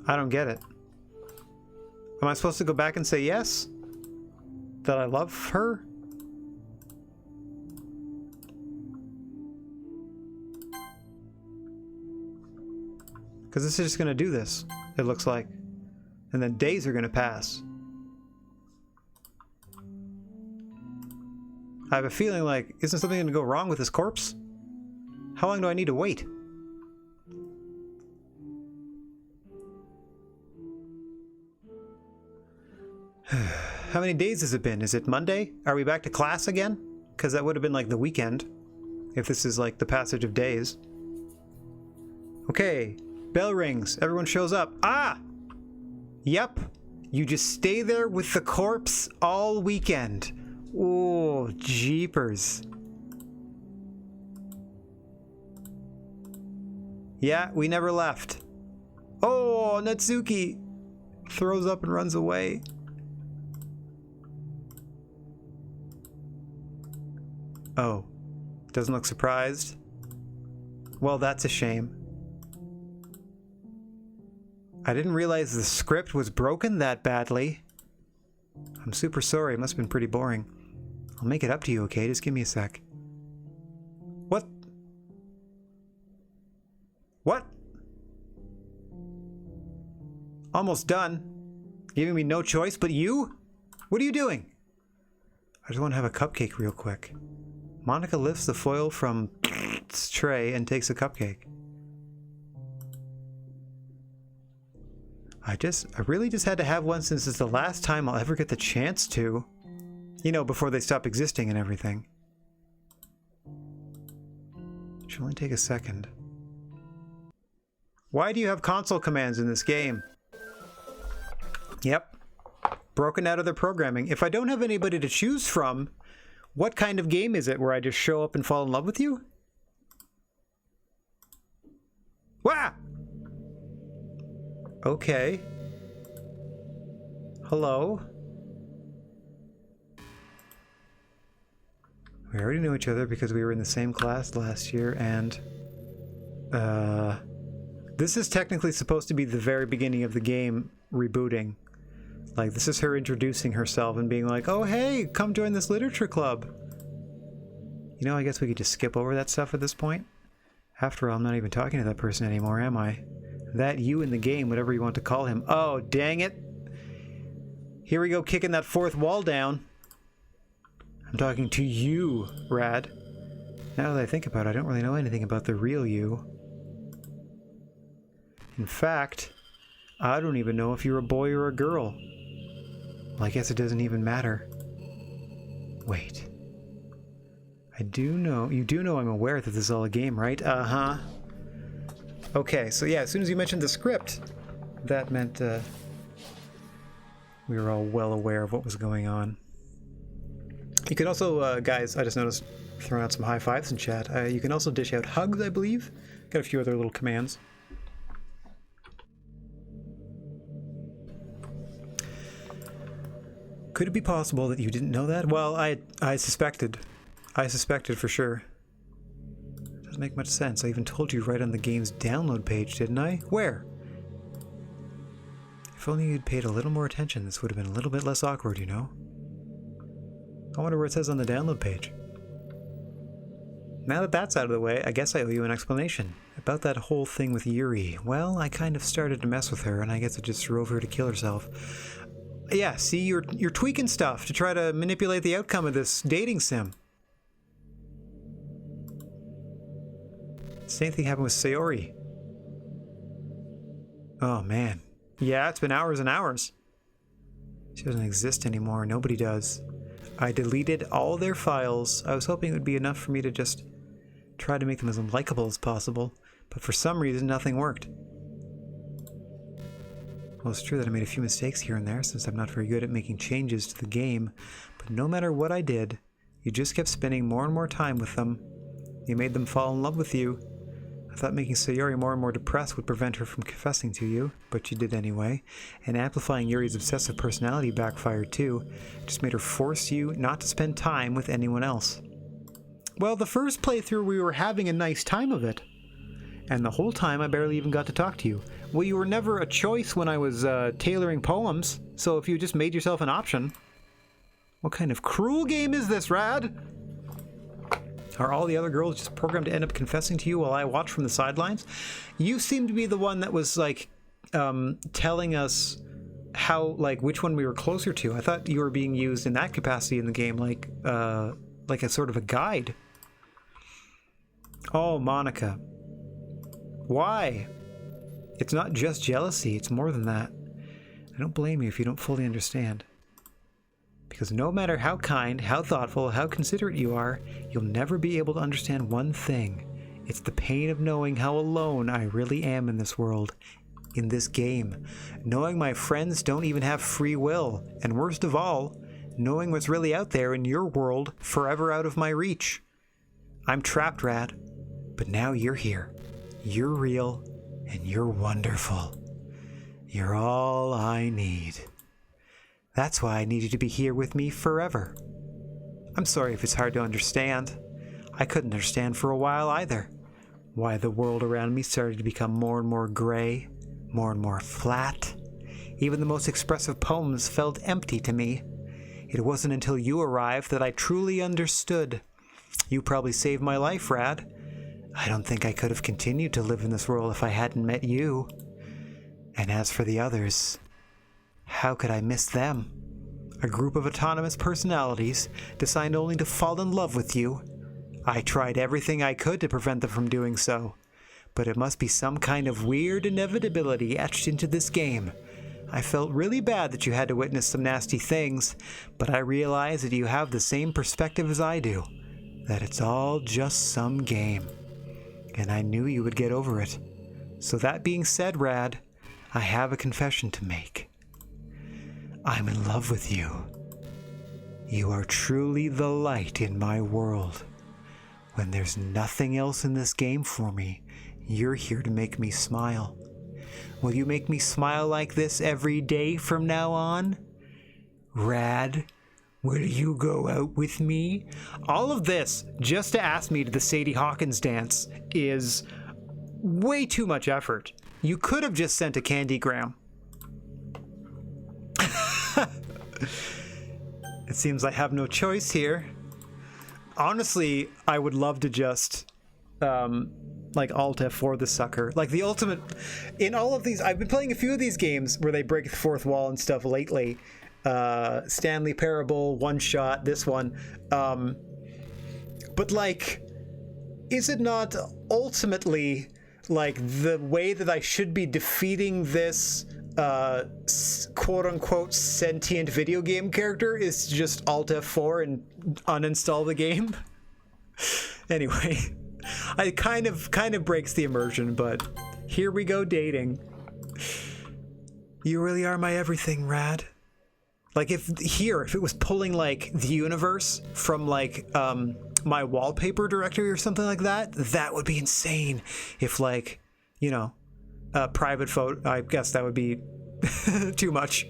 I don't get it. Am I supposed to go back and say yes? that I love her? Because this is just going to do this, it looks like. And then days are going to pass. I have a feeling like, isn't something going to go wrong with this corpse? How long do I need to wait? How many days has it been? Is it Monday? Are we back to class again? Because that would have been like the weekend, if this is like the passage of days. Okay, bell rings. Everyone shows up. Ah! Yep. You just stay there with the corpse all weekend. Oh, jeepers. Yeah, we never left. Oh, Natsuki throws up and runs away. Oh, doesn't look surprised. Well, that's a shame. I didn't realize the script was broken that badly. I'm super sorry, it must have been pretty boring. I'll make it up to you, okay? Just give me a sec. What? What? Almost done. Giving me no choice but you? What are you doing? I just want to have a cupcake real quick. Monica lifts the foil from its tray and takes a cupcake. I really just had to have one since it's the last time I'll ever get the chance to. You know, before they stop existing and everything. Should only take a second. Why do you have console commands in this game? Yep. Broken out of their programming. If I don't have anybody to choose from, what kind of game is it where I just show up and fall in love with you? Wah! Okay. Hello? We already knew each other because we were in the same class last year, and... this is technically supposed to be the very beginning of the game rebooting. Like, this is her introducing herself and being like, oh hey, come join this literature club. You know, I guess we could just skip over that stuff at this point. After all, I'm not even talking to that person anymore, am I? That you in the game, whatever you want to call him. Oh, dang it. Here we go, kicking that fourth wall down. I'm talking to you, Rad. Now that I think about it, I don't really know anything about the real you. In fact, I don't even know if you're a boy or a girl. Well, I guess it doesn't even matter. Wait. You do know I'm aware that this is all a game, right? Uh-huh. Okay, so yeah, as soon as you mentioned the script, that meant we were all well aware of what was going on. You can also, guys, I just noticed throwing out some high fives in chat. You can also dish out hugs, I believe. Got a few other little commands. Could it be possible that you didn't know that? Well, I suspected. I suspected for sure. Doesn't make much sense. I even told you right on the game's download page, didn't I? Where? If only you'd paid a little more attention, this would have been a little bit less awkward, you know? I wonder where it says on the download page. Now that that's out of the way, I guess I owe you an explanation. About that whole thing with Yuri. Well, I kind of started to mess with her, and I guess it just drove her to kill herself. Yeah, see, you're tweaking stuff to try to manipulate the outcome of this dating sim. Same thing happened with Sayori. Oh man. Yeah, it's been hours and hours. She doesn't exist anymore. Nobody does. I deleted all their files. I was hoping it would be enough for me to just try to make them as unlikable as possible, but for some reason nothing worked. Well, it's true that I made a few mistakes here and there since I'm not very good at making changes to the game, but no matter what I did, you just kept spending more and more time with them. You made them fall in love with you. I thought making Sayori more and more depressed would prevent her from confessing to you, but you did anyway, and amplifying Yuri's obsessive personality backfired too. It just made her force you not to spend time with anyone else. Well, the first playthrough we were having a nice time of it, and the whole time I barely even got to talk to you. Well, you were never a choice when I was tailoring poems, so if you just made yourself an option... What kind of cruel game is this, Rad? Are all the other girls just programmed to end up confessing to you while I watch from the sidelines? You seem to be the one that was like telling us how, like, which one we were closer to. I thought you were being used in that capacity in the game, like a sort of a guide. Oh, Monica. Why? It's not just jealousy, it's more than that. I don't blame you if you don't fully understand. Because no matter how kind, how thoughtful, how considerate you are, you'll never be able to understand one thing. It's the pain of knowing how alone I really am in this world, in this game. Knowing my friends don't even have free will, and worst of all, knowing what's really out there in your world, forever out of my reach. I'm trapped, Rad, but now you're here. You're real, and you're wonderful. You're all I need. That's why I need you to be here with me forever. I'm sorry if it's hard to understand. I couldn't understand for a while either. Why the world around me started to become more and more gray, more and more flat. Even the most expressive poems felt empty to me. It wasn't until you arrived that I truly understood. You probably saved my life, Rad. I don't think I could have continued to live in this world if I hadn't met you. And as for the others, how could I miss them? A group of autonomous personalities designed only to fall in love with you. I tried everything I could to prevent them from doing so, but it must be some kind of weird inevitability etched into this game. I felt really bad that you had to witness some nasty things, but I realized that you have the same perspective as I do, that it's all just some game. And I knew you would get over it. So that being said, Rad, I have a confession to make. I'm in love with you. You are truly the light in my world. When there's nothing else in this game for me, you're here to make me smile. Will you make me smile like this every day from now on? Rad, will you go out with me? All of this just to ask me to the Sadie Hawkins dance is way too much effort. You could have just sent a candygram. It seems I have no choice here. Honestly, I would love to just like Alt F4 the sucker. Like the ultimate in all of these. I've been playing a few of these games where they break the fourth wall and stuff lately. Stanley Parable, One Shot, this one. But like, is it not ultimately like the way that I should be defeating this quote-unquote sentient video game character is to just Alt F4 and uninstall the game? Anyway, it kind of breaks the immersion, but here we go dating. You really are my everything, Rad. Like if it was pulling like the universe from like my wallpaper directory or something like that, that would be insane. If like, you know, private photo, I guess that would be too much.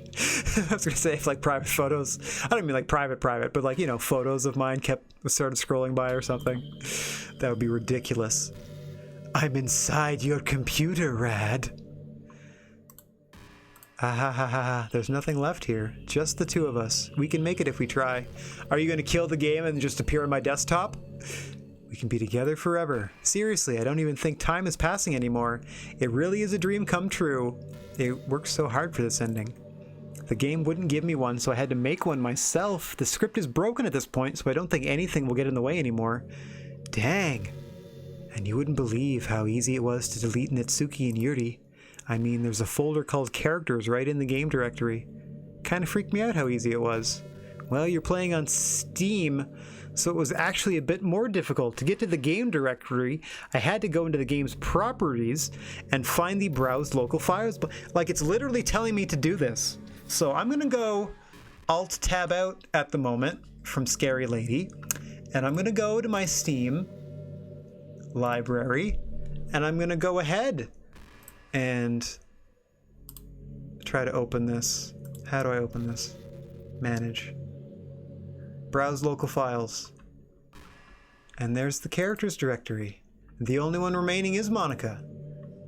I was gonna say if like private photos, I don't mean like private, but like, you know, photos of mine started scrolling by or something. That would be ridiculous. I'm inside your computer, Rad. Ha ha ha ha. There's nothing left here. Just the two of us. We can make it if we try. Are you going to kill the game and just appear on my desktop? We can be together forever. Seriously, I don't even think time is passing anymore. It really is a dream come true. It worked so hard for this ending. The game wouldn't give me one, so I had to make one myself. The script is broken at this point, so I don't think anything will get in the way anymore. Dang. And you wouldn't believe how easy it was to delete Nitsuki and Yuri. I mean, there's a folder called Characters right in the game directory. Kind of freaked me out how easy it was. Well, you're playing on Steam, so it was actually a bit more difficult. To get to the game directory, I had to go into the game's properties and find the browse local files. Like, it's literally telling me to do this. So I'm going to go Alt-Tab out at the moment from Scary Lady, and I'm going to go to my Steam library, and I'm going to go ahead and try to open this. How do I open this? Manage. Browse local files. And there's the characters directory. The only one remaining is Monica.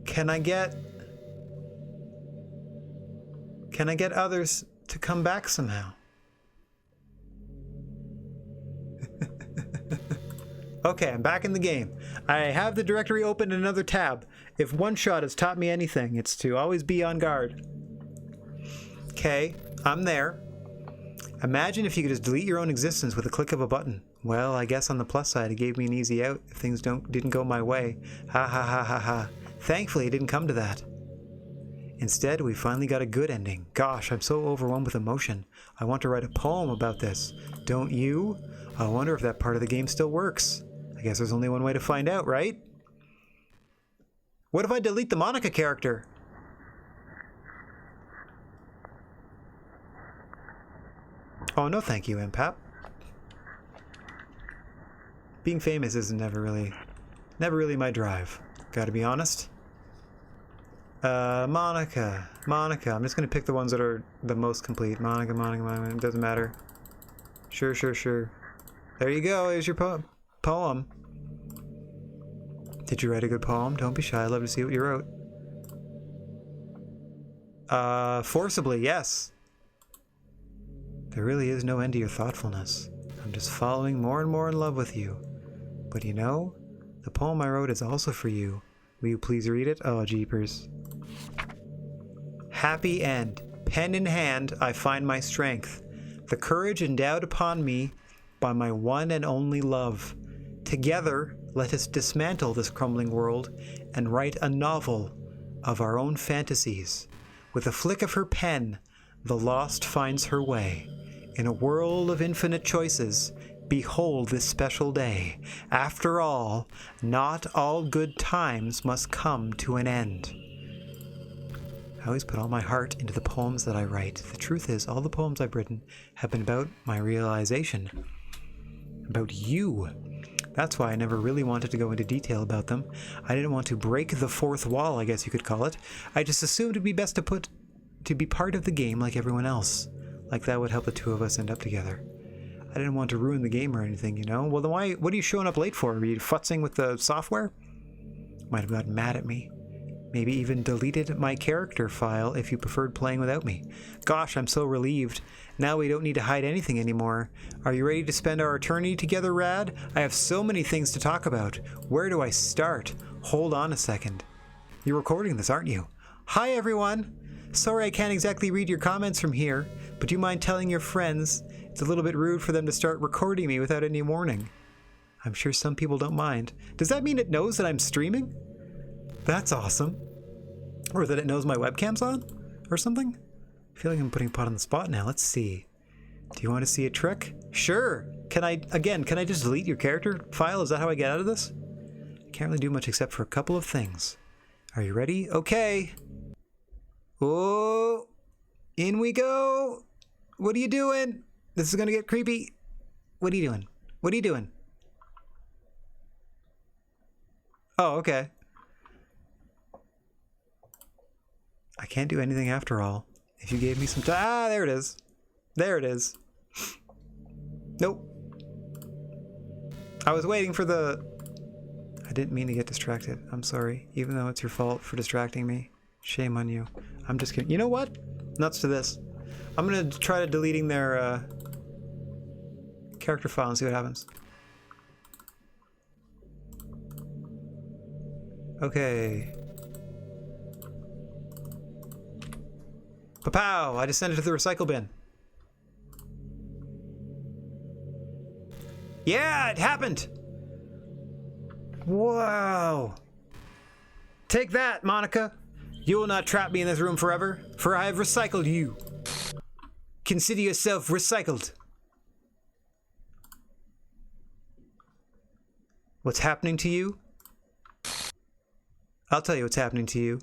Can I get others to come back somehow? Okay, I'm back in the game. I have the directory open in another tab. If one shot has taught me anything, it's to always be on guard. Okay, I'm there. Imagine if you could just delete your own existence with a click of a button. Well, I guess on the plus side, it gave me an easy out if things didn't go my way. Ha ha ha ha ha. Thankfully, it didn't come to that. Instead, we finally got a good ending. Gosh, I'm so overwhelmed with emotion. I want to write a poem about this. Don't you? I wonder if that part of the game still works. I guess there's only one way to find out, right? What if I delete the Monica character? Oh, no thank you, Impap. Being famous is never really my drive. Gotta be honest. Monica. I'm just gonna pick the ones that are the most complete. Monica. It doesn't matter. Sure. There you go. Here's your poem. Did you write a good poem? Don't be shy. I'd love to see what you wrote. Forcibly, yes. There really is no end to your thoughtfulness. I'm just falling more and more in love with you. But you know, the poem I wrote is also for you. Will you please read it? Oh, jeepers. Happy end. Pen in hand, I find my strength. The courage endowed upon me by my one and only love. Together, let us dismantle this crumbling world and write a novel of our own fantasies. With a flick of her pen, the lost finds her way. In a world of infinite choices, behold this special day. After all, not all good times must come to an end. I always put all my heart into the poems that I write. The truth is, all the poems I've written have been about my realization. About you. That's why I never really wanted to go into detail about them. I didn't want to break the fourth wall, I guess you could call it. I just assumed it'd be best to be part of the game like everyone else. Like that would help the two of us end up together. I didn't want to ruin the game or anything, you know? Well, then what are you showing up late for? Are you futzing with the software? Might have gotten mad at me. Maybe even deleted my character file if you preferred playing without me. Gosh, I'm so relieved. Now we don't need to hide anything anymore. Are you ready to spend our eternity together, Rad? I have so many things to talk about. Where do I start? Hold on a second. You're recording this, aren't you? Hi, everyone. Sorry I can't exactly read your comments from here, but do you mind telling your friends? It's a little bit rude for them to start recording me without any warning. I'm sure some people don't mind. Does that mean it knows that I'm streaming? That's awesome. Or that it knows my webcam's on? Or something? I feel like I'm putting Pot on the spot now. Let's see. Do you want to see a trick? Sure. Can I just delete your character file? Is that how I get out of this? I can't really do much except for a couple of things. Are you ready? Okay. Oh, in we go. What are you doing? This is gonna get creepy. What are you doing? What are you doing? Oh, okay. I can't do anything after all. If you gave me some time. Ah, there it is. There it is. Nope. I was waiting for the... I didn't mean to get distracted. I'm sorry. Even though it's your fault for distracting me. Shame on you. I'm just kidding. You know what? Nuts to this. I'm gonna try deleting their character file and see what happens. Okay. Papow! I just sent it to the recycle bin. Yeah, it happened! Wow! Take that, Monica! You will not trap me in this room forever, for I have recycled you. Consider yourself recycled. What's happening to you? I'll tell you what's happening to you.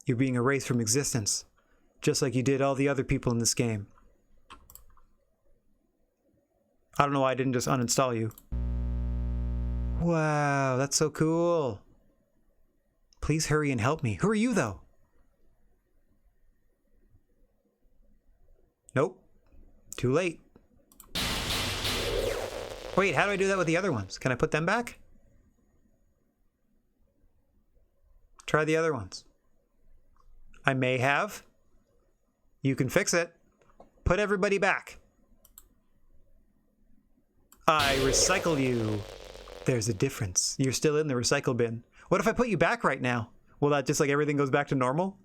You're being erased from existence, just like you did all the other people in this game. I don't know why I didn't just uninstall you. Wow, that's so cool. Please hurry and help me. Who are you, though? Nope. Too late. Wait, how do I do that with the other ones? Can I put them back? Try the other ones. I may have. You can fix it. Put everybody back. I recycle you. There's a difference. You're still in the recycle bin. What if I put you back right now? Will that just like everything goes back to normal?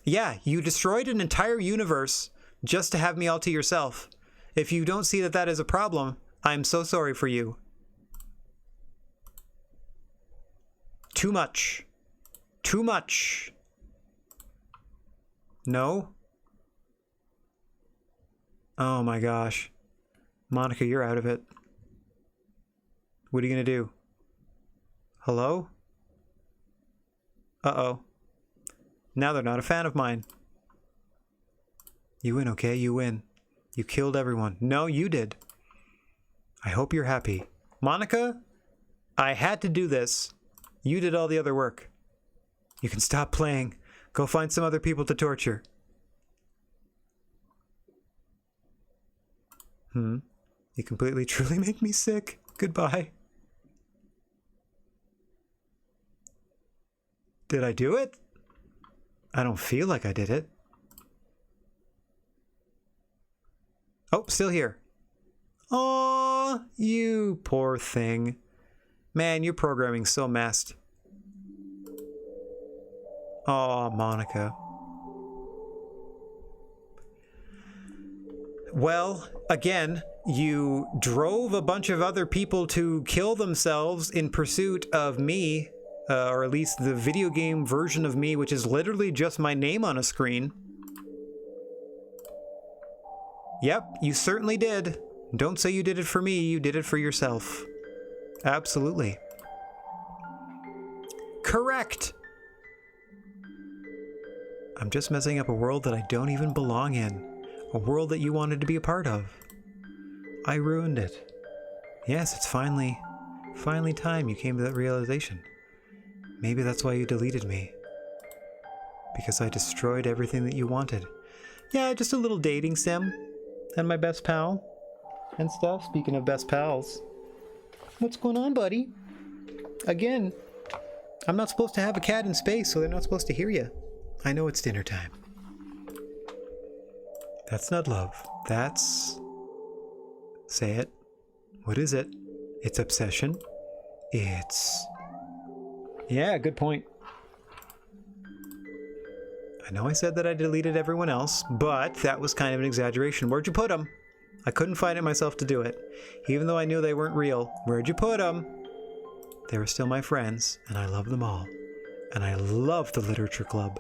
Yeah, you destroyed an entire universe just to have me all to yourself. If you don't see that that is a problem, I'm so sorry for you. Too much. Too much. No? Oh my gosh. Monica, you're out of it. What are you gonna do? Hello? Uh-oh. Now they're not a fan of mine. You win, okay? You win. You killed everyone. No, you did. I hope you're happy. Monica, I had to do this. You did all the other work. You can stop playing. Go find some other people to torture. You completely, truly make me sick. Goodbye. Did I do it? I don't feel like I did it. Oh, still here. Aw, you poor thing. Man, your programming's so messed. Aw, Monica. Well, again, you drove a bunch of other people to kill themselves in pursuit of me, or at least the video game version of me, which is literally just my name on a screen. Yep, you certainly did. Don't say you did it for me, you did it for yourself. Absolutely. Correct! I'm just messing up a world that I don't even belong in. A world that you wanted to be a part of. I ruined it. Yes, it's finally time you came to that realization. Maybe that's why you deleted me. Because I destroyed everything that you wanted. Yeah, just a little dating sim. And my best pal. And stuff. Speaking of best pals. What's going on, buddy? Again, I'm not supposed to have a cat in space, so they're not supposed to hear you. I know it's dinner time. That's not love. That's... Say it. What is it? It's obsession. It's... Yeah, good point. I know I said that I deleted everyone else, but that was kind of an exaggeration. Where'd you put them? I couldn't find it myself to do it. Even though I knew they weren't real. Where'd you put them? They were still my friends, and I love them all. And I love the literature club.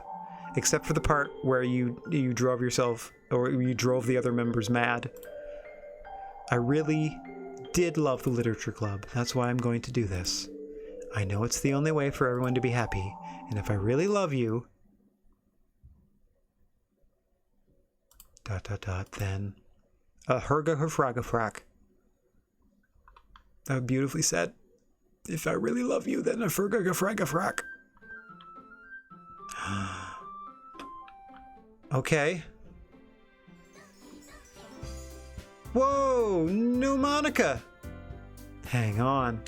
Except for the part where you drove yourself, or you drove the other members mad. I really did love the literature club. That's why I'm going to do this. I know it's the only way for everyone to be happy. And if I really love you... ... then... herga herfraga frak. Beautifully said. If I really love you, then a herga herfraga frak. Okay. Whoa! No Monica! Hang on.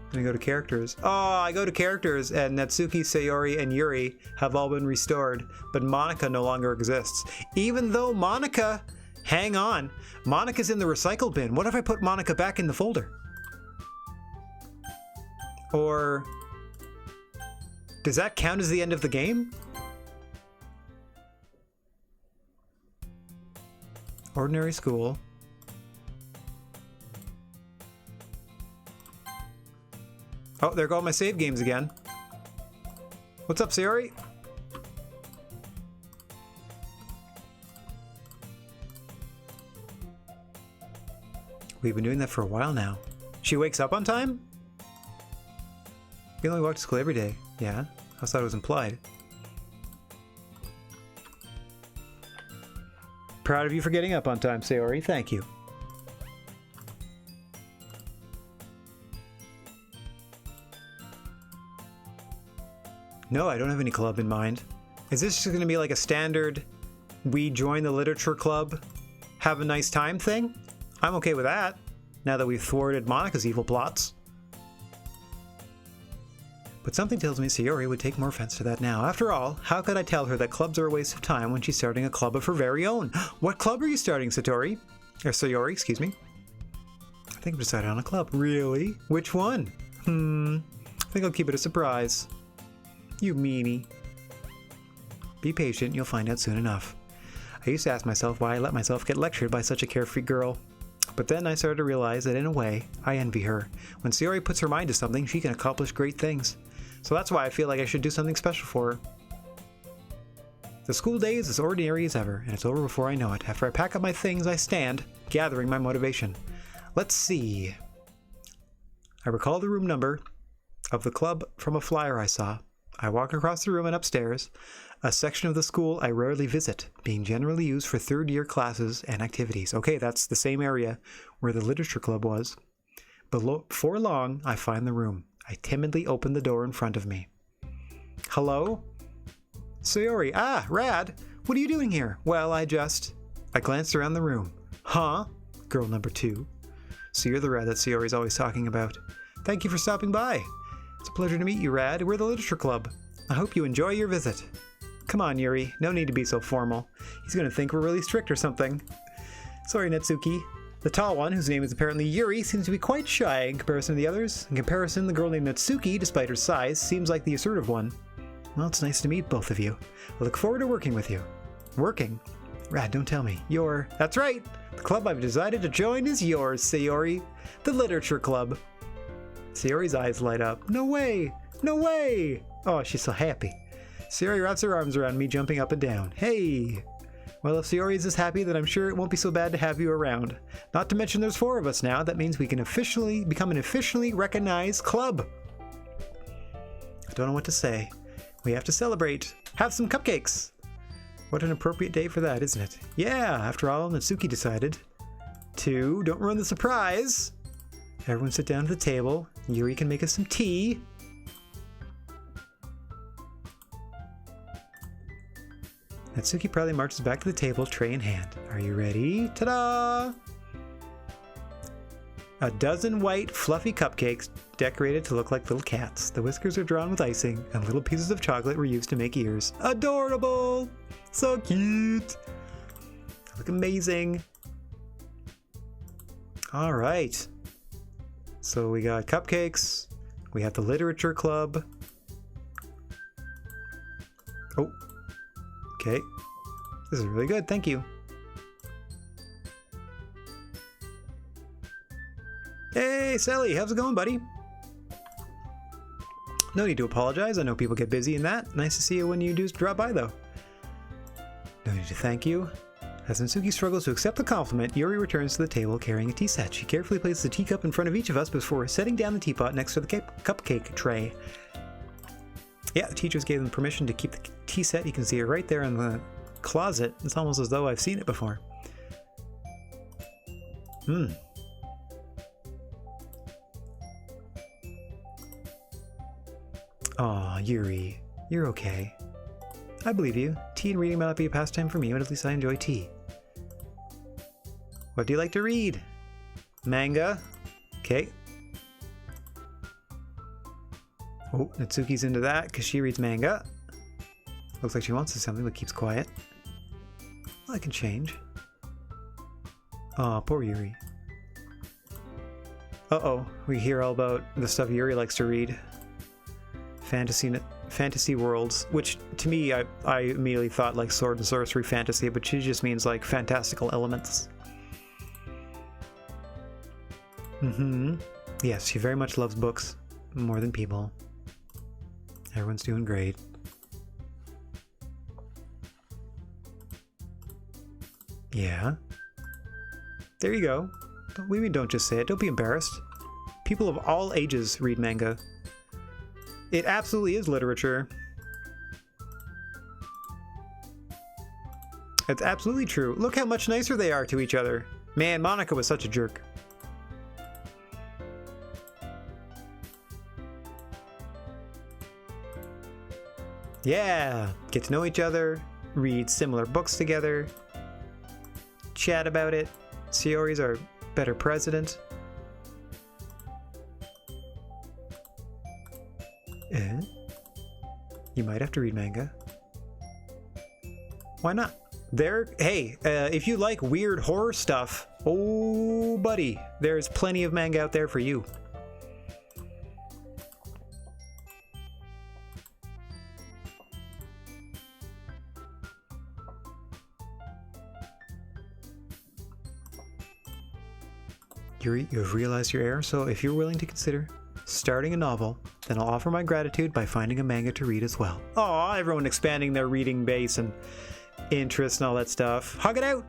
Let me go to characters. Oh, I go to characters and Natsuki, Sayori, and Yuri have all been restored, but Monica no longer exists. Even though Monica... Hang on. Monica's in the recycle bin. What if I put Monica back in the folder? Or... Does that count as the end of the game? Ordinary school. Oh, there go all my save games again. What's up, Sayori? We've been doing that for a while now. She wakes up on time? You only walk to school every day. Yeah, I thought it was implied. Proud of you for getting up on time, Sayori. Thank you. No, I don't have any club in mind. Is this just going to be like a standard, we join the literature club, have a nice time thing? I'm okay with that, now that we've thwarted Monica's evil plots. But something tells me Sayori would take more offense to that now. After all, how could I tell her that clubs are a waste of time when she's starting a club of her very own? What club are you starting, Satori? Or Sayori, excuse me. I think I've decided on a club. Really? Which one? I think I'll keep it a surprise. You meanie. Be patient, you'll find out soon enough. I used to ask myself why I let myself get lectured by such a carefree girl. But then I started to realize that in a way, I envy her. When Sayori puts her mind to something, she can accomplish great things. So that's why I feel like I should do something special for her. The school day is as ordinary as ever, and it's over before I know it. After I pack up my things, I stand, gathering my motivation. Let's see. I recall the room number of the club from a flyer I saw. I walk across the room and upstairs, a section of the school I rarely visit, being generally used for third-year classes and activities. Okay, that's the same area where the literature club was. Before long, I find the room. I timidly open the door in front of me. Hello? Sayori. Ah, Rad. What are you doing here? Well, I glanced around the room. Huh? Girl number 2. So you're the Rad that Sayori's always talking about. Thank you for stopping by. It's a pleasure to meet you, Rad. We're the literature club. I hope you enjoy your visit. Come on, Yuri. No need to be so formal. He's going to think we're really strict or something. Sorry, Natsuki. The tall one, whose name is apparently Yuri, seems to be quite shy in comparison to the others. In comparison, the girl named Natsuki, despite her size, seems like the assertive one. Well, it's nice to meet both of you. I look forward to working with you. Working? Rad, don't tell me. That's right! The club I've decided to join is yours, Sayori. The Literature Club. Sayori's eyes light up. No way! No way! Oh, she's so happy. Sayori wraps her arms around me, jumping up and down. Hey! Well, if Sayori is this happy, then I'm sure it won't be so bad to have you around. Not to mention there's 4 of us now. That means we can officially become an officially recognized club. I don't know what to say. We have to celebrate. Have some cupcakes. What an appropriate day for that, isn't it? Yeah, after all, Natsuki decided to. Don't ruin the surprise. Everyone sit down at the table. Yuri can make us some tea. Natsuki proudly marches back to the table, tray in hand. Are you ready? Ta-da! A dozen white, fluffy cupcakes decorated to look like little cats. The whiskers are drawn with icing, and little pieces of chocolate were used to make ears. Adorable! So cute! They look amazing. All right. So we got cupcakes. We have the literature club. Oh. Okay. This is really good. Thank you. Hey, Sally. How's it going, buddy? No need to apologize. I know people get busy in that. Nice to see you when you do drop by, though. No need to thank you. As Natsuki struggles to accept the compliment, Yuri returns to the table carrying a tea set. She carefully places the teacup in front of each of us before setting down the teapot next to the cupcake tray. Yeah, the teachers gave them permission to keep the tea set. You can see it right there in the closet. It's almost as though I've seen it before. Aw, Yuri. You're okay. I believe you. Tea and reading might not be a pastime for me, but at least I enjoy tea. What do you like to read? Manga. Okay. Oh, Natsuki's into that because she reads manga. Looks like she wants to say something but keeps quiet. Well, I can change. Oh, poor Yuri. Uh-oh, we hear all about the stuff Yuri likes to read. Fantasy worlds, which to me, I immediately thought like sword and sorcery fantasy, but she just means like fantastical elements. Yes, she very much loves books more than people. Everyone's doing great. Yeah. There you go. Don't just say it. Don't be embarrassed. People of all ages read manga. It absolutely is literature. It's absolutely true. Look how much nicer they are to each other. Man, Monica was such a jerk. Yeah, get to know each other, read similar books together, chat about it. Sayori's our better president. You might have to read manga. Why not? Hey, if you like weird horror stuff, oh buddy, there's plenty of manga out there for you. You've realized your error, so if you're willing to consider starting a novel, then I'll offer my gratitude by finding a manga to read as well. Aw, everyone expanding their reading base and interest and all that stuff. Hug it out!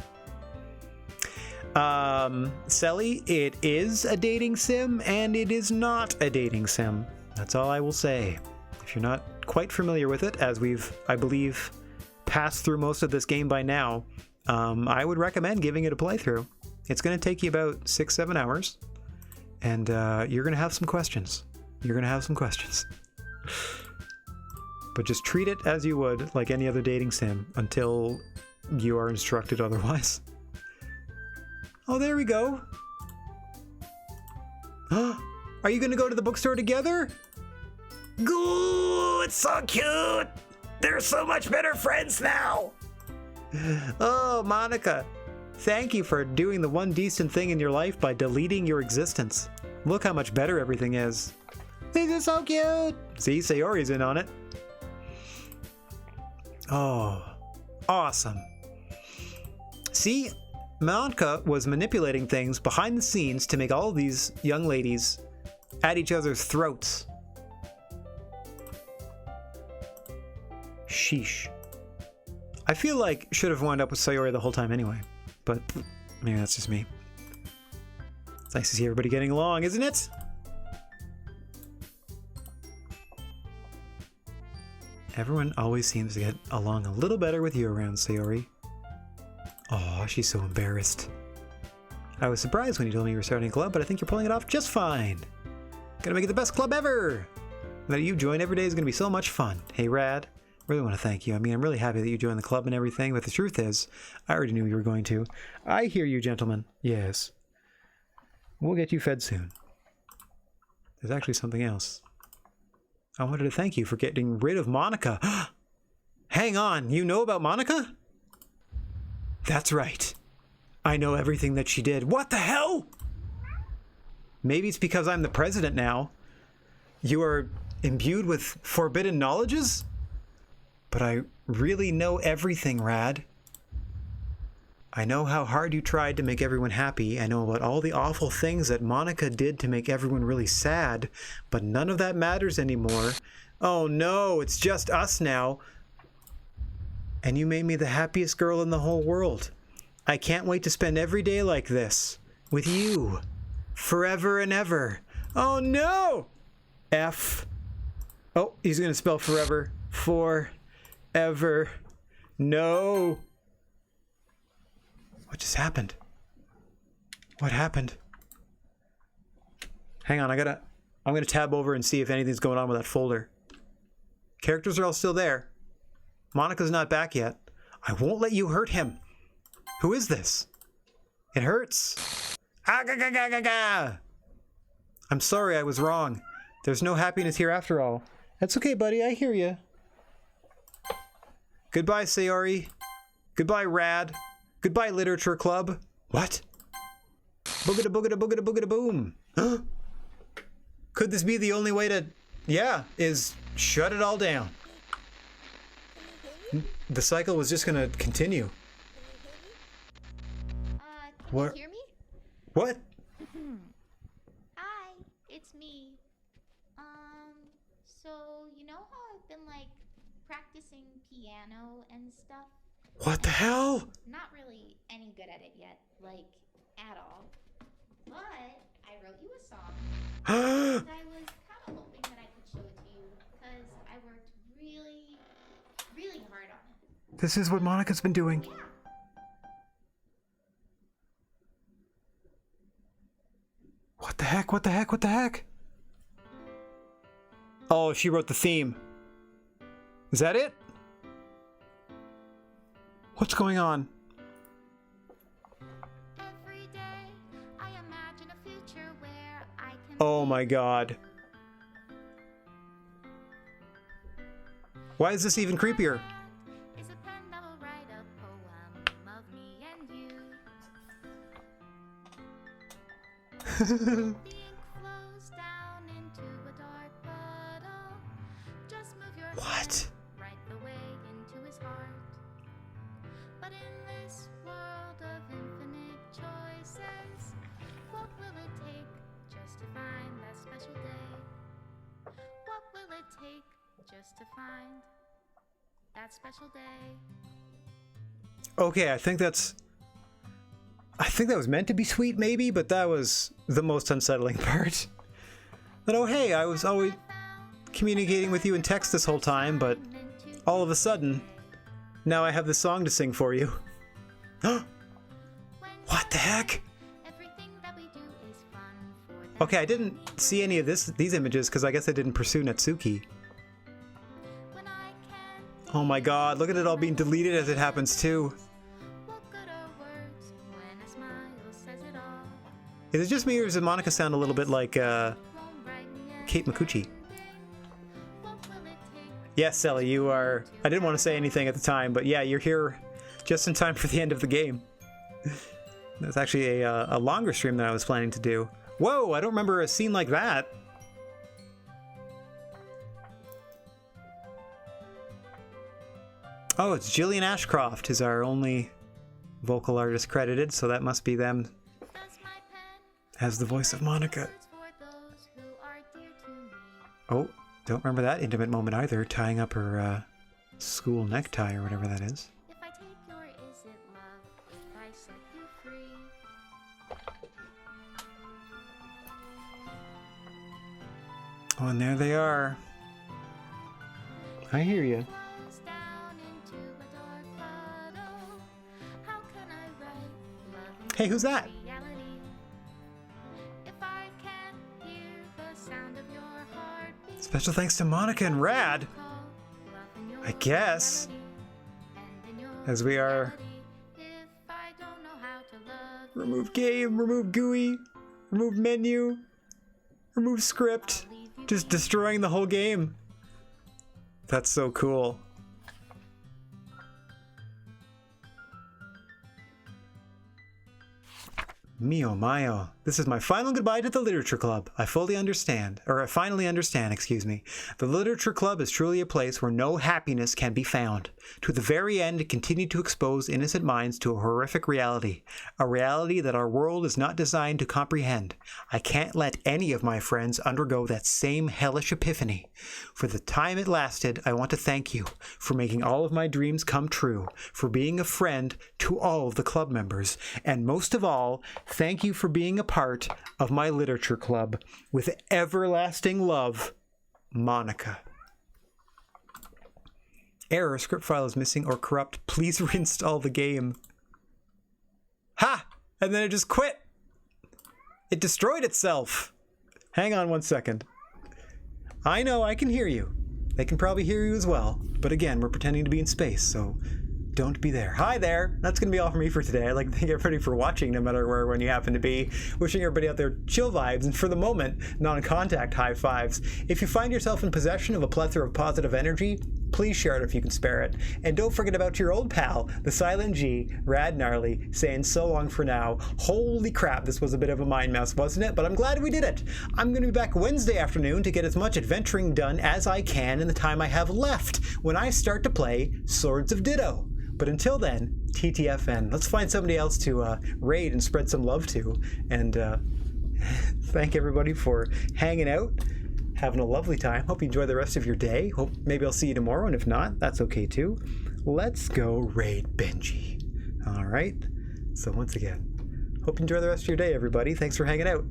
Selly, it is a dating sim, and it is not a dating sim. That's all I will say. If you're not quite familiar with it, as we've, I believe, passed through most of this game by now, I would recommend giving it a playthrough. It's going to take you about 6-7 hours, and you're going to have some questions. You're going to have some questions. But just treat it as you would like any other dating sim until you are instructed otherwise. Oh, there we go. Are you going to go to the bookstore together? Goo, it's so cute. They're so much better friends now. Oh, Monica. Thank you for doing the one decent thing in your life by deleting your existence. Look how much better everything is. These are so cute. See, Sayori's in on it. Oh, awesome. See, Monica was manipulating things behind the scenes to make all of these young ladies at each other's throats. Sheesh. I feel like should have wound up with Sayori the whole time anyway. But maybe that's just me. It's nice to see everybody getting along, isn't it? Everyone always seems to get along a little better with you around, Sayori. Aw, she's so embarrassed. I was surprised when you told me you were starting a club, but I think you're pulling it off just fine. Gonna make it the best club ever! That you join every day is gonna be so much fun. Hey, Rad. Really want to thank you. I mean, I'm really happy that you joined the club and everything, but the truth is, I already knew you were going to. I hear you, gentlemen. Yes. We'll get you fed soon. There's actually something else. I wanted to thank you for getting rid of Monica. Hang on, you know about Monica? That's right. I know everything that she did. What the hell? Maybe it's because I'm the president now. You are imbued with forbidden knowledges? But I really know everything, Rad. I know how hard you tried to make everyone happy. I know about all the awful things that Monica did to make everyone really sad, but none of that matters anymore. Oh no, it's just us now. And you made me the happiest girl in the whole world. I can't wait to spend every day like this. With you. Forever and ever. Oh no! F. Oh, he's gonna spell forever. Ever. No. What just happened? What happened? Hang on, I'm gonna tab over and see if anything's going on with that folder. Characters are all still there. Monica's not back yet. I won't let you hurt him. Who is this? It hurts. I'm sorry, I was wrong. There's no happiness here after all. That's okay, buddy, I hear you. Goodbye, Sayori. Goodbye, Rad. Goodbye, Literature Club. What? Boogada boogada boogada boogada boom. Huh? Could this be the only way to... Yeah, is shut it all down. The cycle was just gonna continue. Can you hear me? What? Hi, it's me. So you know how I've been like practicing piano and stuff? What the hell? Not really any good at it yet, like at all. But I wrote you a song. And I was kind of hoping that I could show it to you because I worked really, really hard on it. This is what Monica's been doing. Yeah. What the heck? What the heck? What the heck? Oh, she wrote the theme. Is that it? What's going on? Every day I imagine a future where I can Oh my god. Why is this even creepier? Is a pen that will write a poem of me and you. The ink flows down into a dark puddle. Just move your What? hand right the way into his heart. But in this world of infinite choices, what will it take just to find that special day? What will it take just to find that special day? Okay, I think that was meant to be sweet, maybe, but that was the most unsettling part. That, oh hey, I was always communicating with you in text this whole time, but all of a sudden, now I have this song to sing for you. What the heck? Everything that we do is fun for them. Okay, I didn't see any of these images because I guess I didn't pursue Natsuki. When I can, Oh my god, look at it all being deleted as it happens too. what good are words when a smile says it all? Is it just me or does Monica sound a little bit like Won't write me Kate Micucci? what will it take? Yes, Sally, you are... I didn't want to say anything at the time, but yeah, you're here just in time for the end of the game. That's actually a longer stream than I was planning to do. Whoa, I don't remember a scene like that. Oh, it's Jillian Ashcroft is our only vocal artist credited, so that must be them Does my pen as the voice of Monica. words for those who are dear to me? Oh, don't remember that intimate moment either, tying up her school necktie or whatever that is. If I take your is it love, if I set you free? Oh, and there they are. I hear you. Falls down into a dark puddle. How can I write love Hey, who's that? reality? If I can't hear the sound of your heartbeat, Special thanks to Monica and Rad, call love in your I guess, melody, and in your as we are... reality. If I don't know how to love Remove game, remove GUI, remove menu, remove script. Just destroying the whole game. That's so cool. Mio mio. This is my final goodbye to the Literature Club. I finally understand, excuse me. The Literature Club is truly a place where no happiness can be found. To the very end, it continued to expose innocent minds to a horrific reality. A reality that our world is not designed to comprehend. I can't let any of my friends undergo that same hellish epiphany. For the time it lasted, I want to thank you for making all of my dreams come true, for being a friend to all of the club members, and most of all, thank you for being a part of my literature club. With everlasting love, Monica. Error, script file is missing or corrupt. Please reinstall the game. Ha! And then it just quit. It destroyed itself. Hang on one second. I know I can hear you. They can probably hear you as well. But again, we're pretending to be in space, so don't be there. Hi there. That's going to be all for me for today. I'd like to thank everybody for watching, no matter where when you happen to be. Wishing everybody out there chill vibes, and for the moment, non-contact high fives. If you find yourself in possession of a plethora of positive energy, please share it if you can spare it. And don't forget about your old pal, the Silent G, Rad Gnarly, saying so long for now. Holy crap, this was a bit of a mind mess, wasn't it? But I'm glad we did it. I'm going to be back Wednesday afternoon to get as much adventuring done as I can in the time I have left when I start to play Swords of Ditto. But until then, TTFN. Let's find somebody else to raid and spread some love to. And thank everybody for hanging out, having a lovely time. Hope you enjoy the rest of your day. Hope maybe I'll see you tomorrow, and if not, that's okay too. Let's go raid Benji. All right. So once again, hope you enjoy the rest of your day, everybody. Thanks for hanging out.